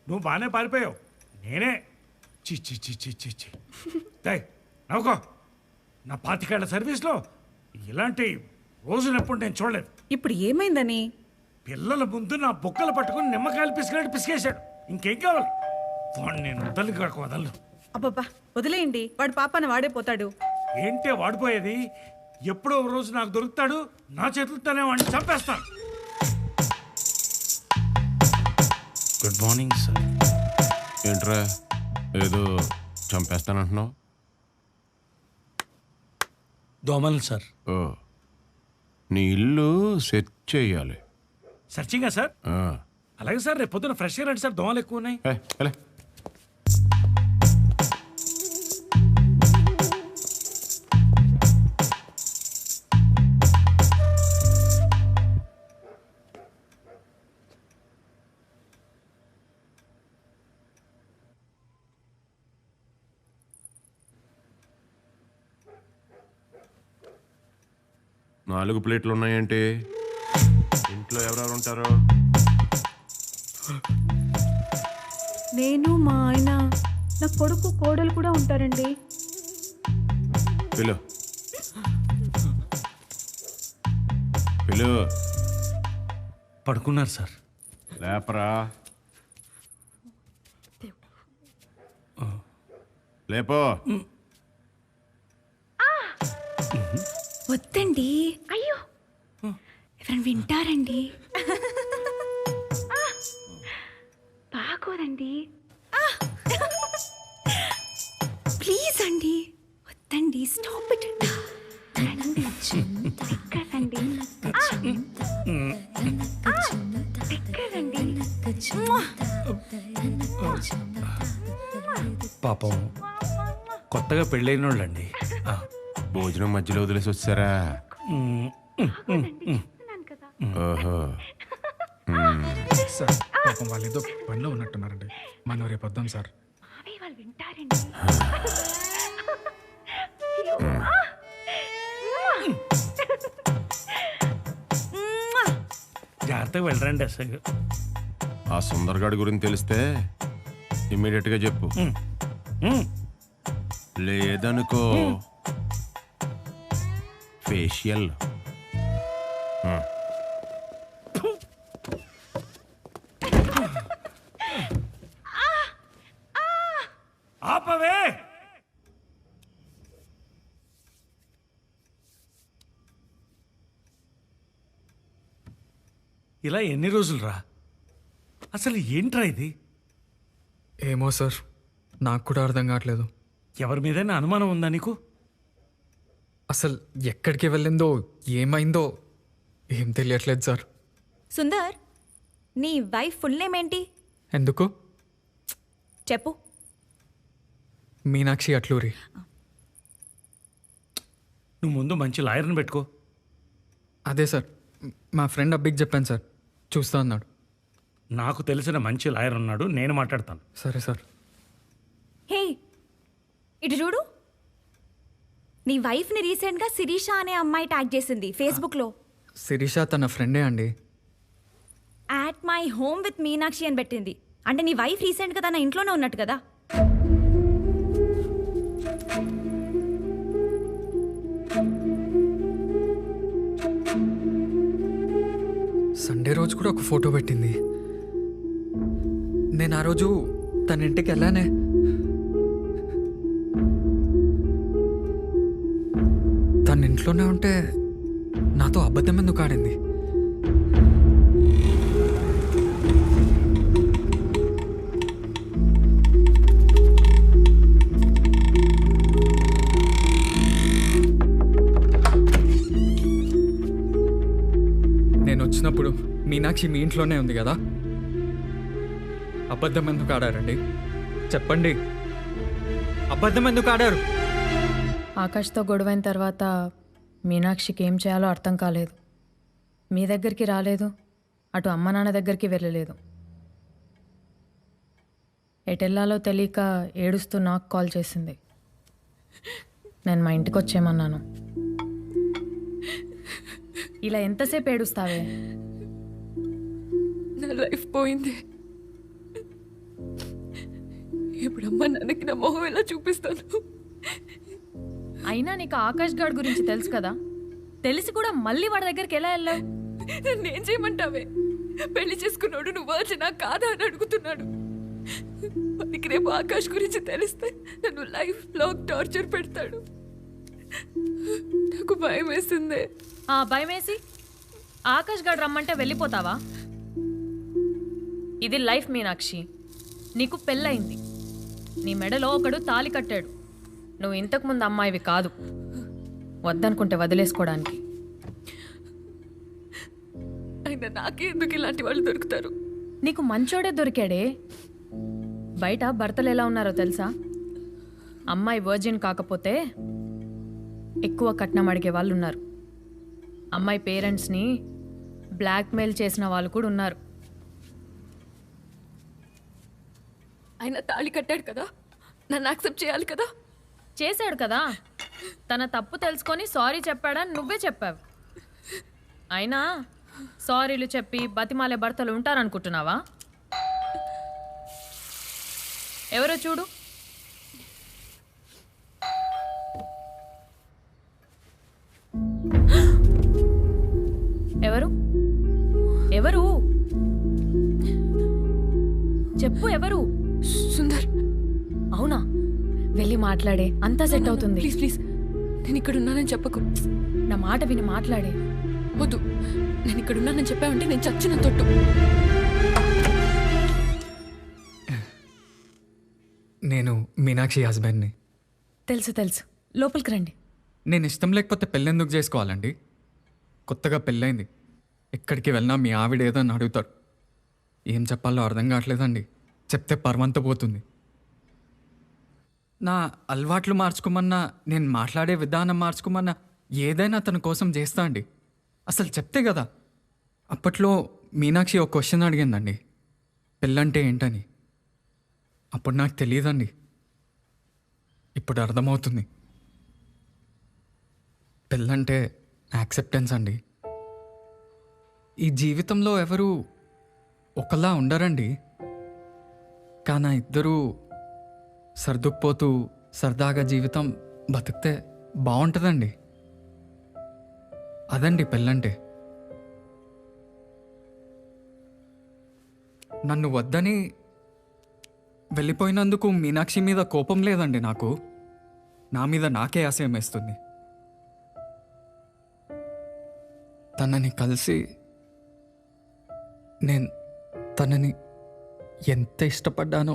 నువ్వు బాగానే పారిపోయావు, నేనే చి చి చి చి చి చి నవ్వుకో. నా 25 ఏళ్ల సర్వీస్లో ఇలాంటి రోజునప్పుడు నేను చూడలేదు. ఇప్పుడు ఏమైందని? పిల్లల ముందు నా బొక్కలు పట్టుకుని నిమ్మకాయలు పిసికినట్టు పిసికేశాడు. ఇంకేం కావాలి? వాడు నేను వదలు కాక వదలను. అబ్బబ్బా వదిలేయండి, వాడు పాపాన వాడే పోతాడు. ఏంటే వాడిపోయేది? ఎప్పుడో ఒక రోజు నాకు దొరుకుతాడు, నా చేతులతోనే వాడిని చంపేస్తాను. Good morning sir. ఏంట్రా ఏదో చంపేస్తానంటున్నావు? దోమలు సార్. ఓ, నీ ఇల్లు సెర్చ్ చేయాలి. సర్చింగా సార్? అలాగే సార్, రేపు పొద్దున ఫ్రెష్గా రండి సార్, దోమలు ఎక్కువ ఉన్నాయి. అలే 4 ప్లేట్లు ఉన్నాయంటే ఇంట్లో ఎవరెవరు ఉంటారు? నేను, మా ఆయన, నా కొడుకు, కోడలు కూడా ఉంటారండి. పిలు పిలు. పడుకున్నారు సార్. లేపరా, లేపో. వద్దండి, అయ్యో ఎవరైనా వింటారండి. బాగోదండి, ప్లీజ్ అండి, వద్దండి, స్టాప్ ఇట్. పాపం కొత్తగా పెళ్ళైన వాళ్ళండి. భోజనం మధ్యలో వదిలేసి వచ్చారా? ఓహో. సార్ పాపం వాళ్ళు ఏదో పనిలో ఉన్నట్టున్నారండి, మనం రేపు వద్దాం సార్. వింటారండి. జాగ్రత్తగా వెళ్ళరండి ఎస్ఐ గారు. ఆ సుందర్గాడి గురించి తెలిస్తే ఇమ్మీడియట్గా చెప్పు. లేదనుకో ఫేషియల్. ఆపవే. ఇలా ఎన్ని రోజులు రా? అసలు ఏంట్రా ఇది? ఏమో సార్, నాకు కూడా అర్థం కావట్లేదు. ఎవరి మీదైనా అనుమానం ఉందా నీకు? అసలు ఎక్కడికి వెళ్ళిందో ఏమైందో ఏం తెలియట్లేదు సార్. సుందర్, నీ వైఫ్ ఫుల్ నేమ్ ఏంటి? ఎందుకు? చెప్పు. మీనాక్షి అట్లూరి. నువ్వు ముందు మంచి లాయర్ని పెట్టుకో. అదే సార్, మా ఫ్రెండ్ అబ్బికి చెప్పాను సార్, చూస్తా అన్నాడు. నాకు తెలిసిన మంచి లాయర్ ఉన్నాడు, నేను మాట్లాడతాను. సరే సార్. హే, ఇటు చూడు. నీ వైఫ్ని రీసెంట్గా శిరీష అనే అమ్మాయి ట్యాగ్ చేసింది ఫేస్బుక్లో. శిరీష తన ఫ్రెండే అండి. At my home with Meenakshi అని పెట్టింది. అంటే నీ వైఫ్ రీసెంట్గా తన ఇంట్లోనే ఉన్నట్టు కదా? సండే రోజు కూడా ఒక ఫోటో పెట్టింది. నేను ఆ రోజు తన ఇంటికి వెళ్ళానే. తన ఇంట్లోనే ఉంటే నాతో అబద్ధం ఎందుకు ఆడింది? నేను వచ్చినప్పుడు మీనాక్షి మీ ఇంట్లోనే ఉంది కదా, అబద్ధం ఎందుకు ఆడారండి? చెప్పండి, అబద్ధం ఎందుకు ఆడారు? ఆకాష్తో గొడవైన తర్వాత మీనాక్షికి ఏం చేయాలో అర్థం కాలేదు. మీ దగ్గరికి రాలేదు, అటు అమ్మ నాన్న దగ్గరికి వెళ్ళలేదు. ఎటెల్లాలో తెలియక ఏడుస్తూ నాకు కాల్ చేసింది. నేను మా ఇంటికి వచ్చేయమన్నాను. ఇలా ఎంతసేపు ఏడుస్తావే? నా లైఫ్ పోయింది. ఇప్పుడు అమ్మ నాన్నకి నా మొహం ఎలా చూపిస్తాను? అయినా నీకు ఆకాష్ గాడ్ గురించి తెలుసు కదా, తెలిసి కూడా మళ్ళీ వాడి దగ్గరికి ఎలా వెళ్ళావు? నేనేం చేయమంటావే? పెళ్లి చేసుకున్నాడు నువ్వు వచ్చినా కాదా అని అడుగుతున్నాడు. వాడికి రేపు ఆకాష్ గురించి తెలిస్తే నన్ను లైఫ్ లాంగ్ టార్చర్ పెడతాడు. నాకు భయం వేసిందే. ఆ భయం వేసి ఆకాష్ గాడు రమ్మంటే వెళ్ళిపోతావా? ఇది లైఫ్ మీనాక్షి. నీకు పెళ్ళయింది, నీ మెడలో ఒకడు తాళి కట్టాడు. నువ్వు ఇంతకుముందు అమ్మాయివి కాదు, వద్దనుకుంటే వదిలేసుకోవడానికి. అయినా నాకే ఎందుకు ఇలాంటి వాళ్ళు దొరుకుతారు? నీకు మంచోడే దొరికాడే. బయట భర్తలు ఎలా ఉన్నారో తెలుసా? అమ్మాయి వర్జిన్ కాకపోతే ఎక్కువ కట్నం అడిగే వాళ్ళు ఉన్నారు. అమ్మాయి పేరెంట్స్ని బ్లాక్మెయిల్ చేసిన వాళ్ళు కూడా ఉన్నారు. ఆయన తాళి కట్టాడు కదా, నన్ను యాక్సెప్ట్ చేయాలి కదా? చేశాడు కదా, తన తప్పు తెలుసుకొని సారీ చెప్పాడని నువ్వే చెప్పావు. అయినా సారీలు చెప్పి బతిమాలే భర్తలు ఉంటారనుకుంటున్నావా? ఎవరో చూడు. ఎవరు ఎవరు చెప్పు, ఎవరు? సుందర్. అవునా? వెళ్ళి మాట్లాడే, అంతా సెట్ అవుతుంది. ప్లీజ్ ప్లీజ్, నేను ఇక్కడ ఉన్నానని చెప్పకు. నా మాట విని మాట్లాడే. వద్దు, నేను ఇక్కడ ఉన్నానని చెప్పావంటే నేను చచ్చిన తొట్టు. నేను మీనాక్షి హస్బెండ్ని. తెలుసు తెలుసు, లోపలికి రండి. నేను ఇష్టం లేకపోతే పెళ్ళెందుకు చేసుకోవాలండి? కొత్తగా పెళ్ళైంది, ఎక్కడికి వెళ్ళినా మీ ఆవిడ ఏదో అని అడుగుతారు. ఏం చెప్పాలో అర్థం కావట్లేదండి. చెప్తే పర్వంత పోతుంది. నా అలవాట్లు మార్చుకోమన్నా, నేను మాట్లాడే విధానం మార్చుకోమన్నా ఏదైనా తన కోసం చేస్తా అండి. అసలు చెప్తే కదా. అప్పట్లో మీనాక్షి ఒక క్వశ్చన్ అడిగిందండి, పెళ్ళంటే ఏంటని. అప్పుడు నాకు తెలియదండి, ఇప్పుడు అర్థమవుతుంది. పెళ్ళంటే యాక్సెప్టెన్స్ అండి. ఈ జీవితంలో ఎవరు ఒకలా ఉండరండి. కానీ ఇద్దరూ సర్దుకుపోతూ సరదాగా జీవితం బతికితే బాగుంటుందండి. అదండి పెళ్ళంటే. నన్ను వద్దని వెళ్ళిపోయినందుకు మీనాక్షి మీద కోపం లేదండి నాకు. నా మీద నాకే ఆశయం వేస్తుంది. తనని కలిసి నేను తనని ఎంత ఇష్టపడ్డానో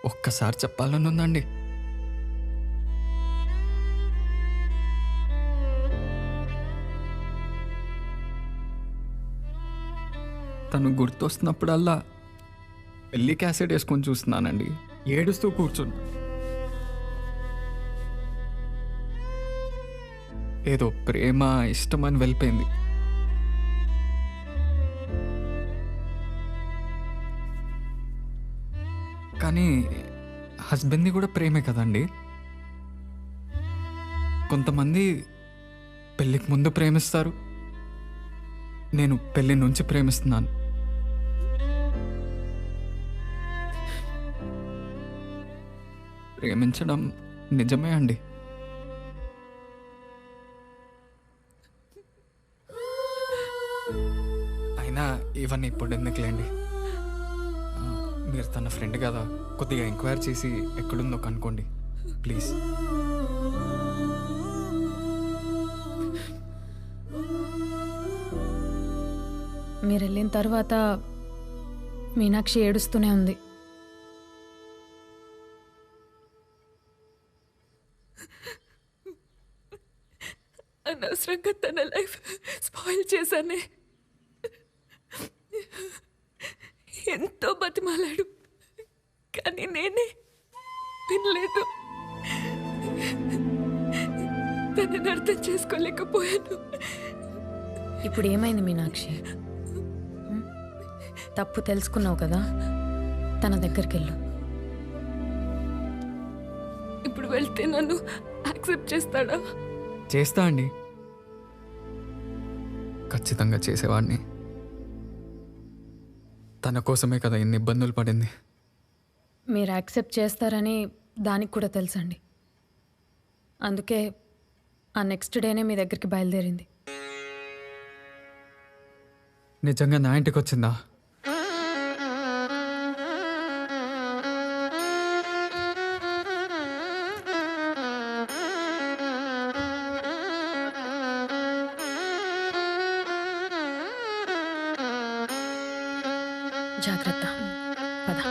ఒక్కసారి చెప్పాలని ఉందండి. తను గుర్తొస్తున్నప్పుడల్లా పెళ్లి క్యాసెట్ వేసుకొని చూస్తున్నానండి. ఏడుస్తూ కూర్చున్నా. ఏదో ప్రేమ ఇష్టమని వెళ్ళిపోయింది. కానీ హస్బెండ్ని కూడా ప్రేమే కదండి. కొంతమంది పెళ్ళికి ముందు ప్రేమిస్తారు, నేను పెళ్ళి నుంచి ప్రేమిస్తున్నాను. ప్రేమించడం నిజమే అండి. అయినా ఇవన్నీ ఇప్పుడు ఎందుకులేండి. మీరు తన ఫ్రెండ్ కదా, కొద్దిగా ఎంక్వైరీ చేసి ఎక్కడుందో కనుక్కోండి ప్లీజ్. మీరు వెళ్ళిన తర్వాత మీనాక్షి ఏడుస్తూనే ఉంది. అనవసరంగా తన లైఫ్ స్పాయిల్ చేశానే. ఎంతో బతిమాలాడు, కానీ నేనే వినలేదు. తనని అర్థం చేసుకోలేకపోయాను. ఇప్పుడు ఏమైంది మీనాక్షి? తప్పు తెలుసుకున్నావు కదా, తన దగ్గరికి వెళ్ళు. ఇప్పుడు వెళ్తే నన్ను యాక్సెప్ట్ చేస్తాడా? చేస్తా అండి, ఖచ్చితంగా చేసేవాడిని. తన కోసమే కదా ఇన్ని ఇబ్బందులు పడింది. మీరు యాక్సెప్ట్ చేస్తారని దానికి కూడా తెలుసండి. అందుకే ఆ నెక్స్ట్ డేనే మీ దగ్గరికి బయలుదేరింది. నిజంగా నా ఇంటికి వచ్చిందా? జాగ్రత్త, పద.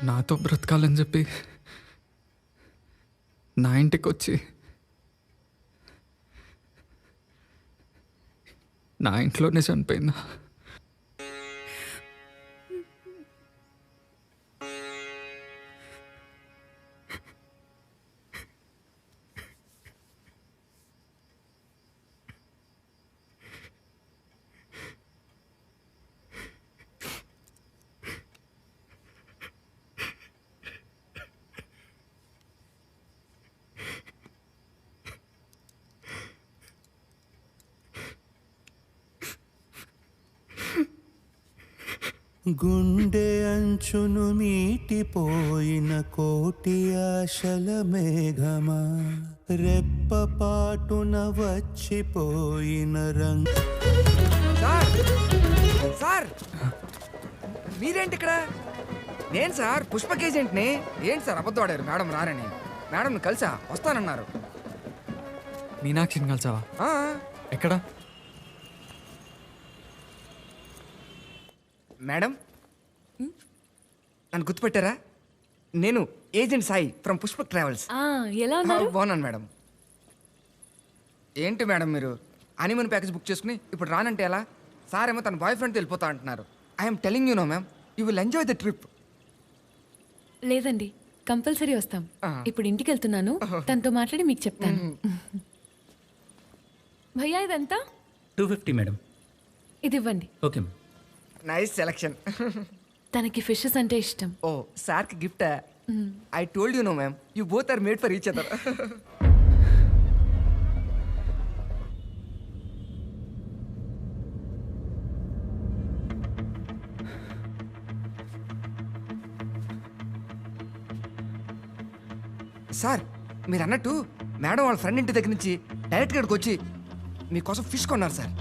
నాతో బ్రతకాలని చెప్పి నా ఇంటికి వచ్చి నా ఇంట్లోనే చనిపోయిందా? గుండె అంచును మీటిపోయిన కోటి ఆశల మేఘమా, రెప్పపాటున వచ్చిపోయిన రంగు. సార్ మీరేంటి ఇక్కడ? నేను సార్ పుష్పక్ ఏజెంట్ని. ఏంటి సార్ అబద్ధం ఆడారు? మేడం రారని. మేడం కలిసా వస్తానన్నారు. మీనాక్షిని కలిసావా? ఎక్కడ? మేడం నన్ను గుర్తుపెట్టారా? నేను agent Sai from Pushpak travels. ఎలా ఉన్నారు? బాగున్నాను మేడం. ఏంటి మేడం మీరు హనీమూన్ ప్యాకేజ్ బుక్ చేసుకుని ఇప్పుడు రానంటే ఎలా? సార్ ఏమో తన బాయ్ ఫ్రెండ్తో వెళ్ళిపోతా అంటున్నారు. I'm telling you no ma'am, you will enjoy the trip. లేదండి, కంపల్సరీ వస్తాం. ఇప్పుడు ఇంటికి వెళ్తున్నాను, తనతో మాట్లాడి మీకు చెప్తాను. భయ్యా ఇదంతా 250 మేడం. ఇది ఇవ్వండి. ఓకే. Nice selection. తనకి ఫిషెస్ అంటే ఇష్టం. ఓ సార్కి గిఫ్టా? I told you no ma'am, you both are made for each other. Sir మీరు అన్నట్టు మేడం వాళ్ళ ఫ్రెండ్ ఇంటి దగ్గర నుంచి డైరెక్ట్గా ఇక్కడికి వచ్చి మీకోసం ఫిష్ కొన్నారు సార్.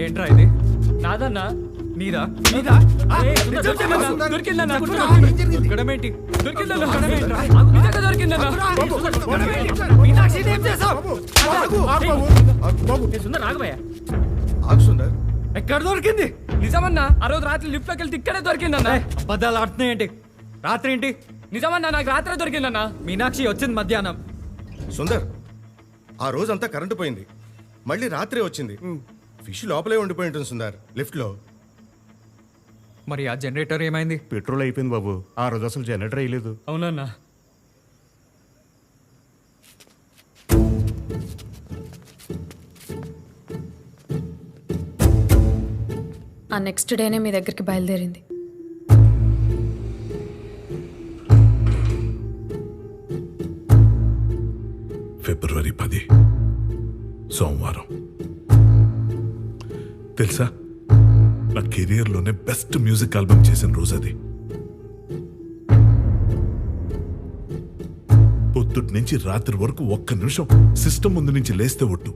ఏంట్రా ఇది? నాదన్నా? నీదా? నీదా? దొరికిందన్నా? దొరకడమేంటి? దొరికిందన్నా? నిజంగా దొరికిందన్నా? మీనాక్షి ఏం చేసావ్? సుందర్ ఆగబోయా. ఎక్కడ దొరికింది? నిజమన్నా ఆ రోజు రాత్రి లిఫ్ట్ లోకి వెళ్తే ఇక్కడే దొరికిందన్నా. అబద్ధాలు ఆడుతున్నాయి ఏంటి? రాత్రి ఏంటి? నిజమన్నా నాకు రాత్రి దొరికిందన్నా. మీనాక్షి వచ్చింది మధ్యాహ్నం. సుందర్, ఆ రోజంతా కరెంటు పోయింది, మళ్ళీ రాత్రి వచ్చింది. ఫిష్ లోపలే ఉండిపోయి ఉంటుంది సుందర్, లిఫ్ట్లో. మరి ఆ జనరేటర్ ఏమైంది? పెట్రోల్ అయిపోయింది బాబు, ఆ రోజు అసలు జనరేటర్ అయ్యలేదు. అవునన్నా. ఆ నెక్స్ట్ డేనే మీ దగ్గరికి బయలుదేరింది. ఫిబ్రవరి 10 సోమవారం. తెలుసా, నా కెరియర్లోనే బెస్ట్ మ్యూజిక్ ఆల్బమ్ చేసిన రోజు అది. పొద్దుటి నుంచి రాత్రి వరకు ఒక్క నిమిషం సిస్టమ్ ముందు నుంచి లేస్తే ఒట్టు.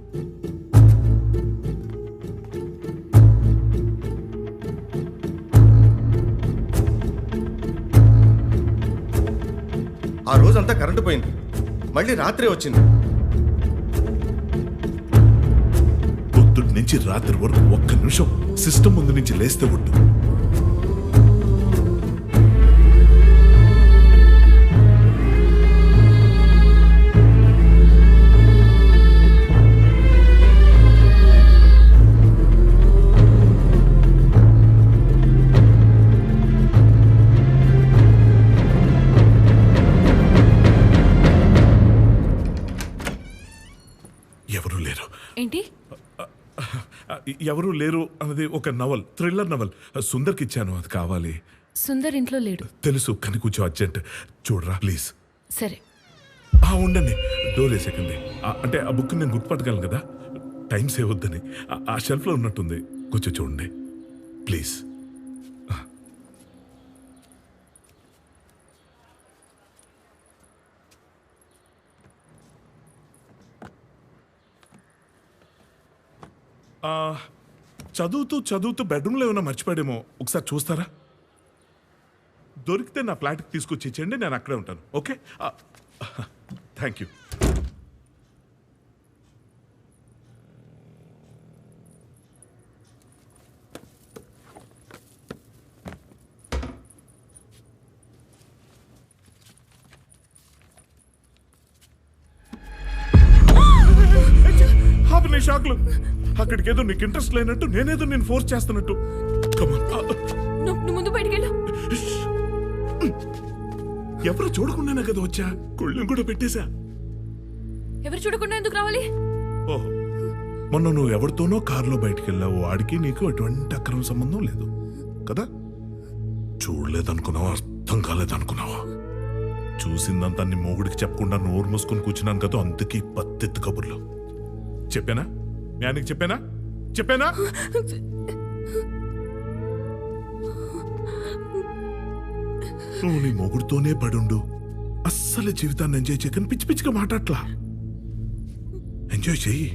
ఆ రోజంతా కరెంటు పోయింది, మళ్ళీ రాత్రి వచ్చింది. పొద్దుటి నుంచి రాత్రి వరకు ఒక్క నిమిషం సిస్టమ్ ముందు నుంచి లేస్తే ఒట్టు. ఏంటి? ఎవరు లేరు అన్నది ఒక నవల్, థ్రిల్లర్ నవల్. సుందర్కి ఇచ్చాను, అది కావాలి. సుందర్ ఇంట్లో లేడు. తెలుసు, కానీ కొంచెం అర్జెంట్. చూడరా ప్లీజ్. సరే ఉండండి, డోర్ వేసేకండి. అంటే ఆ బుక్ నేను గుర్తుపట్టగలను కదా, టైం సేవ్ వద్దని. ఆ షెల్ఫ్లో ఉన్నట్టుంది, కొంచెం చూడండి ప్లీజ్. చదువుతూ బెడ్రూమ్లో ఏమైనా మర్చిపోయాడేమో, ఒకసారి చూస్తారా? దొరికితే నా ఫ్లాట్కి తీసుకొచ్చి ఇచ్చేయండి, నేను అక్కడే ఉంటాను. Okay, thank you. షాక్లు, అక్కడికి ఏదో నీకు ఇంట్రెస్ట్ లేనట్టు, నేనేదో నేను ఫోర్స్ చేస్తున్నట్టు. నువ్వు ముందు బయటికెళ్ళు. ఎవరు చూడకుండానే కదా వచ్చా, కొళ్ళను కూడా పెట్టేశా. ఎవరు చూడకుండా ఎందుకు రావాలి? ఓహో, మొన్న నువ్వు ఎవరితోనో కారులో బయటికి వెళ్ళావు, వాడికి నీకు ఎటువంటి అక్రమ సంబంధం లేదు కదా? చూడలేదనుకున్నావా, అర్థం కాలేదనుకున్నావా? చూసిందంతా నీ మొగుడికి చెప్పకుండా నోరు మూసుకొని కూర్చున్నాను కదా, అందుకే పత్తెత్తు కబుర్లు. చెప్పానా? జ్ఞానికి చెప్పానా? నువ్వు నీ మొగుడుతోనే పడుండు, అస్సలు జీవితాన్ని ఎంజాయ్ చేయకని పిచ్చి పిచ్చిగా మాట్లాడట్లా. ఎంజాయ్ చెయ్యి,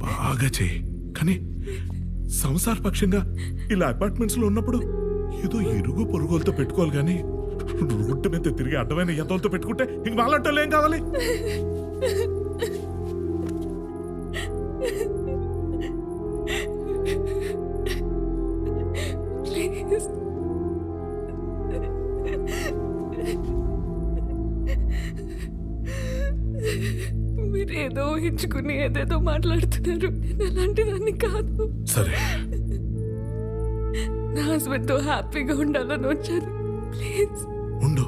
బాగా చెయ్యి. కానీ సంసార పక్షంగా ఇలా అపార్ట్మెంట్స్ లో ఉన్నప్పుడు ఏదో ఇరుగు పొరుగులతో పెట్టుకోవాలి, కానీ రోడ్డు మీద తిరిగి అడ్డమైన ఎదలతో పెట్టుకుంటే ఇంక వాళ్ళంటే ఏం కావాలి? ఊహించుకుని ఏదేదో మాట్లాడుతున్నారు. నేను అలాంటి దాన్ని కాదు. సరే నా హస్బెండ్తో హ్యాపీగా ఉండాలని వచ్చాను. ప్లీజ్ ఉండు.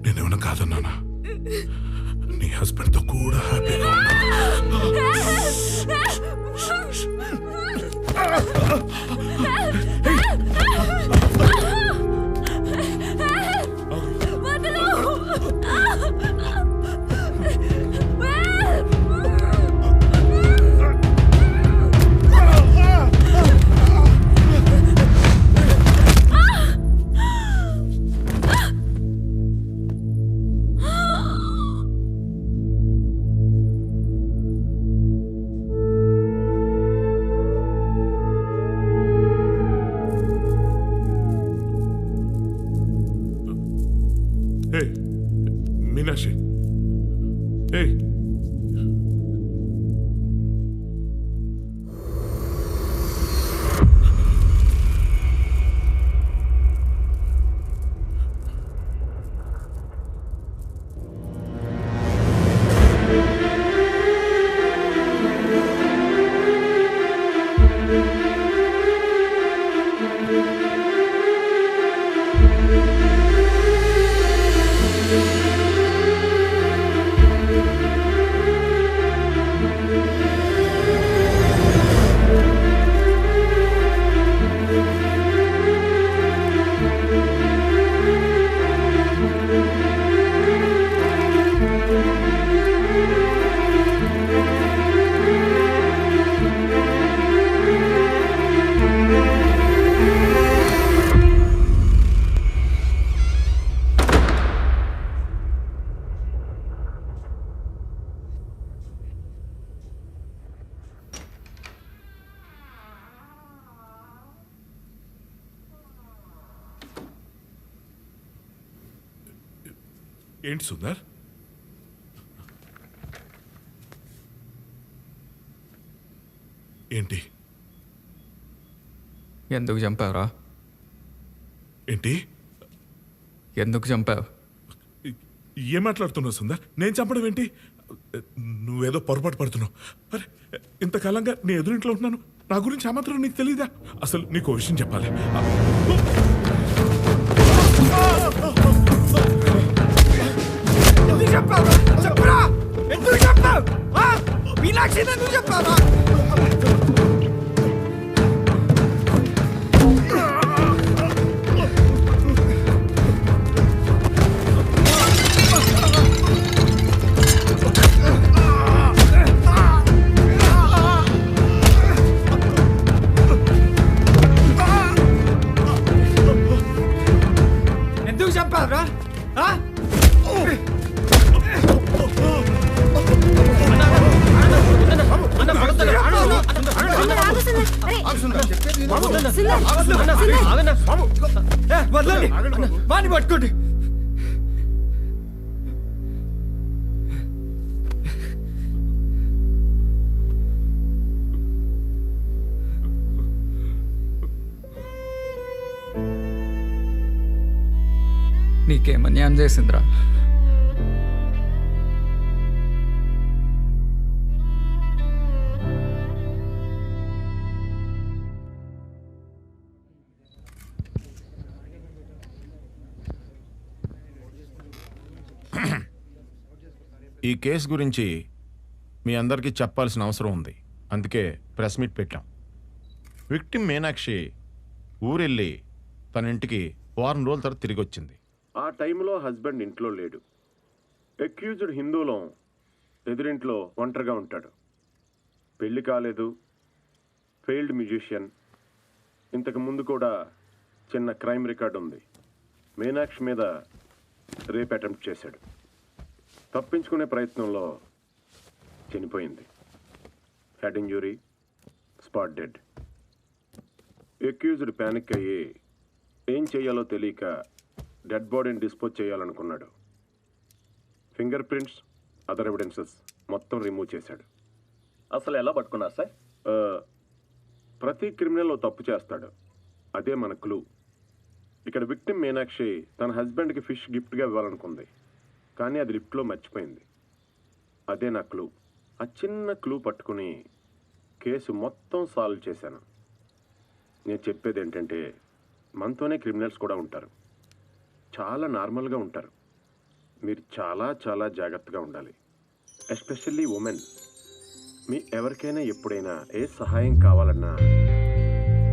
నేనేమన్నా కాదన్నానా? నీ హస్బెండ్తో కూడా హ్యాపీగా మీనాక్షి. ఏంటి సుందర్? ఏంటి ఎందుకు చంపావురా? ఏంటి ఎందుకు చంపావు? ఏం మాట్లాడుతున్నావు సుందర్? నేను చంపడం ఏంటి? నువ్వేదో పొరపాటు పడుతున్నావు. అరే ఇంతకాలంగా నీ ఎదురింట్లో ఉంటున్నాను, నా గురించి ఆ మాత్రం నీకు తెలీదా? అసలు నీకు ఓ విషయం చెప్పాలి. చెప్పరా, ఎందుకు చెప్పావు? మీనాక్షి ఎందుకు చెప్పావా? ఎందుకు చెప్పావురా? వాణ్ణి పట్టుకోండి. నీకేమన్యాయం చేసిందిరా? ఈ కేసు గురించి మీ అందరికీ చెప్పాల్సిన అవసరం ఉంది. అందుకే ప్రెస్ మీట్ పెట్టాం. విక్టిమ్ మీనాక్షి ఊరెళ్ళి తన ఇంటికి వారం రోజుల తర్వాత తిరిగి వచ్చింది. ఆ టైంలో హస్బెండ్ ఇంట్లో లేడు. అక్యూజ్డ్ హిందూలో ఎదురింట్లో ఒంటరిగా ఉంటాడు. పెళ్లి కాలేదు, ఫెయిల్డ్ మ్యూజిషియన్. ఇంతకు ముందు కూడా చిన్న క్రైమ్ రికార్డు ఉంది. మీనాక్షి మీద రేప్ అటెంప్ట్ చేశాడు. తప్పించుకునే ప్రయత్నంలో చనిపోయింది. Head injury, spot dead. Accused panic అయ్యి ఏం చేయాలో తెలియక డెడ్ బాడీని డిస్పోజ్ చేయాలనుకున్నాడు. ఫింగర్ ప్రింట్స్, అదర్ ఎవిడెన్సెస్ మొత్తం రిమూవ్ చేశాడు. అసలు ఎలా పట్టుకున్నారు సార్? ప్రతి క్రిమినల్ తప్పు చేస్తాడు. అదే మన క్లూ. ఇక్కడ విక్టిమ్ మీనాక్షి తన హస్బెండ్కి ఫిష్ గిఫ్ట్గా ఇవ్వాలనుకుంది, కానీ అది లిఫ్ట్లో మర్చిపోయింది. అదే నా క్లూ. ఆ చిన్న క్లూ పట్టుకుని కేసు మొత్తం సాల్వ్ చేశాను. నేను చెప్పేది ఏంటంటే మనతోనే క్రిమినల్స్ కూడా ఉంటారు, చాలా నార్మల్గా ఉంటారు. మీరు చాలా చాలా జాగ్రత్తగా ఉండాలి, ఎస్పెషల్లీ ఉమెన్. మీ ఎవరికైనా ఎప్పుడైనా ఏ సహాయం కావాలన్నా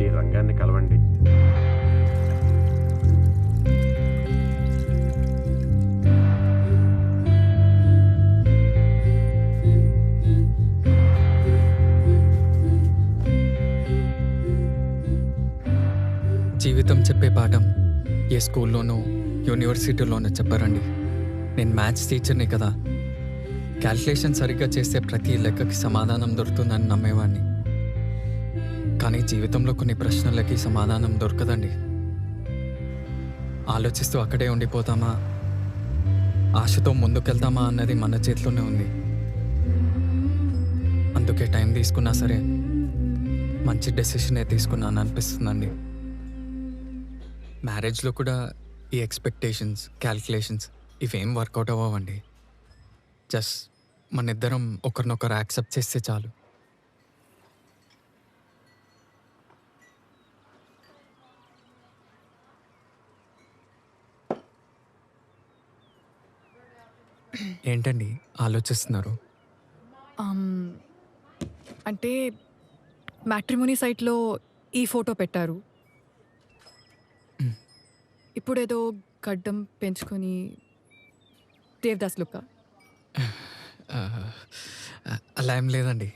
ఈ రంగాన్ని కలవండి. జీవితం చెప్పే పాఠం ఏ స్కూల్లోనో యూనివర్సిటీలోనో చెప్పారండి. నేను మ్యాథ్స్ టీచర్ని కదా, క్యాల్కులేషన్ సరిగ్గా చేస్తే ప్రతి లెక్కకి సమాధానం దొరుకుతుందని నమ్మేవాడిని. కానీ జీవితంలో కొన్ని ప్రశ్నలకి సమాధానం దొరకదండి. ఆలోచిస్తూ అక్కడే ఉండిపోతామా, ఆశతో ముందుకెళ్తామా అన్నది మన చేతిలోనే ఉంది. అందుకే టైం తీసుకున్నా సరే మంచి డెసిషనే తీసుకున్నాను అనిపిస్తుందండి. మ్యారేజ్లో కూడా ఈ ఎక్స్పెక్టేషన్స్, క్యాల్కులేషన్స్ ఇవేం వర్కౌట్ అవ్వండి. జస్ట్ మన ఇద్దరం ఒకరినొకరు యాక్సెప్ట్ చేస్తే చాలు. ఏంటండి ఆలోచిస్తున్నారు? అంటే మ్యాట్రిమోనీ సైట్లో ఈ ఫోటో పెట్టారు. ఇప్పుడేదో గడ్డం పెంచుకొని దేవదాస్ లుక్. అలా ఏం లేదండి,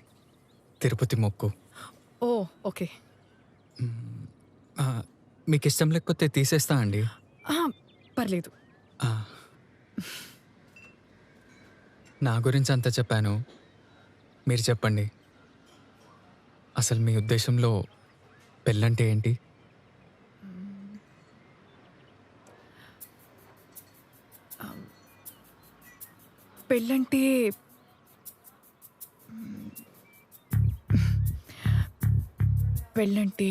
తిరుపతి మొక్కు. ఓ ఓకే. మీకు ఇష్టం లేకపోతే తీసేస్తా అండి. పర్లేదు. నా గురించి అంతా చెప్పాను, మీరు చెప్పండి. అసలు మీ ఉద్దేశంలో పెళ్ళంటే ఏంటి? పెళ్ళంటే పెళ్ళంటే